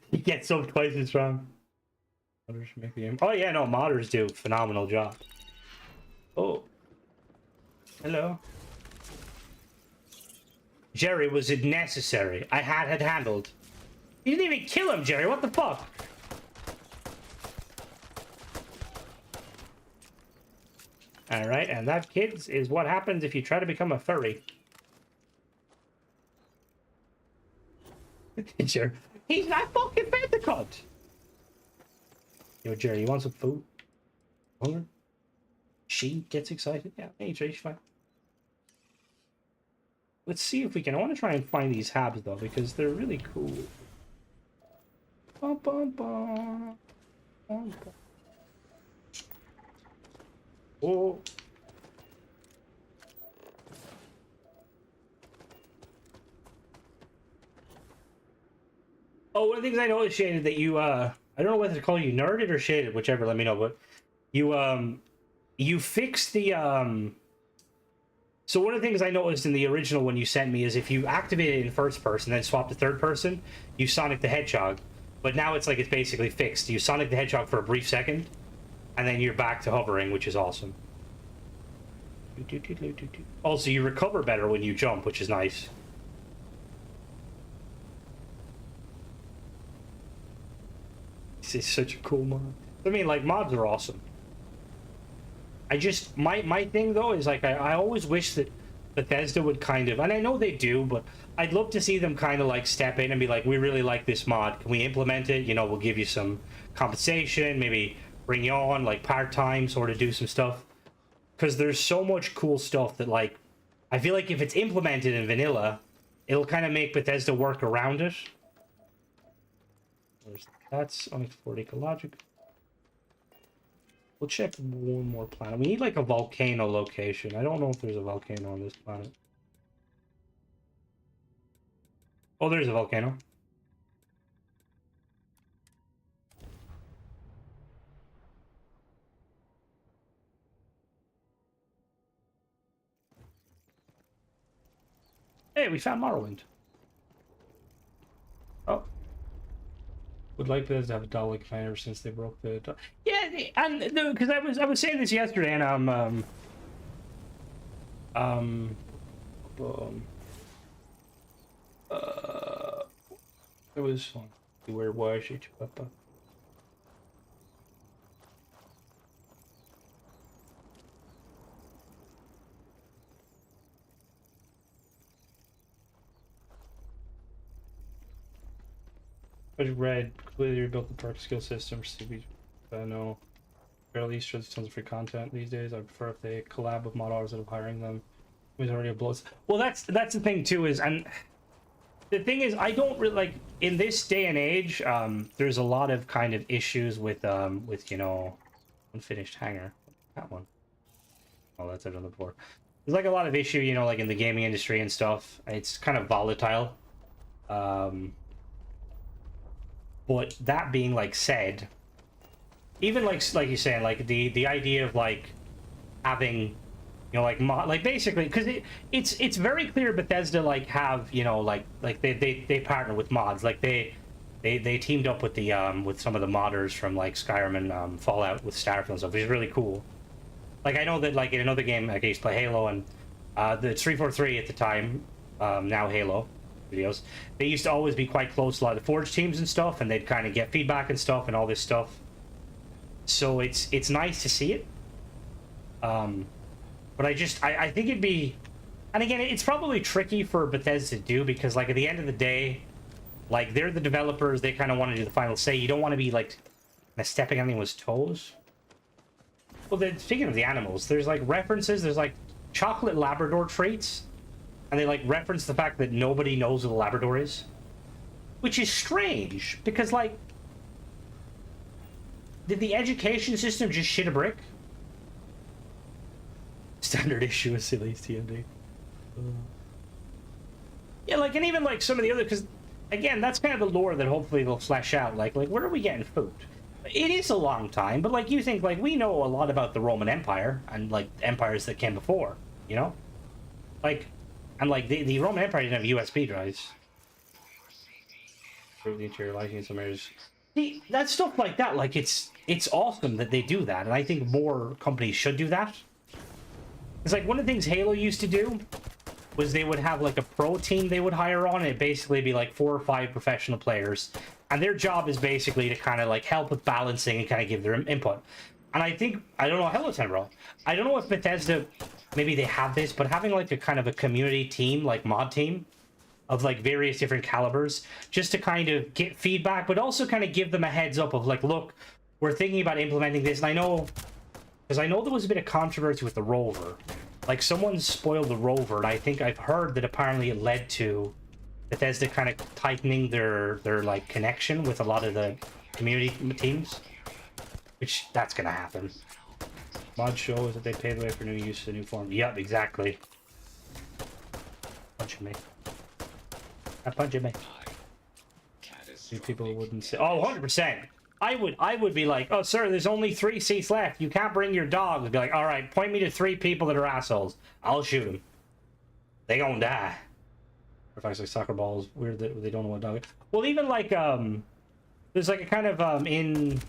he gets up twice as strong. Oh yeah, no, modders do a phenomenal job. Oh, hello. Jerry, was it necessary? I had handled. You didn't even kill him, Jerry. What the fuck? Alright, and that, kids, is what happens if you try to become a furry. Jerry. He's not fucking fed the cunt. Yo, Jerry, you want some food? Hunger? She gets excited. Yeah, hey, she's fine. Let's see if we can. I want to try and find these habs though because they're really cool. Bum, bum, bum. Bum, bum. Oh. Oh, one of the things I noticed, Shaded, that you I don't know whether to call you nerded or shaded, whichever, let me know, but you fixed the so one of the things I noticed in the original one you sent me is if you activate it in first person then swap to third person, you Sonic the Hedgehog. But now it's like it's basically fixed. You Sonic the Hedgehog for a brief second, and then you're back to hovering, which is awesome. Also, you recover better when you jump, which is nice. This is such a cool mod. I mean, like, mods are awesome. I just, my thing, though, is, like, I always wish that Bethesda would kind of, and I know they do, but I'd love to see them kind of, like, step in and be like, we really like this mod. Can we implement it? You know, we'll give you some compensation, maybe bring you on, like, part-time, sort of do some stuff. Because there's so much cool stuff that, like, I feel like if it's implemented in vanilla, it'll kind of make Bethesda work around it. That's unexplored ecological. We'll check one more planet. We need like a volcano location. I don't know if there's a volcano on this planet. Oh, there's a volcano. Hey, we found Morrowind. Oh. Would like this to have a doll like ever since they broke the yeah, and because I was saying this yesterday, and it was fun. Where was it, Papa? But Red completely rebuilt the perk skill system for CB. I know barely Easter there's tons of free content these days. I prefer if they collab with mod authors instead of hiring them. It already a blows. Well, that's the thing too, is, and the thing is, I don't really like in this day and age. There's a lot of kind of issues with you know, unfinished hanger. That one. Oh, that's another port. There's like a lot of issue, you know, like in the gaming industry and stuff. It's kind of volatile. But that being like said, even like you're saying, like the idea of like having, you know, like basically, because it's very clear Bethesda like have, you know, like they partner with mods, like they teamed up with the with some of the modders from like Skyrim and Fallout with Starfield and stuff, which is really cool. Like I know that like in another game, like I used to play Halo, and the 343 at the time, now Halo videos, they used to always be quite close to a lot of the Forge teams and stuff, and they'd kind of get feedback and stuff and all this stuff. So it's nice to see it. But I think it'd be, and again, it's probably tricky for Bethesda to do because like at the end of the day, like they're the developers, they kind of want to do the final say. You don't want to be like stepping on anyone's toes. Well, then speaking of the animals, there's like references, there's like chocolate Labrador traits. And they like reference the fact that nobody knows what a Labrador is, which is strange because like, did the education system just shit a brick? Standard issue of silly TMD. Yeah, like, and even like some of the other, because again, that's kind of the lore that hopefully they'll flesh out. Like where are we getting food? It is a long time, but like you think like we know a lot about the Roman Empire and like empires that came before, you know, like. And like the Roman Empire didn't have USB drives. Improve the interior lighting in some areas. See, that stuff like that, like it's awesome that they do that, and I think more companies should do that. It's like one of the things Halo used to do was they would have like a pro team they would hire on, and it'd basically be like 4 or 5 professional players, and their job is basically to kind of like help with balancing and kind of give their input. And I think, I don't know, Hello Tenbro, I don't know if Bethesda, maybe they have this, but having like a kind of a community team, like mod team, of like various different calibers, just to kind of get feedback, but also kind of give them a heads up of like, look, we're thinking about implementing this. And I know Because I know there was a bit of controversy with the rover. Like, someone spoiled the rover, and I think I've heard that apparently it led to Bethesda kind of tightening their like connection with a lot of the community teams. Which, that's gonna happen. Mod shows that they paved the way for new use of the new form. Yep, exactly. Punching me. Not punching me. Few people wouldn't say. Oh, 100%. I would be like, oh, sir, there's only 3 seats left. You can't bring your dog. I'd be like, all right, point me to 3 people that are assholes. I'll shoot them. They gonna die. If I say soccer balls, weird that they don't know what dog. Well, even like there's like a kind of in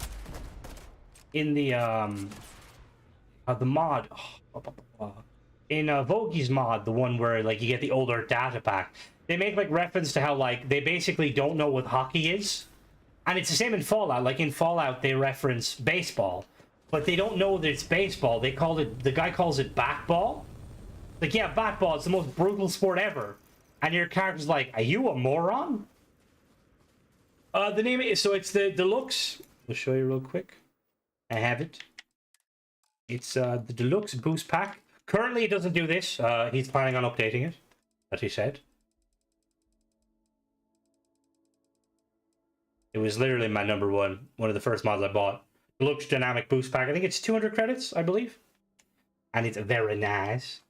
the mod in Vogie's mod, the one where like you get the older data pack. They make like reference to how like they basically don't know what hockey is. And it's the same in Fallout. Like in Fallout, they reference baseball, but they don't know that it's baseball. They call it, the guy calls it backball. Like, yeah, backball, it's the most brutal sport ever. And your character's like, are you a moron? The name is, so it's the Deluxe. I'll show you real quick. I have it. It's the Deluxe Boost Pack. Currently, it doesn't do this. He's planning on updating it, as he said. It was literally my number one of the first mods I bought. Deluxe Dynamic Boost Pack. I think it's 200 credits, I believe. And it's very nice.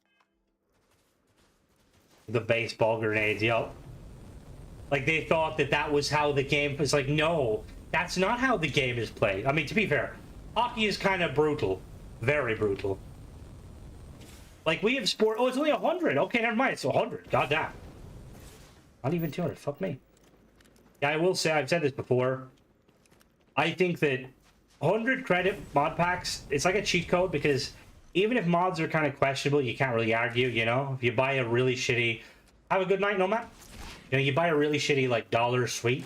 The baseball grenades, yup. Like, they thought that that was how the game... It's like, no, that's not how the game is played. I mean, to be fair, hockey is kind of brutal. Very brutal. Like, we have sport... Oh, it's only 100. Okay, never mind. It's 100. Goddamn. Not even 200. Fuck me. Yeah, I will say, I've said this before. I think that 100 credit mod packs, it's like a cheat code, because even if mods are kind of questionable, you can't really argue, you know? If you buy a really shitty... Have a good night, Nomad. You know, you buy a really shitty, like, dollar suite.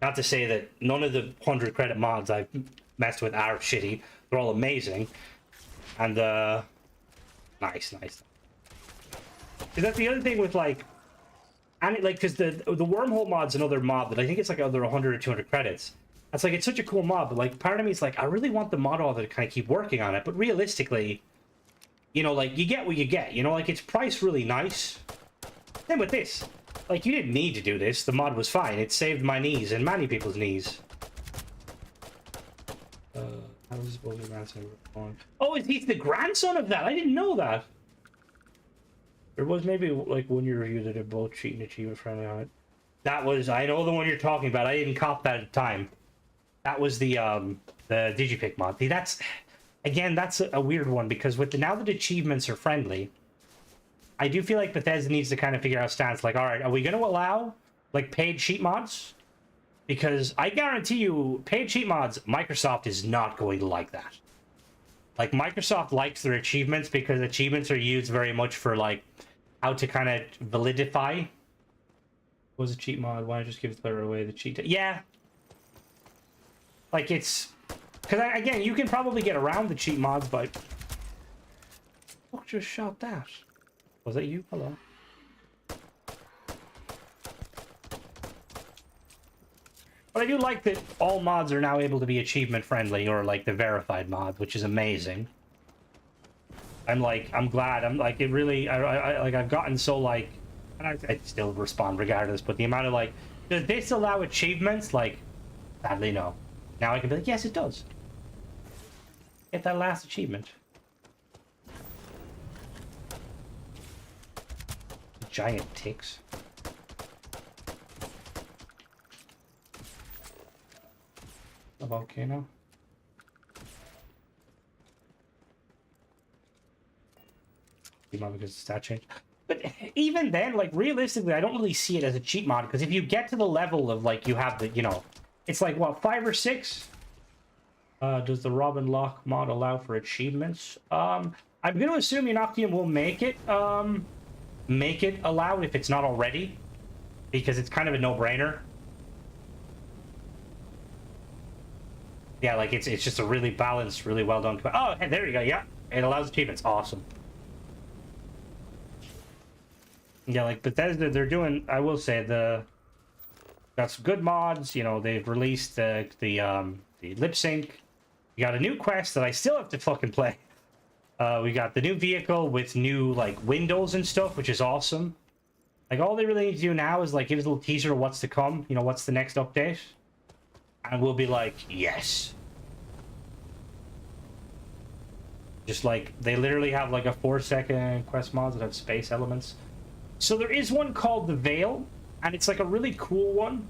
Not to say that none of the 100 credit mods I've messed with are shitty. They're all amazing. And, nice. Because that's the other thing with, like... And it, like, because the wormhole mod's another mod that I think it's like other 100 or 200 credits. It's like, it's such a cool mod, but like, part of me is like, I really want the mod author to kind of keep working on it, but realistically, you know, like, you get what you get, you know, like, it's priced really nice. Then with this, like, you didn't need to do this, the mod was fine, it saved my knees and many people's knees. How was supposed to be grandson? Oh, he's the grandson of that? I didn't know that. There was maybe like one you reviewed that are both cheat and achievement friendly on it. That was, I know the one you're talking about. I didn't cop that at the time. That was the Digipick mod. See, that's, again, that's a weird one, because with now that achievements are friendly, I do feel like Bethesda needs to kind of figure out a stance. Like, all right, are we going to allow like paid cheat mods? Because I guarantee you, paid cheat mods, Microsoft is not going to like that. Like, Microsoft likes their achievements because achievements are used very much for like how to kind of validify. What was a cheat mod? Why not just give the player away the cheat? Yeah. Like, it's... Because, again, you can probably get around the cheat mods, but... Fuck just shot that? Was that you? Hello. But I do like that all mods are now able to be achievement friendly, or like the verified mod, which is amazing. I'm glad. I'm like, it really, I've gotten so like, and I still respond regardless, but the amount of like, does this allow achievements? Like, sadly, no. Now I can be like, yes, it does. Get that last achievement. Giant ticks. A volcano. Because it's stat change. But even then, like, realistically, I don't really see it as a cheat mod, because if you get to the level of, like, you have the, you know, it's like, what, 5 or 6? Does the Robin Lock mod allow for achievements? I'm going to assume Inoculum will make it allowed if it's not already, because it's kind of a no-brainer. Yeah, like, it's just a really balanced, really well done. Oh, hey, there you go, yeah. It allows achievements. Awesome. Yeah, like Bethesda, they're doing, I will say, got some good mods. You know, they've released the lip sync. You got a new quest that I still have to fucking play. We got the new vehicle with new like windows and stuff, which is awesome. Like all they really need to do now is like give us a little teaser of what's to come. You know, what's the next update, and we'll be like, yes. Just like they literally have like a 4-second quest mods that have space elements. So there is one called the Veil, and it's like a really cool one,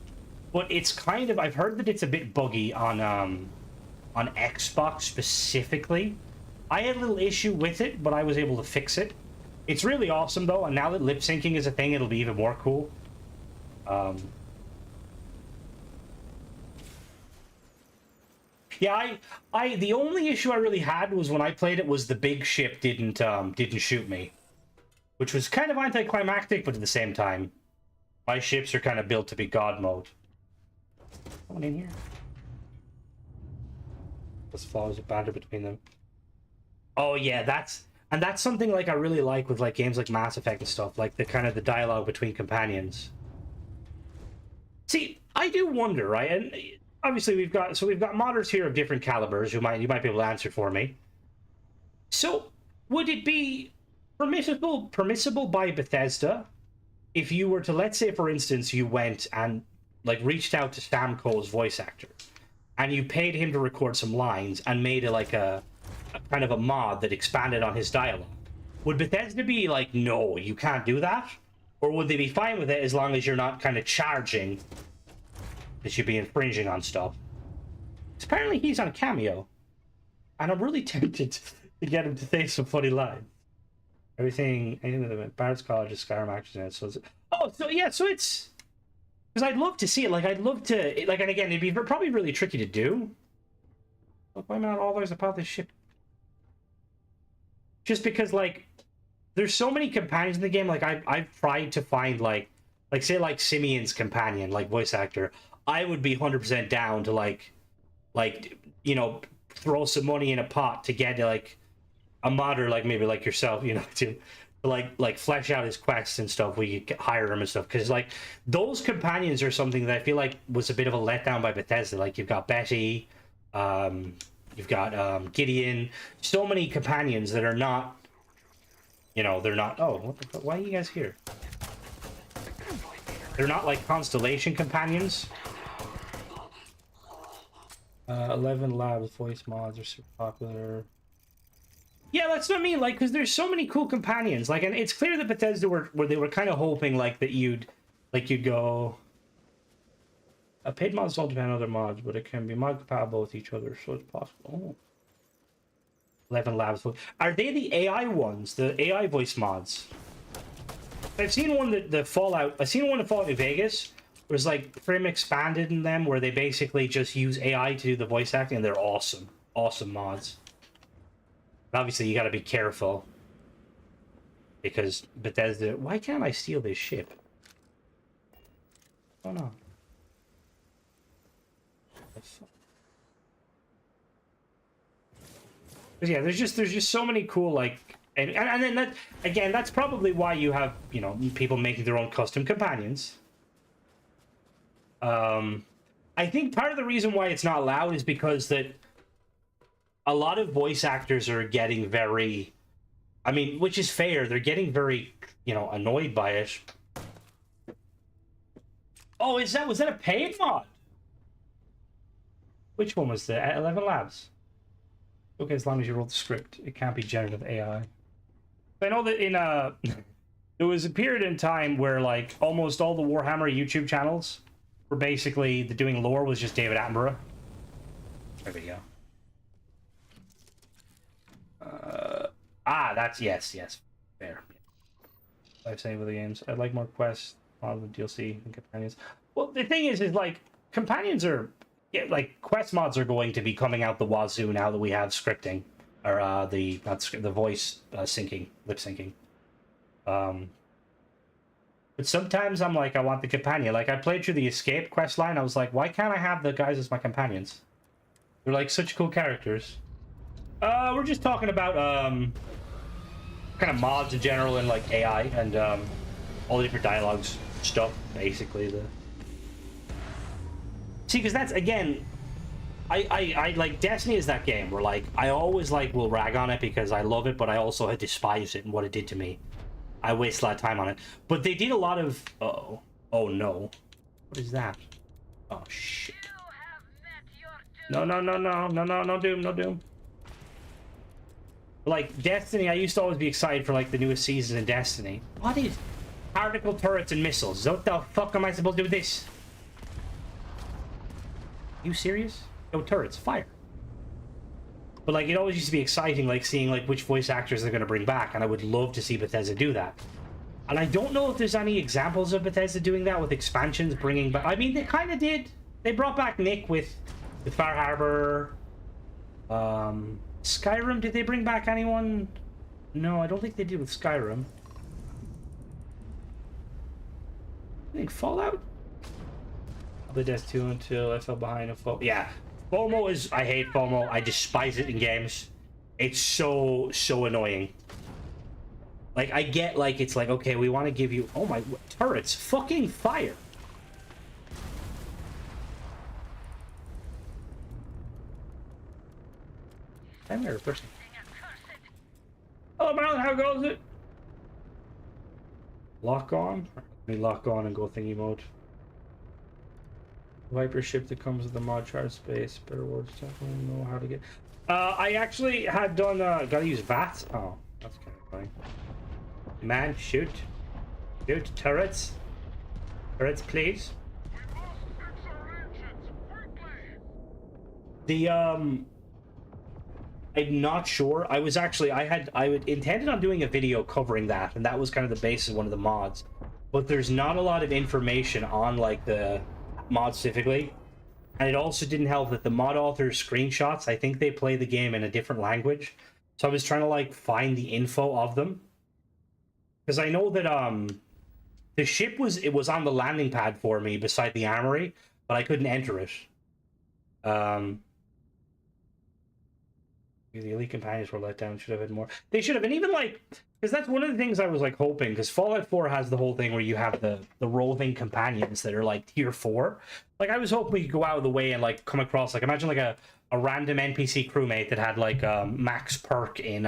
but it's kind of, I've heard that it's a bit buggy on Xbox specifically. I had a little issue with it, but I was able to fix it. It's really awesome though, and now that lip syncing is a thing, it'll be even more cool. Yeah, I the only issue I really had was when I played it was the big ship didn't shoot me, which was kind of anticlimactic, but at the same time, my ships are kind of built to be God mode. Someone in here? There's flaws of banter between them. Oh yeah, that's something like I really like with like games like Mass Effect and stuff, like the kind of the dialogue between companions. See, I do wonder, right? And obviously we've got modders here of different calibers who you might be able to answer for me. So would it be permissible by Bethesda if you were to, let's say for instance, you went and like reached out to Sam Cole's voice actor and you paid him to record some lines and made a kind of a mod that expanded on his dialogue? Would Bethesda be like, no, you can't do that? Or would they be fine with it as long as you're not kind of charging that you'd be infringing on stuff? Apparently he's on Cameo, and I'm really tempted to get him to say some funny lines. Anything with the Barrett's College is Skyrim actors in it, so it's... Oh, so yeah, so it's... Because I'd love to see it, like, I'd love to... Like, and again, it'd be probably really tricky to do. Why am I not all those about this ship? Just because, like, there's so many companions in the game, like, I've tried to find, like say, like, Simeon's companion, like, voice actor. I would be 100% down to, like, you know, throw some money in a pot to get, like, a modder, like, maybe like yourself, you know, to like flesh out his quests and stuff. We could hire him and stuff, because, like, those companions are something that I feel like was a bit of a letdown by Bethesda. Like, you've got Betty, you've got Gideon, so many companions that are not, you know, they're not... Oh, what the fuck? Why are you guys here? They're not like Constellation companions. 11 Labs voice mods are super popular. Yeah, that's what I mean. Like, because there's so many cool companions. Like, and it's clear that Bethesda were kind of hoping like that you'd go. Paid mods all depend on other mods, but it can be mod compatible with each other, so it's possible. Oh. 11 Labs. Are they the AI ones? The AI voice mods? I've seen one that the Fallout. I've seen one in Fallout New Vegas. There's like Prim expanded in them where they basically just use AI to do the voice acting, and they're awesome. Awesome mods. But obviously, you got to be careful because Bethesda. Why can't I steal this ship? Oh no. Because yeah, there's just so many cool, like, and then that again, that's probably why you have, you know, people making their own custom companions. I think part of the reason why it's not allowed is because that a lot of voice actors are getting very, I mean, which is fair, they're getting very, you know, annoyed by it. Oh, was that a paid mod? Which one was that? 11 Labs. Okay, as long as you roll the script, it can't be generative AI. I know that in there was a period in time where like almost all the Warhammer YouTube channels were basically doing lore was just David Attenborough. There we go. That's yes, fair. I've saying with the games, I'd like more quests on the DLC and companions. Well, the thing is like companions are. Yeah, like quest mods are going to be coming out the wazoo now that we have scripting, or the voice syncing, lip syncing. But sometimes I'm like, I want the companion. Like I played through the Escape quest line. I was like, why can't I have the guys as my companions? They're like such cool characters. We're just talking about kind of mods in general and like AI and all the different dialogues stuff. Basically, See, because that's, again, I like Destiny is that game where like I always like will rag on it because I love it, but I also despise it and what it did to me. I waste a lot of time on it. But they did a lot of oh no. What is that? Oh shit. No, Doom, no Doom. Like Destiny, I used to always be excited for like the newest season in Destiny. What is particle turrets and missiles? What the fuck am I supposed to do with this? You serious? Yo, turrets, fire. But like, it always used to be exciting, like seeing like which voice actors they're going to bring back, and I would love to see Bethesda do that. And I don't know if there's any examples of Bethesda doing that with expansions, bringing back. I mean, they kind of did. They brought back Nick with Far Harbor. Skyrim. Did they bring back anyone? No, I don't think they did with Skyrim. I think Fallout. The Death 2 until I fell behind and FOMO. Yeah, FOMO is. I hate FOMO. I despise it in games. It's so annoying. Like I get like it's like okay, we want to give you. Oh my turrets, fucking fire! I'm there, person. Oh Marilyn, how goes it? Lock on. Let me lock on and go thingy mode. Viper ship that comes with the mod chart space. Better words. Definitely know how to get. I actually had done. Gotta use VATS. Oh, that's kind of funny. Man, shoot, shoot turrets. Turrets, please. The I'm not sure. I was actually I intended on doing a video covering that, and that was kind of the basis of one of the mods. But there's not a lot of information on like the mod specifically, and it also didn't help that the mod author's screenshots, I think they play the game in a different language, so I was trying to like find the info of them, because I know that the ship was on the landing pad for me beside the armory, but I couldn't enter it. The elite companions were let down. Should have had more. They should have. And even like, because that's one of the things I was like hoping, because Fallout 4 has the whole thing where you have the roving companions that are like tier 4. Like I was hoping we could go out of the way and like come across, like imagine like a random NPC crewmate that had like max perk in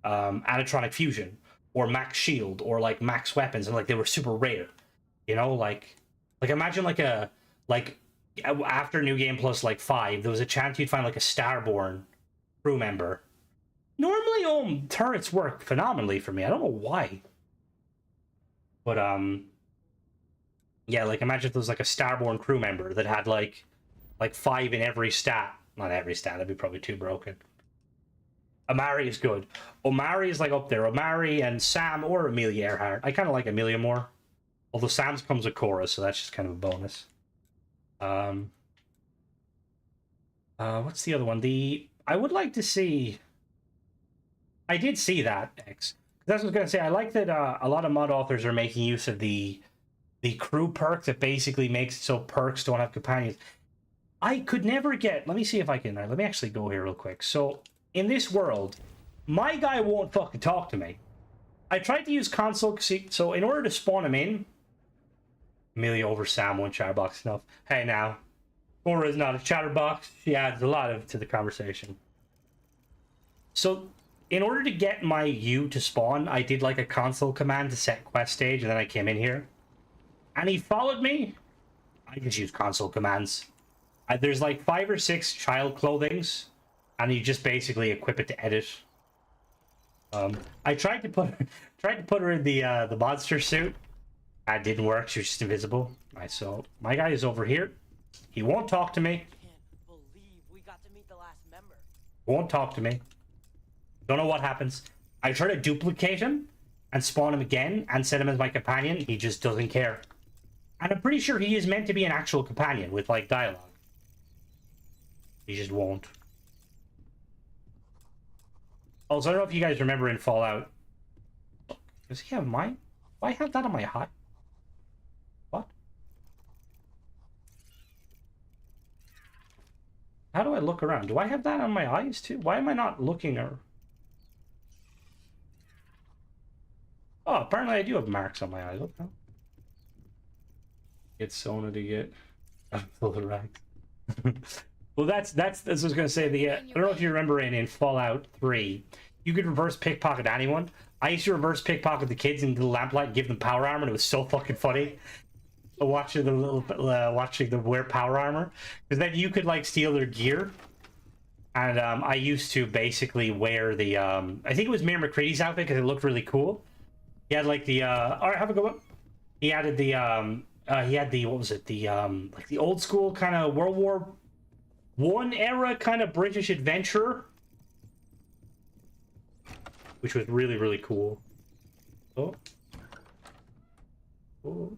anatronic fusion, or max shield, or like max weapons, and like they were super rare, you know, like imagine like after New Game Plus like 5, there was a chance you'd find like a Starborn crew member. Normally turrets work phenomenally for me. I don't know why, but yeah, like imagine if there was like a Starborn crew member that had like 5 in every stat. Not every stat, that'd be probably too broken. Amari is good. Omari is like up there. Omari and Sam or Amelia Earhart. I kind of like Amelia more, although Sam's comes with Chorus, so that's just kind of a bonus. What's the other one? I would like to see. I did see that X. That's what I was gonna say. I like that a lot of mod authors are making use of the crew perk that basically makes it so perks don't have companions. I could never get. Let me see if I can. Let me actually go here real quick. So in this world, my guy won't fucking talk to me. I tried to use console. So in order to spawn him in, Amelia over Sam, one chatterbox enough. Hey now. Cora is not a chatterbox. She adds a lot to the conversation. So, in order to get my U to spawn, I did like a console command to set quest stage, and then I came in here. And he followed me. I just use console commands. There's like 5 or 6 child clothings, and you just basically equip it to edit. I tried to put her in the monster suit. That didn't work. She was just invisible. Right, so my guy is over here. He won't talk to me. Can't believe we got to meet the last member. Won't talk to me. Don't know what happens. I try to duplicate him and spawn him again and set him as my companion. He just doesn't care. And I'm pretty sure he is meant to be an actual companion with like dialogue. He just won't. Also, I don't know if you guys remember in Fallout. Does he have mine? Do I have that on my high? What? How do I look around? Do I have that on my eyes too? Why am I not looking or... Oh, apparently I do have marks on my eyes. What the hell? Get Sona to get... I'm full of rags. Well, that's I was gonna say I don't know if you remember in Fallout 3, you could reverse pickpocket anyone. I used to reverse pickpocket the kids into the lamplight and give them power armor, and it was so fucking funny. Watching watching them wear power armor, because then you could like steal their gear. And I used to basically wear the I think it was Mayor McCready's outfit because it looked really cool. He had like the all right, have a good one. He added the he had the what was it, the like the old school kind of World War One era kind of British adventurer, which was really, really cool. Oh. Oh.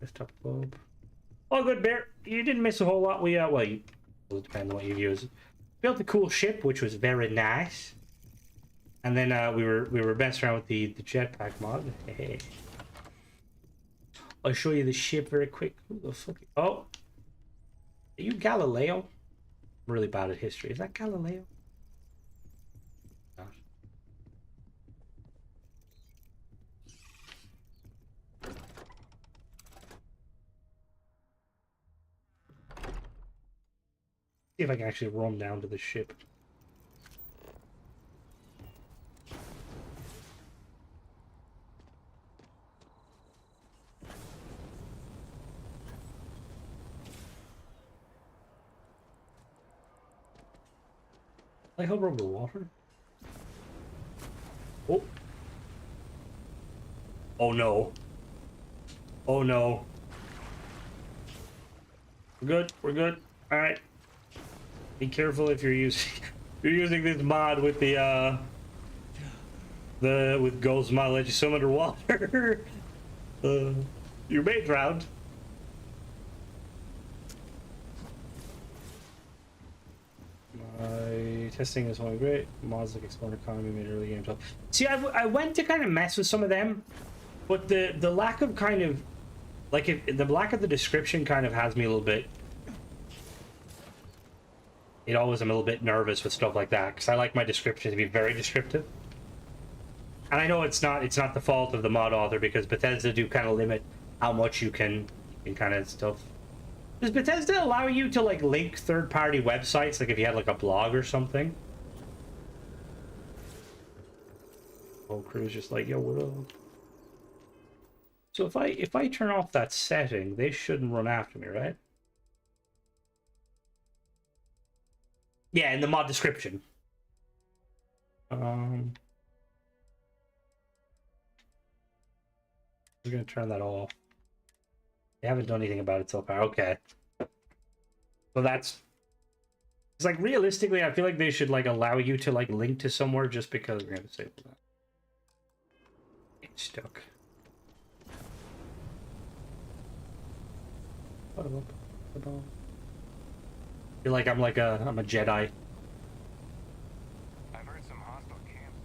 Desktop globe. Oh, good, Bear. You didn't miss a whole lot. We, well, you, it depends on what you use. Built a cool ship, which was very nice. And then we were messing around with the jetpack mod. Hey. I'll show you the ship very quick. Who the fuck? Oh. Are you Galileo? I'm really bad at history. Is that Galileo? See if I can actually run down to the ship. I hover over the water. Oh. Oh no. Oh no. We're good. We're good. All right. Be careful if you're using this mod with the with Ghost mod let you swim underwater. You may drown. My testing is going great. Mods like Explorer Economy made early game tough. See, I went to kind of mess with some of them, but the lack of kind of like the lack of the description kind of has me a little bit. It always I'm a little bit nervous with stuff like that because I like my description to be very descriptive. And I know it's not the fault of the mod author because Bethesda do kind of limit how much you can kind of stuff. Does Bethesda allow you to like link third-party websites, like if you had like a blog or something? Oh, crew's just like, yo, what up? So if I turn off that setting, they shouldn't run after me, right? Yeah, in the mod description. We're gonna turn that off. They haven't done anything about it so far. Okay. So that's... It's like, realistically, I feel like they should, like, allow you to, like, link to somewhere just because we're gonna disable that. It's stuck. What about... I feel like I'm a Jedi. I've heard some hostile camps.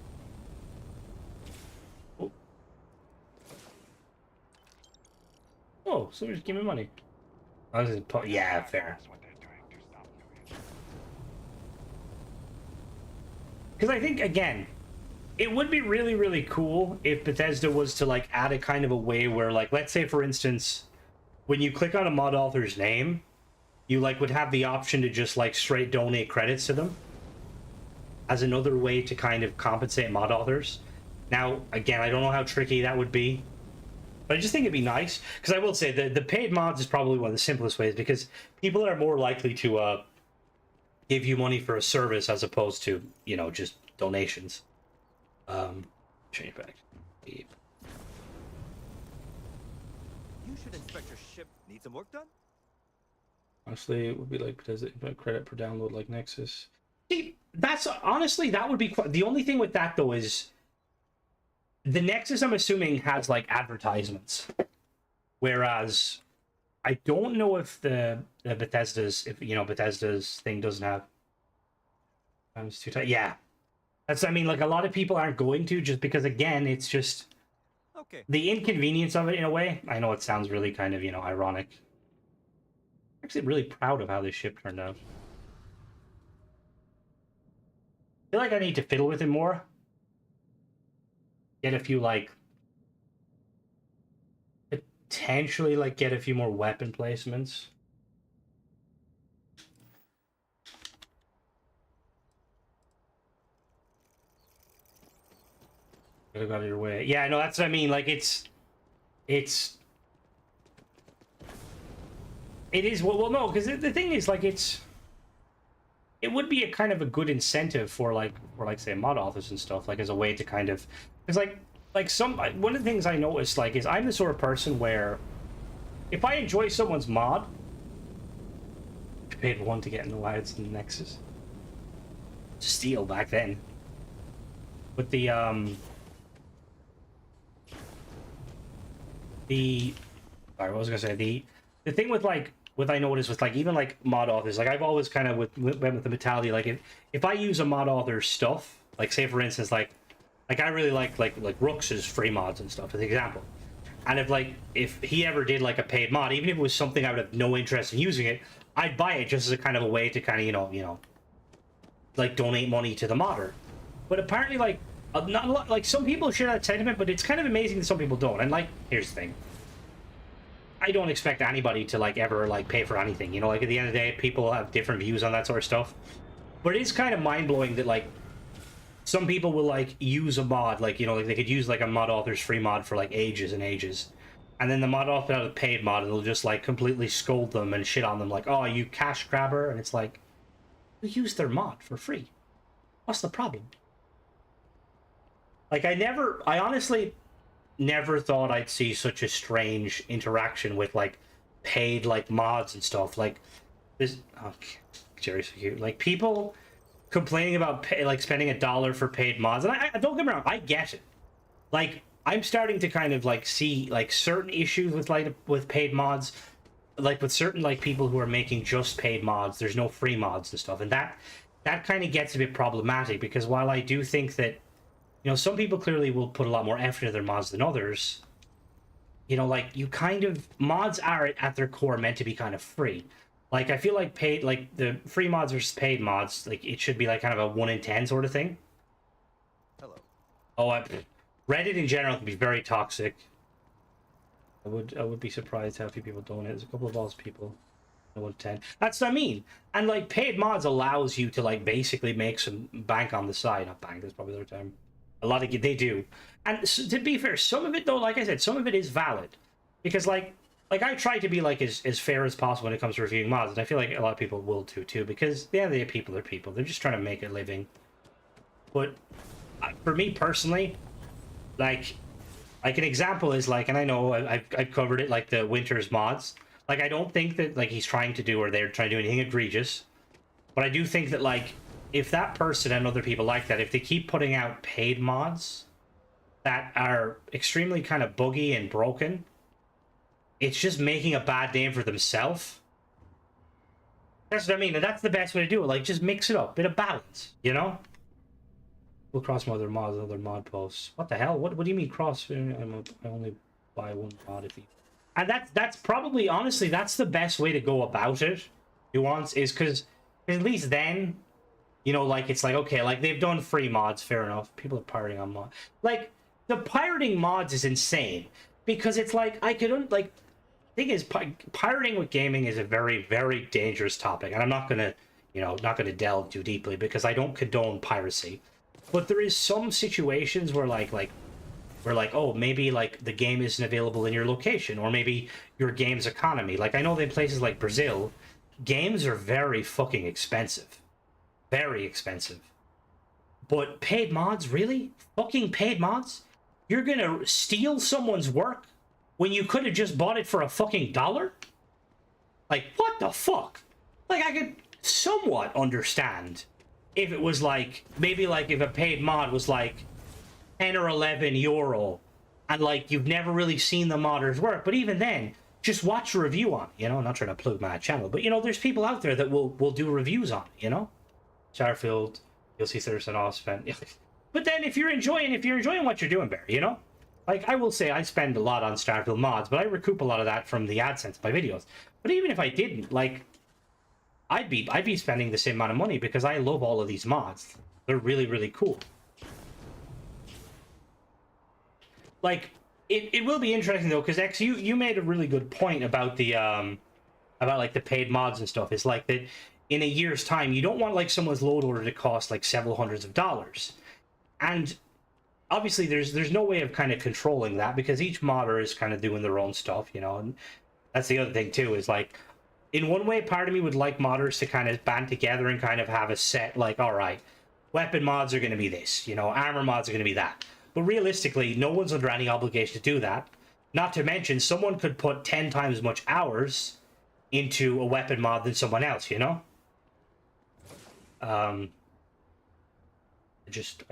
Oh. Oh, somebody just give me money. I was just yeah, fair. Because I think, again, it would be really, really cool if Bethesda was to, like, add a kind of a way where, like, let's say, for instance, when you click on a mod author's name, you, like, would have the option to just, like, straight donate credits to them as another way to kind of compensate mod authors. Now, again, I don't know how tricky that would be, but I just think it'd be nice. Because I will say, the paid mods is probably one of the simplest ways, because people are more likely to give you money for a service as opposed to, you know, just donations. Change back. You should inspect your ship. Need some work done? Honestly, it would be like credit per download like Nexus. See, that's honestly that would be the only thing with that though is the Nexus. I'm assuming has like advertisements, whereas I don't know if the Bethesda's Bethesda's thing doesn't have. Times too tight. Yeah, that's I mean like a lot of people aren't going to just because again it's just Okay. the inconvenience of it in a way. I know it sounds really kind of ironic. I'm actually really proud of how this ship turned out. I feel like I need to fiddle with it more. Get a few, like... Potentially, like, get a few more weapon placements. Could have got your way. Yeah, no, that's what I mean. Like, it is, well, no, because the thing is, like, it would be a kind of a good incentive for like say mod authors and stuff, like as a way to kind of, because like one of the things I noticed, like, is I'm the sort of person where if I enjoy someone's mod, I paid one to get in the Alliance and the Nexus. Steal back then. With the sorry, what was I gonna say? The thing with like what I noticed with like even like mod authors, like I've always kind of went with the mentality, like if I use a mod author's stuff, like say for instance like I really like Rooks's free mods and stuff as an example, and if he ever did like a paid mod, even if it was something I would have no interest in using it, I'd buy it just as a kind of a way to kind of you know like donate money to the modder. But apparently like not a lot, like some people share that sentiment, but it's kind of amazing that some people don't. And like, here's the thing, I don't expect anybody to like ever like pay for anything, you know, like at the end of the day people have different views on that sort of stuff. But it is kind of mind-blowing that like some people will like use a mod, like, you know, like they could use like a mod author's free mod for like ages and ages, and then the mod author has a paid mod and they'll just like completely scold them and shit on them like, oh, you cash grabber. And it's like, we use their mod for free, what's the problem? Like I honestly never thought I'd see such a strange interaction with like paid like mods and stuff. Like this, oh, Jerry's so cute. Like people complaining about like spending $1 for paid mods, and I don't get me wrong, I get it. Like I'm starting to kind of like see like certain issues with paid mods, like with certain like people who are making just paid mods. There's no free mods and stuff, and that kind of gets a bit problematic, because while I do think that, you know, some people clearly will put a lot more effort into their mods than others, you know, like you kind of, mods are at their core meant to be kind of free. Like I feel like paid, like the free mods versus paid mods, like it should be like kind of a 1 in 10 sort of thing. Hello. Oh, Reddit in general can be very toxic. I would be surprised how few people donate. There's a couple of those people. 1 in 10. That's what I mean. And like paid mods allows you to like basically make some bank on the side. Not bank, that's probably their term. A lot of they do. And to be fair, some of it though, like I said, some of it is valid, because like I try to be like as fair as possible when it comes to reviewing mods, and I feel like a lot of people will too, because at the end of the day, people are people. They're just trying to make a living. But for me personally, like an example is like, and I know I've covered it, like the Winter's mods. Like I don't think that like he's trying to do, or they're trying to do anything egregious, but I do think that like if that person and other people like that, if they keep putting out paid mods that are extremely kind of buggy and broken, it's just making a bad name for themselves. That's what I mean, and that's the best way to do it. Like, just mix it up, bit of balance, you know? We'll cross my other mods, other mod posts. What the hell? What do you mean cross? I only buy one mod if you... And that's probably, honestly, that's the best way to go about it. Nuance is because at least then, you know, like it's like, okay, like they've done free mods, fair enough. People are pirating on mods. Like the pirating mods is insane, because it's like I could like, thing is, pirating with gaming is a very, very dangerous topic, and I'm not gonna, you know, not gonna delve too deeply because I don't condone piracy. But there is some situations where like oh, maybe like the game isn't available in your location, or maybe your game's economy. Like I know that in places like Brazil, games are very fucking expensive. Very expensive. But paid mods, really? Fucking paid mods? You're gonna steal someone's work when you could have just bought it for a fucking $1? Like, what the fuck? Like, I could somewhat understand if it was like, maybe like if a paid mod was like 10 or 11 euro, and like you've never really seen the modders work, but even then, just watch a review on it, you know? I'm not trying to plug my channel, but you know, there's people out there that will do reviews on it, you know? Starfield, you'll see there's an off spent. But then if you're enjoying what you're doing, Barry, you know? Like, I will say I spend a lot on Starfield mods, but I recoup a lot of that from the AdSense of my videos. But even if I didn't, like, I'd be spending the same amount of money because I love all of these mods. They're really, really cool. Like, it will be interesting though, because X, you made a really good point about the like the paid mods and stuff. It's like that in a year's time, you don't want like someone's load order to cost like several hundreds of dollars. And obviously there's no way of kind of controlling that because each modder is kind of doing their own stuff, you know. And that's the other thing too, is like, in one way, part of me would like modders to kind of band together and kind of have a set, like, all right, weapon mods are going to be this, you know, armor mods are going to be that. But realistically, no one's under any obligation to do that. Not to mention, someone could put 10 times as much hours into a weapon mod than someone else, you know? I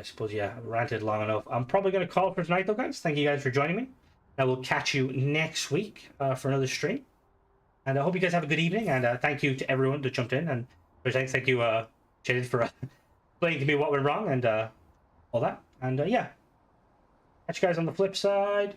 suppose, yeah, I ranted long enough. I'm probably going to call it for tonight, though, guys. Thank you guys for joining me. I will catch you next week for another stream. And I hope you guys have a good evening. And thank you to everyone that jumped in. And thank you, Jaden, for explaining to me what went wrong and all that. And yeah, catch you guys on the flip side.